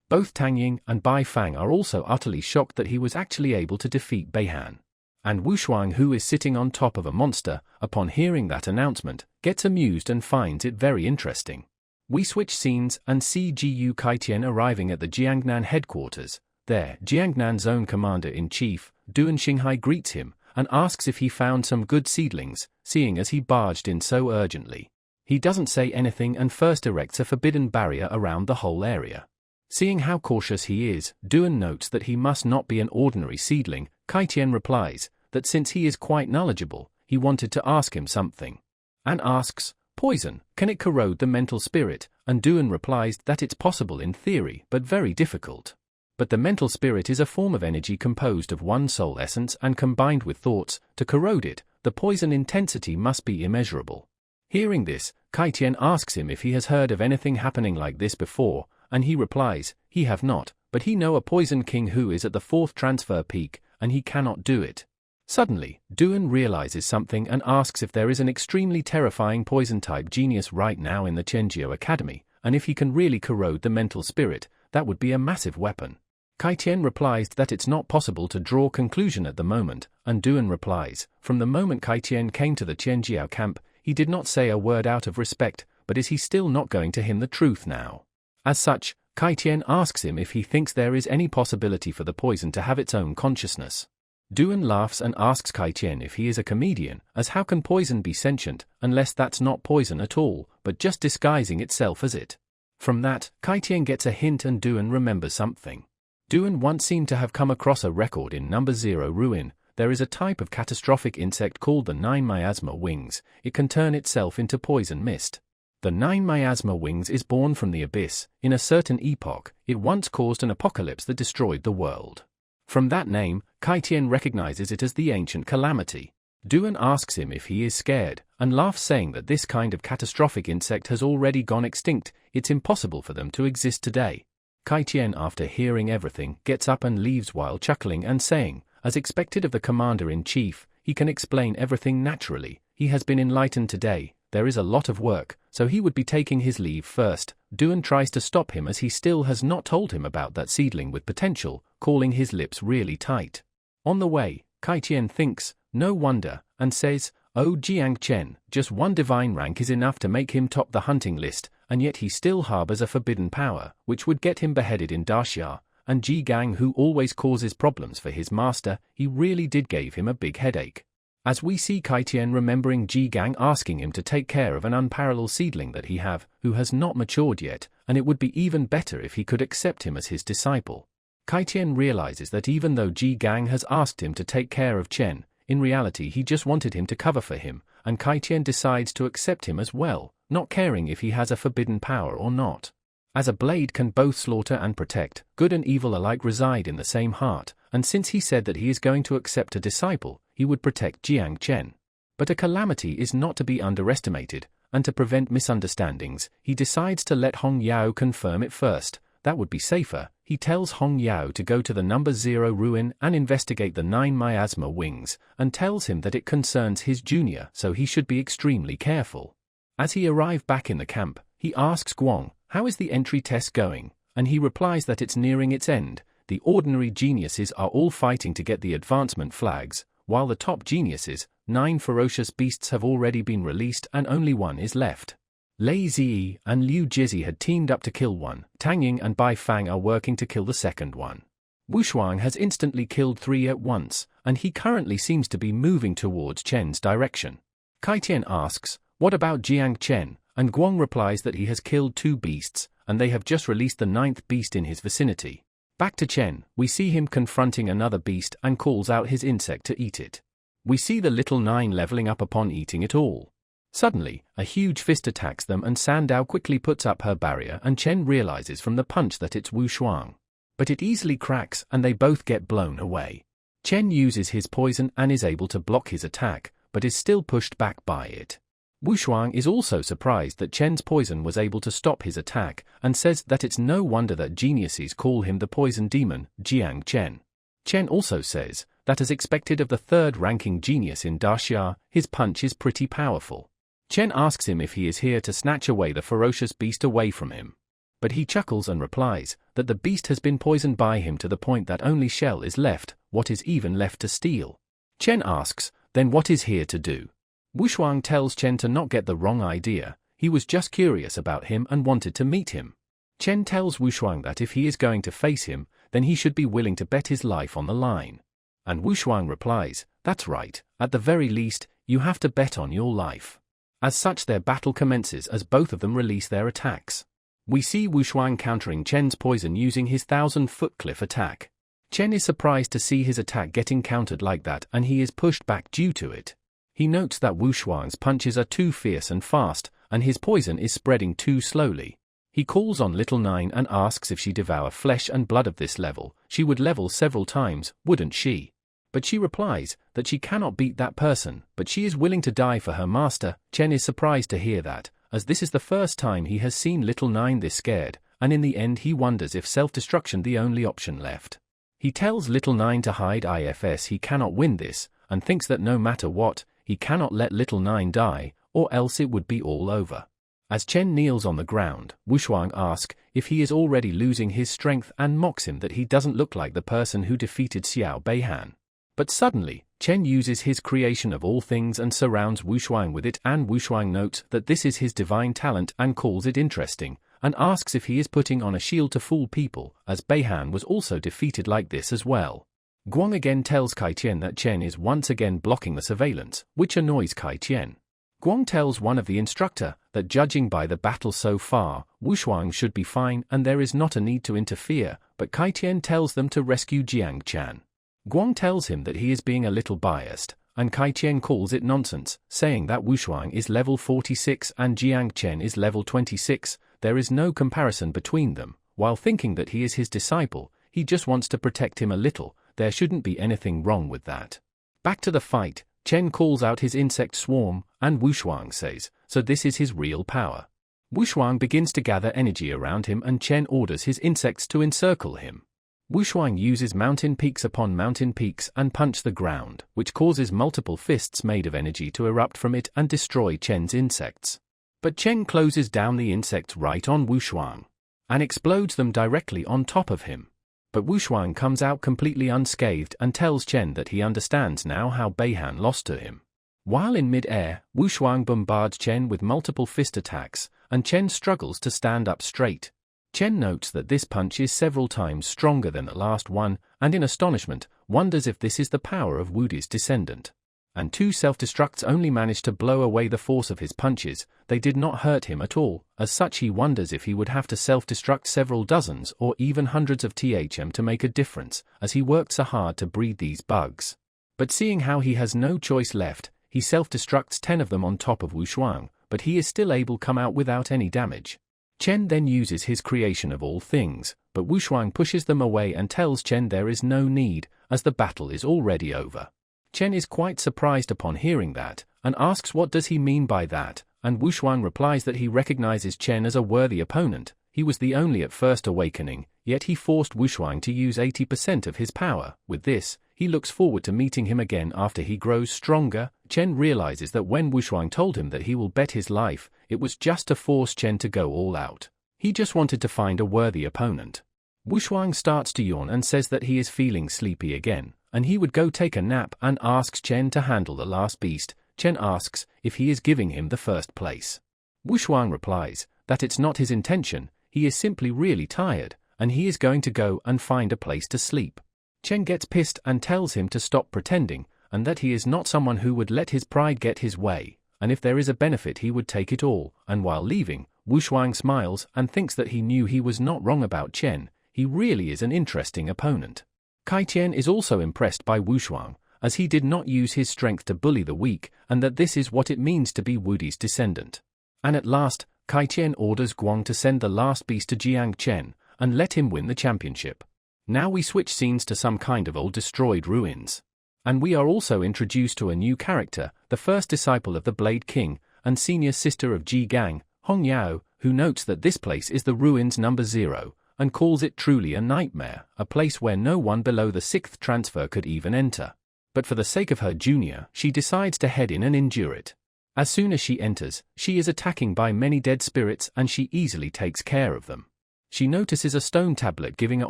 Both Tang Ying and Bai Fang are also utterly shocked that he was actually able to defeat Beihan. And Wushuang, who is sitting on top of a monster, upon hearing that announcement, gets amused and finds it very interesting. We switch scenes and see Jiu Kai Tian arriving at the Jiangnan headquarters. There, Jiangnan's own commander-in-chief, Duan Xinghai, greets him and asks if he found some good seedlings, seeing as he barged in so urgently. He doesn't say anything and first erects a forbidden barrier around the whole area. Seeing how cautious he is, Duan notes that he must not be an ordinary seedling. Kai Tian replies that since he is quite knowledgeable, he wanted to ask him something. And asks, poison, can it corrode the mental spirit? And Duan replies that it's possible in theory, but very difficult. But the mental spirit is a form of energy composed of one soul essence and combined with thoughts. To corrode it, the poison intensity must be immeasurable. Hearing this, Kai Tian asks him if he has heard of anything happening like this before, and he replies, he have not, but he know a poison king who is at the 4th transfer peak, and he cannot do it. Suddenly, Duan realizes something and asks if there is an extremely terrifying poison-type genius right now in the Chenjiao Academy, and if he can really corrode the mental spirit, that would be a massive weapon. Kai Tian replies that it's not possible to draw conclusion at the moment, and Duan replies, from the moment Kai Tian came to the Chenjiao camp, he did not say a word out of respect, but is he still not going to him the truth now? As such, Kai Tian asks him if he thinks there is any possibility for the poison to have its own consciousness. Duan laughs and asks Kai Tian if he is a comedian, as how can poison be sentient, unless that's not poison at all, but just disguising itself as it. From that, Kai Tian gets a hint and Duan remembers something. Duan once seemed to have come across a record in number 0 ruin. There is a type of catastrophic insect called the 9 miasma wings. It can turn itself into poison mist. The 9 miasma wings is born from the abyss. In a certain epoch, it once caused an apocalypse that destroyed the world. From that name, Kai Tian recognizes it as the ancient calamity. Duan asks him if he is scared, and laughs saying that this kind of catastrophic insect has already gone extinct. It's impossible for them to exist today. Kai Tian, after hearing everything, gets up and leaves while chuckling and saying, as expected of the commander-in-chief, he can explain everything naturally. He has been enlightened today. There is a lot of work, so he would be taking his leave first. Duan tries to stop him as he still has not told him about that seedling with potential, calling his lips really tight. On the way, Kai Tian thinks, no wonder, and says, oh Jiang Chen, just one divine rank is enough to make him top the hunting list, and yet he still harbors a forbidden power, which would get him beheaded in Daxia, and Ji Gang, who always causes problems for his master, he really did give him a big headache. As we see Kai Tian remembering Ji Gang asking him to take care of an unparalleled seedling that he have, who has not matured yet, and it would be even better if he could accept him as his disciple. Kai Tian realizes that even though Ji Gang has asked him to take care of Chen, in reality he just wanted him to cover for him, and Kai Tian decides to accept him as well, not caring if he has a forbidden power or not. As a blade can both slaughter and protect, good and evil alike reside in the same heart, and since he said that he is going to accept a disciple, he would protect Jiang Chen. But a calamity is not to be underestimated, and to prevent misunderstandings, he decides to let Hong Yao confirm it first. That would be safer. He tells Hong Yao to go to the number 0 ruin and investigate the 9 miasma wings, and tells him that it concerns his junior, so he should be extremely careful. As he arrives back in the camp, he asks Guang, "How is the entry test going?" And he replies that it's nearing its end. The ordinary geniuses are all fighting to get the advancement flags, while the top geniuses, 9 ferocious beasts, have already been released and only one is left. Lei Ziyi and Liu Jizhi had teamed up to kill one. Tang Ying and Bai Fang are working to kill the second one. Wu Shuang has instantly killed 3 at once, and he currently seems to be moving towards Chen's direction. Kai Tian asks, "What about Jiang Chen?" And Guang replies that he has killed 2 beasts, and they have just released the 9th beast in his vicinity. Back to Chen, we see him confronting another beast and calls out his insect to eat it. We see the little 9 leveling up upon eating it all. Suddenly, a huge fist attacks them and Sandao quickly puts up her barrier and Chen realizes from the punch that it's Wu Shuang. But it easily cracks and they both get blown away. Chen uses his poison and is able to block his attack, but is still pushed back by it. Wu Shuang is also surprised that Chen's poison was able to stop his attack and says that it's no wonder that geniuses call him the poison demon, Jiang Chen. Chen also says that as expected of the 3rd-ranking genius in Daxia, his punch is pretty powerful. Chen asks him if he is here to snatch away the ferocious beast away from him. But he chuckles and replies that the beast has been poisoned by him to the point that only shell is left, what is even left to steal. Chen asks, then what is here to do? Wu Shuang tells Chen to not get the wrong idea, he was just curious about him and wanted to meet him. Chen tells Wu Shuang that if he is going to face him, then he should be willing to bet his life on the line. And Wu Shuang replies, that's right, at the very least, you have to bet on your life. As such their battle commences as both of them release their attacks. We see Wu Shuang countering Chen's poison using his 1,000-foot cliff attack. Chen is surprised to see his attack getting countered like that and he is pushed back due to it. He notes that Wu Shuang's punches are too fierce and fast, and his poison is spreading too slowly. He calls on Little Nine and asks if she devour flesh and blood of this level, she would level several times, wouldn't she? But she replies that she cannot beat that person, but she is willing to die for her master. Chen is surprised to hear that, as this is the first time he has seen Little Nine this scared, and in the end he wonders if self-destruction the only option left. He tells Little Nine to hide ifs he cannot win this, and thinks that no matter what, he cannot let Little Nine die, or else it would be all over. As Chen kneels on the ground, Wu Shuang asks if he is already losing his strength and mocks him that he doesn't look like the person who defeated Xiao Beihan. But suddenly, Chen uses his creation of all things and surrounds Wu Shuang with it, and Wu Shuang notes that this is his divine talent and calls it interesting, and asks if he is putting on a shield to fool people, as Beihan was also defeated like this as well. Guang again tells Kai Tian that Chen is once again blocking the surveillance, which annoys Kai Tian. Guang tells one of the instructor that judging by the battle so far, Wu Shuang should be fine and there is not a need to interfere, but Kai Tian tells them to rescue Jiang Chen. Guang tells him that he is being a little biased, and Kai Tian calls it nonsense, saying that Wu Shuang is level 46 and Jiang Chen is level 26, there is no comparison between them. While thinking that he is his disciple, he just wants to protect him a little, there shouldn't be anything wrong with that. Back to the fight, Chen calls out his insect swarm, and Wu Shuang says, so this is his real power. Wu Shuang begins to gather energy around him and Chen orders his insects to encircle him. Wu Shuang uses mountain peaks upon mountain peaks and punch the ground, which causes multiple fists made of energy to erupt from it and destroy Chen's insects. But Chen closes down the insects right on Wu Shuang, and explodes them directly on top of him. But Wu Shuang comes out completely unscathed and tells Chen that he understands now how Beihan lost to him. While in mid-air, Wu Shuang bombards Chen with multiple fist attacks, and Chen struggles to stand up straight. Chen notes that this punch is several times stronger than the last one, and in astonishment, wonders if this is the power of Wudi's descendant. And 2 self-destructs only managed to blow away the force of his punches, they did not hurt him at all, as such he wonders if he would have to self-destruct several dozens or even hundreds of THM to make a difference, as he worked so hard to breed these bugs. But seeing how he has no choice left, he self-destructs 10 of them on top of Wu Shuang, but he is still able to come out without any damage. Chen then uses his creation of all things, but Wu Shuang pushes them away and tells Chen there is no need, as the battle is already over. Chen is quite surprised upon hearing that, and asks what does he mean by that, and Wushuang replies that he recognizes Chen as a worthy opponent. He was the only at first awakening, yet he forced Wushuang to use 80% of his power. With this, he looks forward to meeting him again after he grows stronger. Chen realizes that when Wushuang told him that he will bet his life, it was just to force Chen to go all out. He just wanted to find a worthy opponent. Wushuang starts to yawn and says that he is feeling sleepy again, and he would go take a nap, and asks Chen to handle the last beast. Chen asks if he is giving him the first place. Wushuang replies that it's not his intention, he is simply really tired, and he is going to go and find a place to sleep. Chen gets pissed and tells him to stop pretending, and that he is not someone who would let his pride get his way, and if there is a benefit he would take it all. And while leaving, Wushuang smiles and thinks that he knew he was not wrong about Chen. He really is an interesting opponent. Kai-Tian is also impressed by Wushuang, as he did not use his strength to bully the weak, and that this is what it means to be Wudi's descendant. And at last, Kai-Tian orders Guang to send the last beast to Jiang Chen, and let him win the championship. Now we switch scenes to some kind of old destroyed ruins. And we are also introduced to a new character, the first disciple of the Blade King, and senior sister of Ji Gang, Hong Yao, who notes that this place is the ruins number 0, and calls it truly a nightmare, a place where no one below the 6th transfer could even enter. But for the sake of her junior, she decides to head in and endure it. As soon as she enters, she is attacking by many dead spirits, and she easily takes care of them. She notices a stone tablet giving an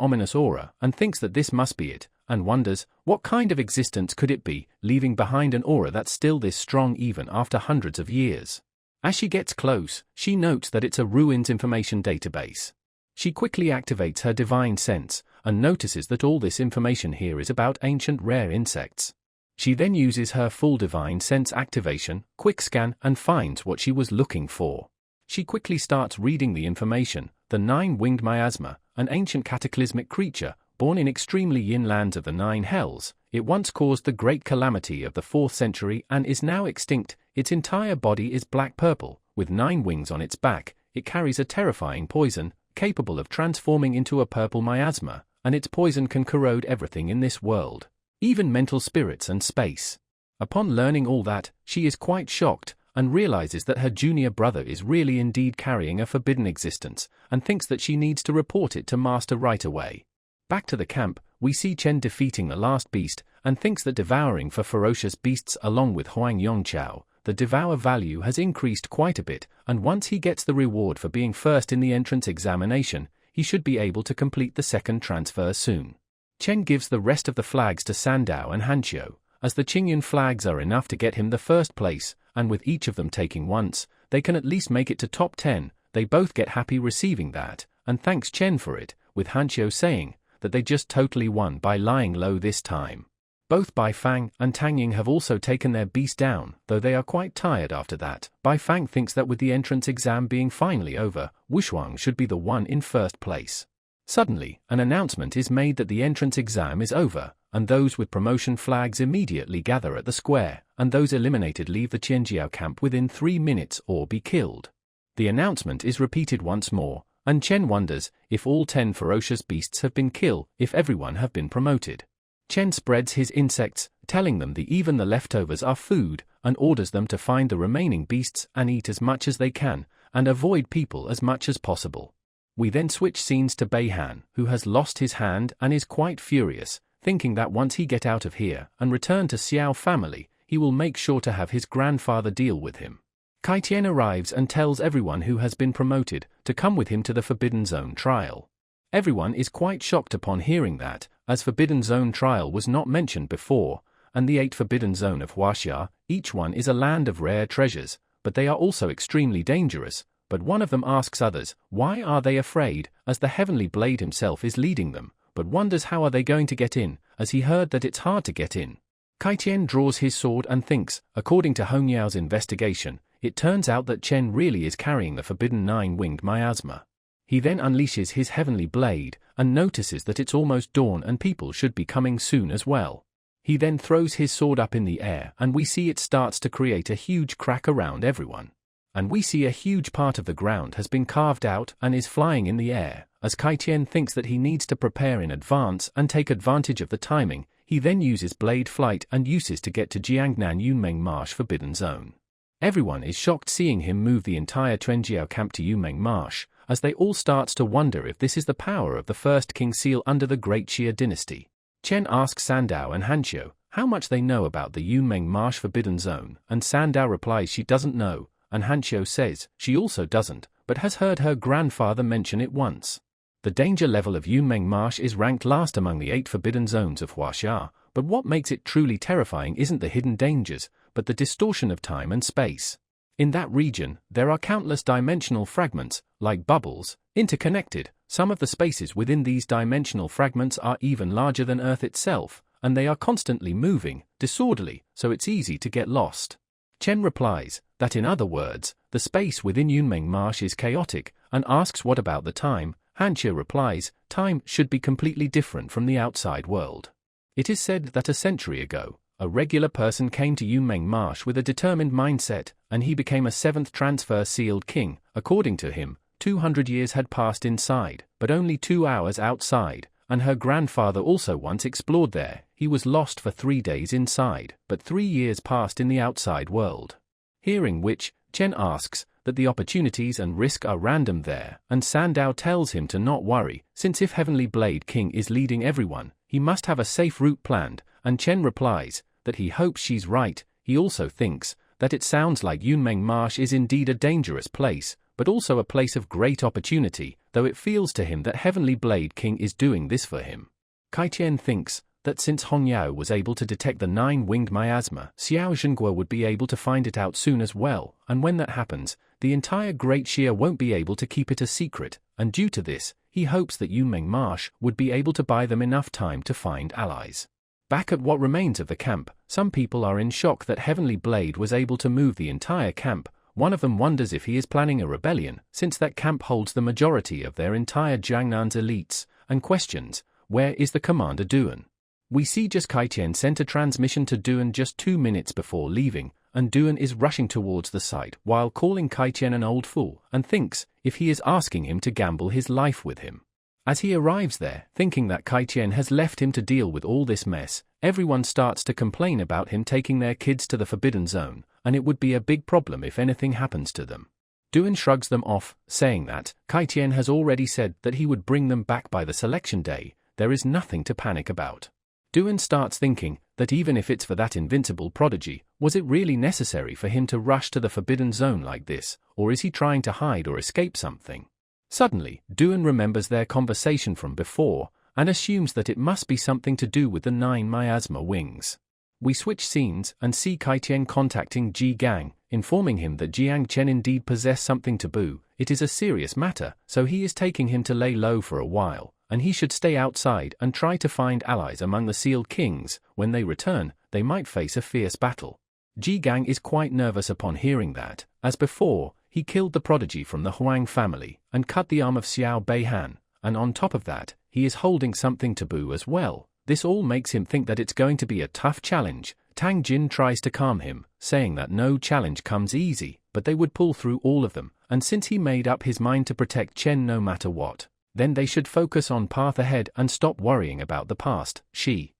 ominous aura, and thinks that this must be it, and wonders, what kind of existence could it be, leaving behind an aura that's still this strong even after hundreds of years. As she gets close, she notes that it's a ruins information database. She quickly activates her divine sense, and notices that all this information here is about ancient rare insects. She then uses her full divine sense activation, quick scan, and finds what she was looking for. She quickly starts reading the information. The 9-winged miasma, an ancient cataclysmic creature, born in extremely yin lands of the 9 hells. It once caused the great calamity of the 4th century and is now extinct. Its entire body is black-purple, with 9 wings on its back. It carries a terrifying poison, capable of transforming into a purple miasma, and its poison can corrode everything in this world, even mental spirits and space. Upon learning all that, she is quite shocked, and realizes that her junior brother is really indeed carrying a forbidden existence, and thinks that she needs to report it to Master right away. Back to the camp, we see Chen defeating the last beast, and thinks that devouring for ferocious beasts along with Huang Yongchao, the devour value has increased quite a bit, and once he gets the reward for being first in the entrance examination, he should be able to complete the 2nd transfer soon. Chen gives the rest of the flags to Sandao and Hanqiu, as the Qingyun flags are enough to get him the first place, and with each of them taking once, they can at least make it to top 10. They both get happy receiving that, and thanks Chen for it, with Hanqiu saying that they just totally won by lying low this time. Both Bai Fang and Tang Ying have also taken their beast down, though they are quite tired after that. Bai Fang thinks that with the entrance exam being finally over, Wushuang should be the one in first place. Suddenly, an announcement is made that the entrance exam is over, and those with promotion flags immediately gather at the square, and those eliminated leave the Qianjiao camp within 3 minutes or be killed. The announcement is repeated once more, and Chen wonders if all 10 ferocious beasts have been killed, if everyone have been promoted. Chen spreads his insects, telling them that even the leftovers are food, and orders them to find the remaining beasts and eat as much as they can, and avoid people as much as possible. We then switch scenes to Beihan, who has lost his hand and is quite furious, thinking that once he get out of here and return to Xiao family, he will make sure to have his grandfather deal with him. Kai-Tian arrives and tells everyone who has been promoted to come with him to the Forbidden Zone trial. Everyone is quite shocked upon hearing that, as Forbidden Zone trial was not mentioned before, and the 8 Forbidden Zone of Huaxia, each one is a land of rare treasures, but they are also extremely dangerous. But one of them asks others, why are they afraid, as the Heavenly Blade himself is leading them, but wonders how are they going to get in, as he heard that it's hard to get in. Kai-Tian draws his sword and thinks, according to Hong Yao's investigation, it turns out that Chen really is carrying the forbidden 9-winged miasma. He then unleashes his Heavenly Blade, and notices that it's almost dawn and people should be coming soon as well. He then throws his sword up in the air and we see it starts to create a huge crack around everyone. And we see a huge part of the ground has been carved out and is flying in the air, as Kai-Tian thinks that he needs to prepare in advance and take advantage of the timing. he then uses blade flight and uses to get to Jiangnan Yunmeng Marsh Forbidden Zone. Everyone is shocked seeing him move the entire Quanjiao camp to Yunmeng Marsh, as they all start to wonder if this is the power of the first King Seal under the Great Xia dynasty. Chen asks Sandao and Hanxiu how much they know about the Yunmeng Marsh Forbidden Zone, and Sandao replies she doesn't know, and Hanxiu says she also doesn't, but has heard her grandfather mention it once. The danger level of Yunmeng Marsh is ranked last among the 8 forbidden zones of Huaxia, but what makes it truly terrifying isn't the hidden dangers, but the distortion of time and space. In that region, there are countless dimensional fragments, like bubbles, interconnected. Some of the spaces within these dimensional fragments are even larger than Earth itself, and they are constantly moving, disorderly, so it's easy to get lost. Chen replies that in other words, the space within Yunmeng Marsh is chaotic, and asks what about the time. Hanxiu replies, time should be completely different from the outside world. It is said that a century ago, a regular person came to Yunmeng Marsh with a determined mindset, and he became a 7th transfer sealed king. According to him, 200 years had passed inside, but only 2 hours outside, and her grandfather also once explored there. He was lost for 3 days inside, but 3 years passed in the outside world. Hearing which, Chen asks that the opportunities and risk are random there, and Sandao tells him to not worry, since if Heavenly Blade King is leading everyone, he must have a safe route planned, and Chen replies that he hopes she's right. He also thinks that it sounds like Yunmeng Marsh is indeed a dangerous place, but also a place of great opportunity, though it feels to him that Heavenly Blade King is doing this for him. Kaitian thinks that since Hongyao was able to detect the 9-winged miasma, Xiao Zhenguo would be able to find it out soon as well, and when that happens, the entire Great Xia won't be able to keep it a secret, and due to this, he hopes that Yunmeng Marsh would be able to buy them enough time to find allies. Back at what remains of the camp, some people are in shock that Heavenly Blade was able to move the entire camp. One of them wonders if he is planning a rebellion, since that camp holds the majority of their entire Jiangnan's elites, and questions, where is the Commander Duan? We see just Kaitian sent a transmission to Duan just 2 minutes before leaving, and Duan is rushing towards the site while calling Kaitian an old fool, and thinks if he is asking him to gamble his life with him. As he arrives there, thinking that Kaitian has left him to deal with all this mess, everyone starts to complain about him taking their kids to the Forbidden Zone, and it would be a big problem if anything happens to them. Duan shrugs them off, saying that Kaitian has already said that he would bring them back by the selection day. There is nothing to panic about. Duan starts thinking that even if it's for that invincible prodigy, was it really necessary for him to rush to the Forbidden Zone like this, or is he trying to hide or escape something? Suddenly, Duan remembers their conversation from before, and assumes that it must be something to do with the 9 miasma wings. We switch scenes and see Kaitian contacting Ji Gang, informing him that Jiang Chen indeed possess something taboo. It is a serious matter, so he is taking him to lay low for a while, and he should stay outside and try to find allies among the sealed kings. When they return, they might face a fierce battle. Ji Gang is quite nervous upon hearing that, as before, he killed the prodigy from the Huang family and cut the arm of Xiao Beihan, and on top of that, he is holding something taboo as well. This all makes him think that it's going to be a tough challenge. Tang Jin tries to calm him, saying that no challenge comes easy, but they would pull through all of them, and since he made up his mind to protect Chen no matter what, then they should focus on path ahead and stop worrying about the past. She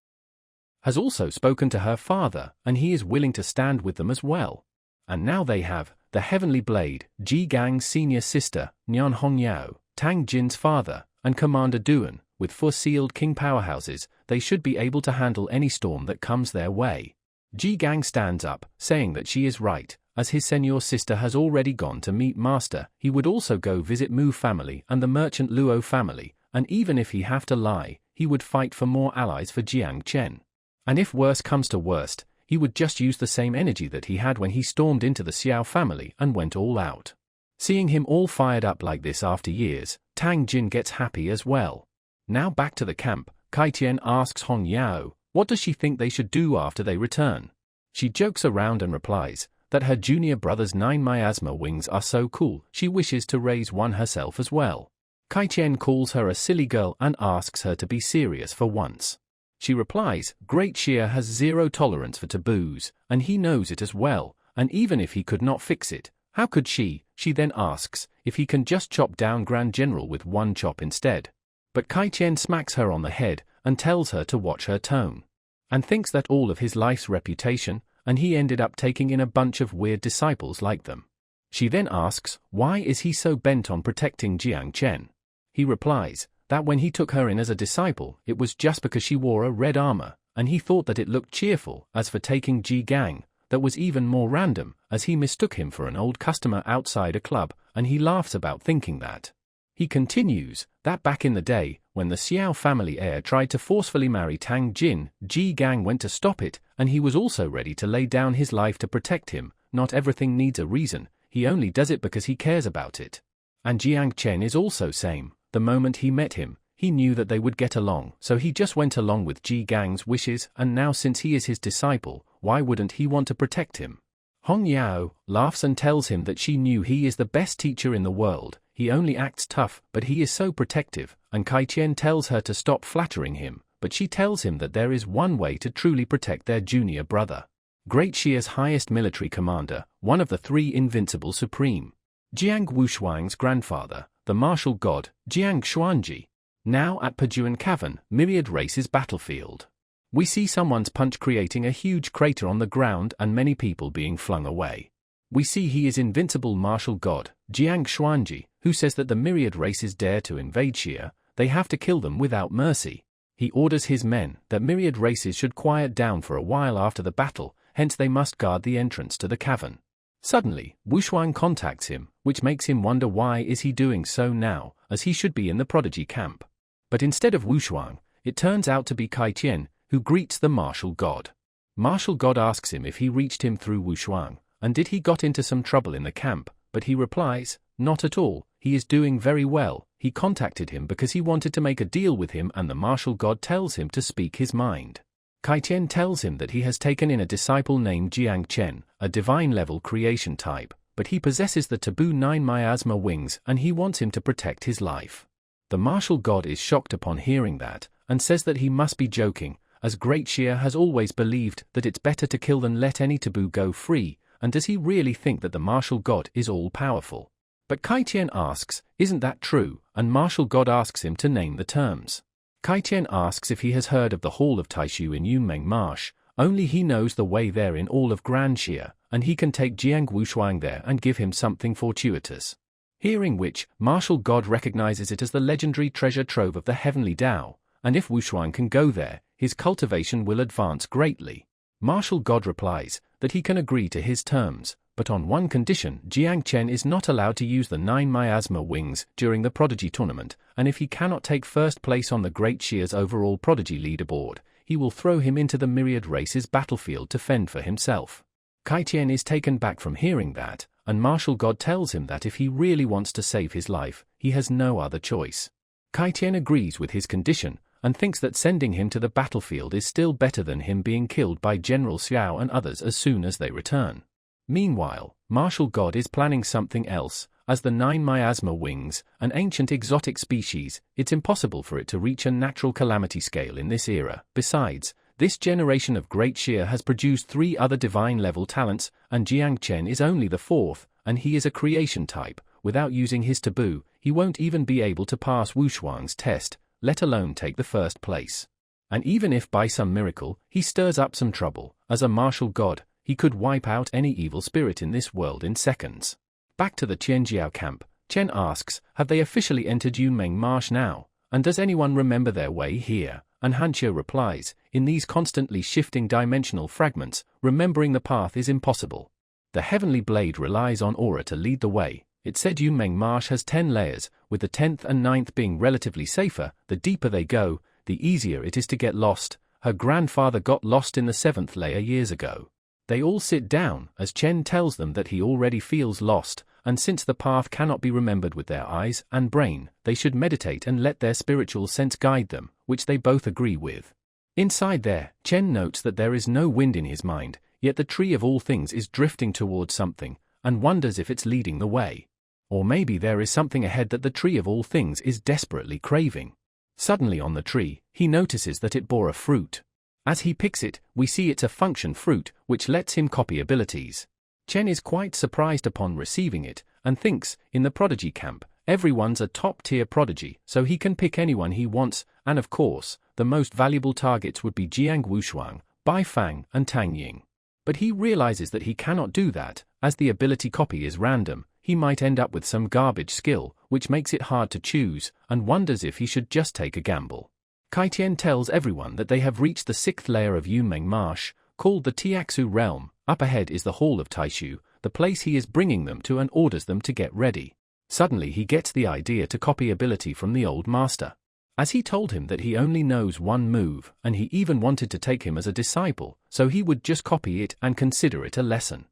has also spoken to her father, and he is willing to stand with them as well. And now they have the Heavenly Blade, Ji Gang's senior sister, Nian Hongyao, Tang Jin's father, and Commander Duan. With 4 sealed king powerhouses, they should be able to handle any storm that comes their way. Ji Gang stands up, saying that she is right, as his senior sister has already gone to meet Master. He would also go visit Mu family and the merchant Luo family, and even if he have to lie, he would fight for more allies for Jiang Chen. And if worse comes to worst, he would just use the same energy that he had when he stormed into the Xiao family and went all out. Seeing him all fired up like this after years, Tang Jin gets happy as well. Now back to the camp, Kaitian asks Hongyao, what does she think they should do after they return? She jokes around and replies that her junior brother's 9 miasma wings are so cool, she wishes to raise one herself as well. Kaitian calls her a silly girl and asks her to be serious for once. She replies, Great Xia has 0 tolerance for taboos, and he knows it as well, and even if he could not fix it, how could she? She then asks if he can just chop down Grand General with 1 chop instead. But Kaitian smacks her on the head and tells her to watch her tone. and thinks that all of his life's reputation, and he ended up taking in a bunch of weird disciples like them. She then asks, why is he so bent on protecting Jiang Chen? He replies that when he took her in as a disciple, it was just because she wore a red armor, and he thought that it looked cheerful. As for taking Ji Gang, that was even more random, as he mistook him for an old customer outside a club, and he laughs about thinking that. He continues that back in the day, when the Xiao family heir tried to forcefully marry Tang Jin, Ji Gang went to stop it, and he was also ready to lay down his life to protect him. Not everything needs a reason, he only does it because he cares about it. And Jiang Chen is also same. The moment he met him, he knew that they would get along, so he just went along with Ji Gang's wishes, and now since he is his disciple, why wouldn't he want to protect him? Hong Yao laughs and tells him that she knew he is the best teacher in the world. He only acts tough, but he is so protective, and Kai Qian tells her to stop flattering him, but she tells him that there is one way to truly protect their junior brother. Great Xia's highest military commander, one of the three invincible supreme. Jiang Wushuang's grandfather, the martial god, Jiang Xuanji. Now at Pajuan Cavern, Myriad Race's battlefield. We see someone's punch creating a huge crater on the ground and many people being flung away. We see he is invincible martial god, Jiang Xuanji, who says that the Myriad Races dare to invade Xia, they have to kill them without mercy. He orders his men that Myriad Races should quiet down for a while after the battle, hence they must guard the entrance to the cavern. Suddenly, Wushuang contacts him, which makes him wonder why is he doing so now, as he should be in the prodigy camp. But instead of Wushuang, it turns out to be Kai Qian, who greets the martial god. Martial god asks him if he reached him through Wushuang, and did he got into some trouble in the camp, but he replies, not at all, he is doing very well. He contacted him because he wanted to make a deal with him, and the martial god tells him to speak his mind. Kai Qian tells him that he has taken in a disciple named Jiang Chen, a divine-level creation type, but he possesses the taboo 9 miasma wings and he wants him to protect his life. The martial god is shocked upon hearing that, and says that he must be joking, as Great Xia has always believed that it's better to kill than let any taboo go free, and does he really think that the martial god is all-powerful? But Kai Qian asks, isn't that true, and martial god asks him to name the terms. Kai Qian asks if he has heard of the Hall of Taishu in Yunmeng Marsh, only he knows the way there in all of Grand Xia, and he can take Jiang Wushuang there and give him something fortuitous. Hearing which, martial god recognizes it as the legendary treasure trove of the heavenly Tao, and if Wushuang can go there, his cultivation will advance greatly. Martial god replies that he can agree to his terms, but on one condition: Jiang Chen is not allowed to use the 9 miasma wings during the prodigy tournament, and if he cannot take first place on the Great Xia's overall prodigy leaderboard, he will throw him into the Myriad Race's battlefield to fend for himself. Kai Qian is taken back from hearing that, and martial god tells him that if he really wants to save his life, he has no other choice. Kai Qian agrees with his condition, and thinks that sending him to the battlefield is still better than him being killed by General Xiao and others as soon as they return. Meanwhile, martial god is planning something else, as the 9 miasma wings, an ancient exotic species, it's impossible for it to reach a natural calamity scale in this era. Besides, this generation of Great Xia has produced 3 other divine-level talents, and Jiang Chen is only the 4th, and he is a creation type. Without using his taboo, he won't even be able to pass Wushuang's test, let alone take the first place. And even if by some miracle, he stirs up some trouble, as a martial god, he could wipe out any evil spirit in this world in seconds. Back to the Qianjiao camp, Chen asks, have they officially entered Yunmeng Marsh now, and does anyone remember their way here? And Hanqiu replies, in these constantly shifting dimensional fragments, remembering the path is impossible. The heavenly blade relies on aura to lead the way. It said Yunmeng Marsh has 10 layers, with the 10th and 9th being relatively safer. The deeper they go, the easier it is to get lost. Her grandfather got lost in the 7th layer years ago. They all sit down, as Chen tells them that he already feels lost, and since the path cannot be remembered with their eyes and brain, they should meditate and let their spiritual sense guide them, which they both agree with. Inside there, Chen notes that there is no wind in his mind, yet the tree of all things is drifting towards something, and wonders if it's leading the way. Or maybe there is something ahead that the tree of all things is desperately craving. Suddenly on the tree, he notices that it bore a fruit. As he picks it, we see it's a function fruit, which lets him copy abilities. Chen is quite surprised upon receiving it, and thinks, in the prodigy camp, everyone's a top-tier prodigy, so he can pick anyone he wants, and of course, the most valuable targets would be Jiang Wushuang, Bai Fang, and Tang Ying. But he realizes that he cannot do that, as the ability copy is random. He might end up with some garbage skill, which makes it hard to choose, and wonders if he should just take a gamble. Kaitian tells everyone that they have reached the 6th layer of Yunmeng Marsh, called the Tiaxu Realm. Up ahead is the Hall of Taishu, the place he is bringing them to, and orders them to get ready. Suddenly he gets the idea to copy ability from the old master. As he told him that he only knows one move, and he even wanted to take him as a disciple, so he would just copy it and consider it a lesson.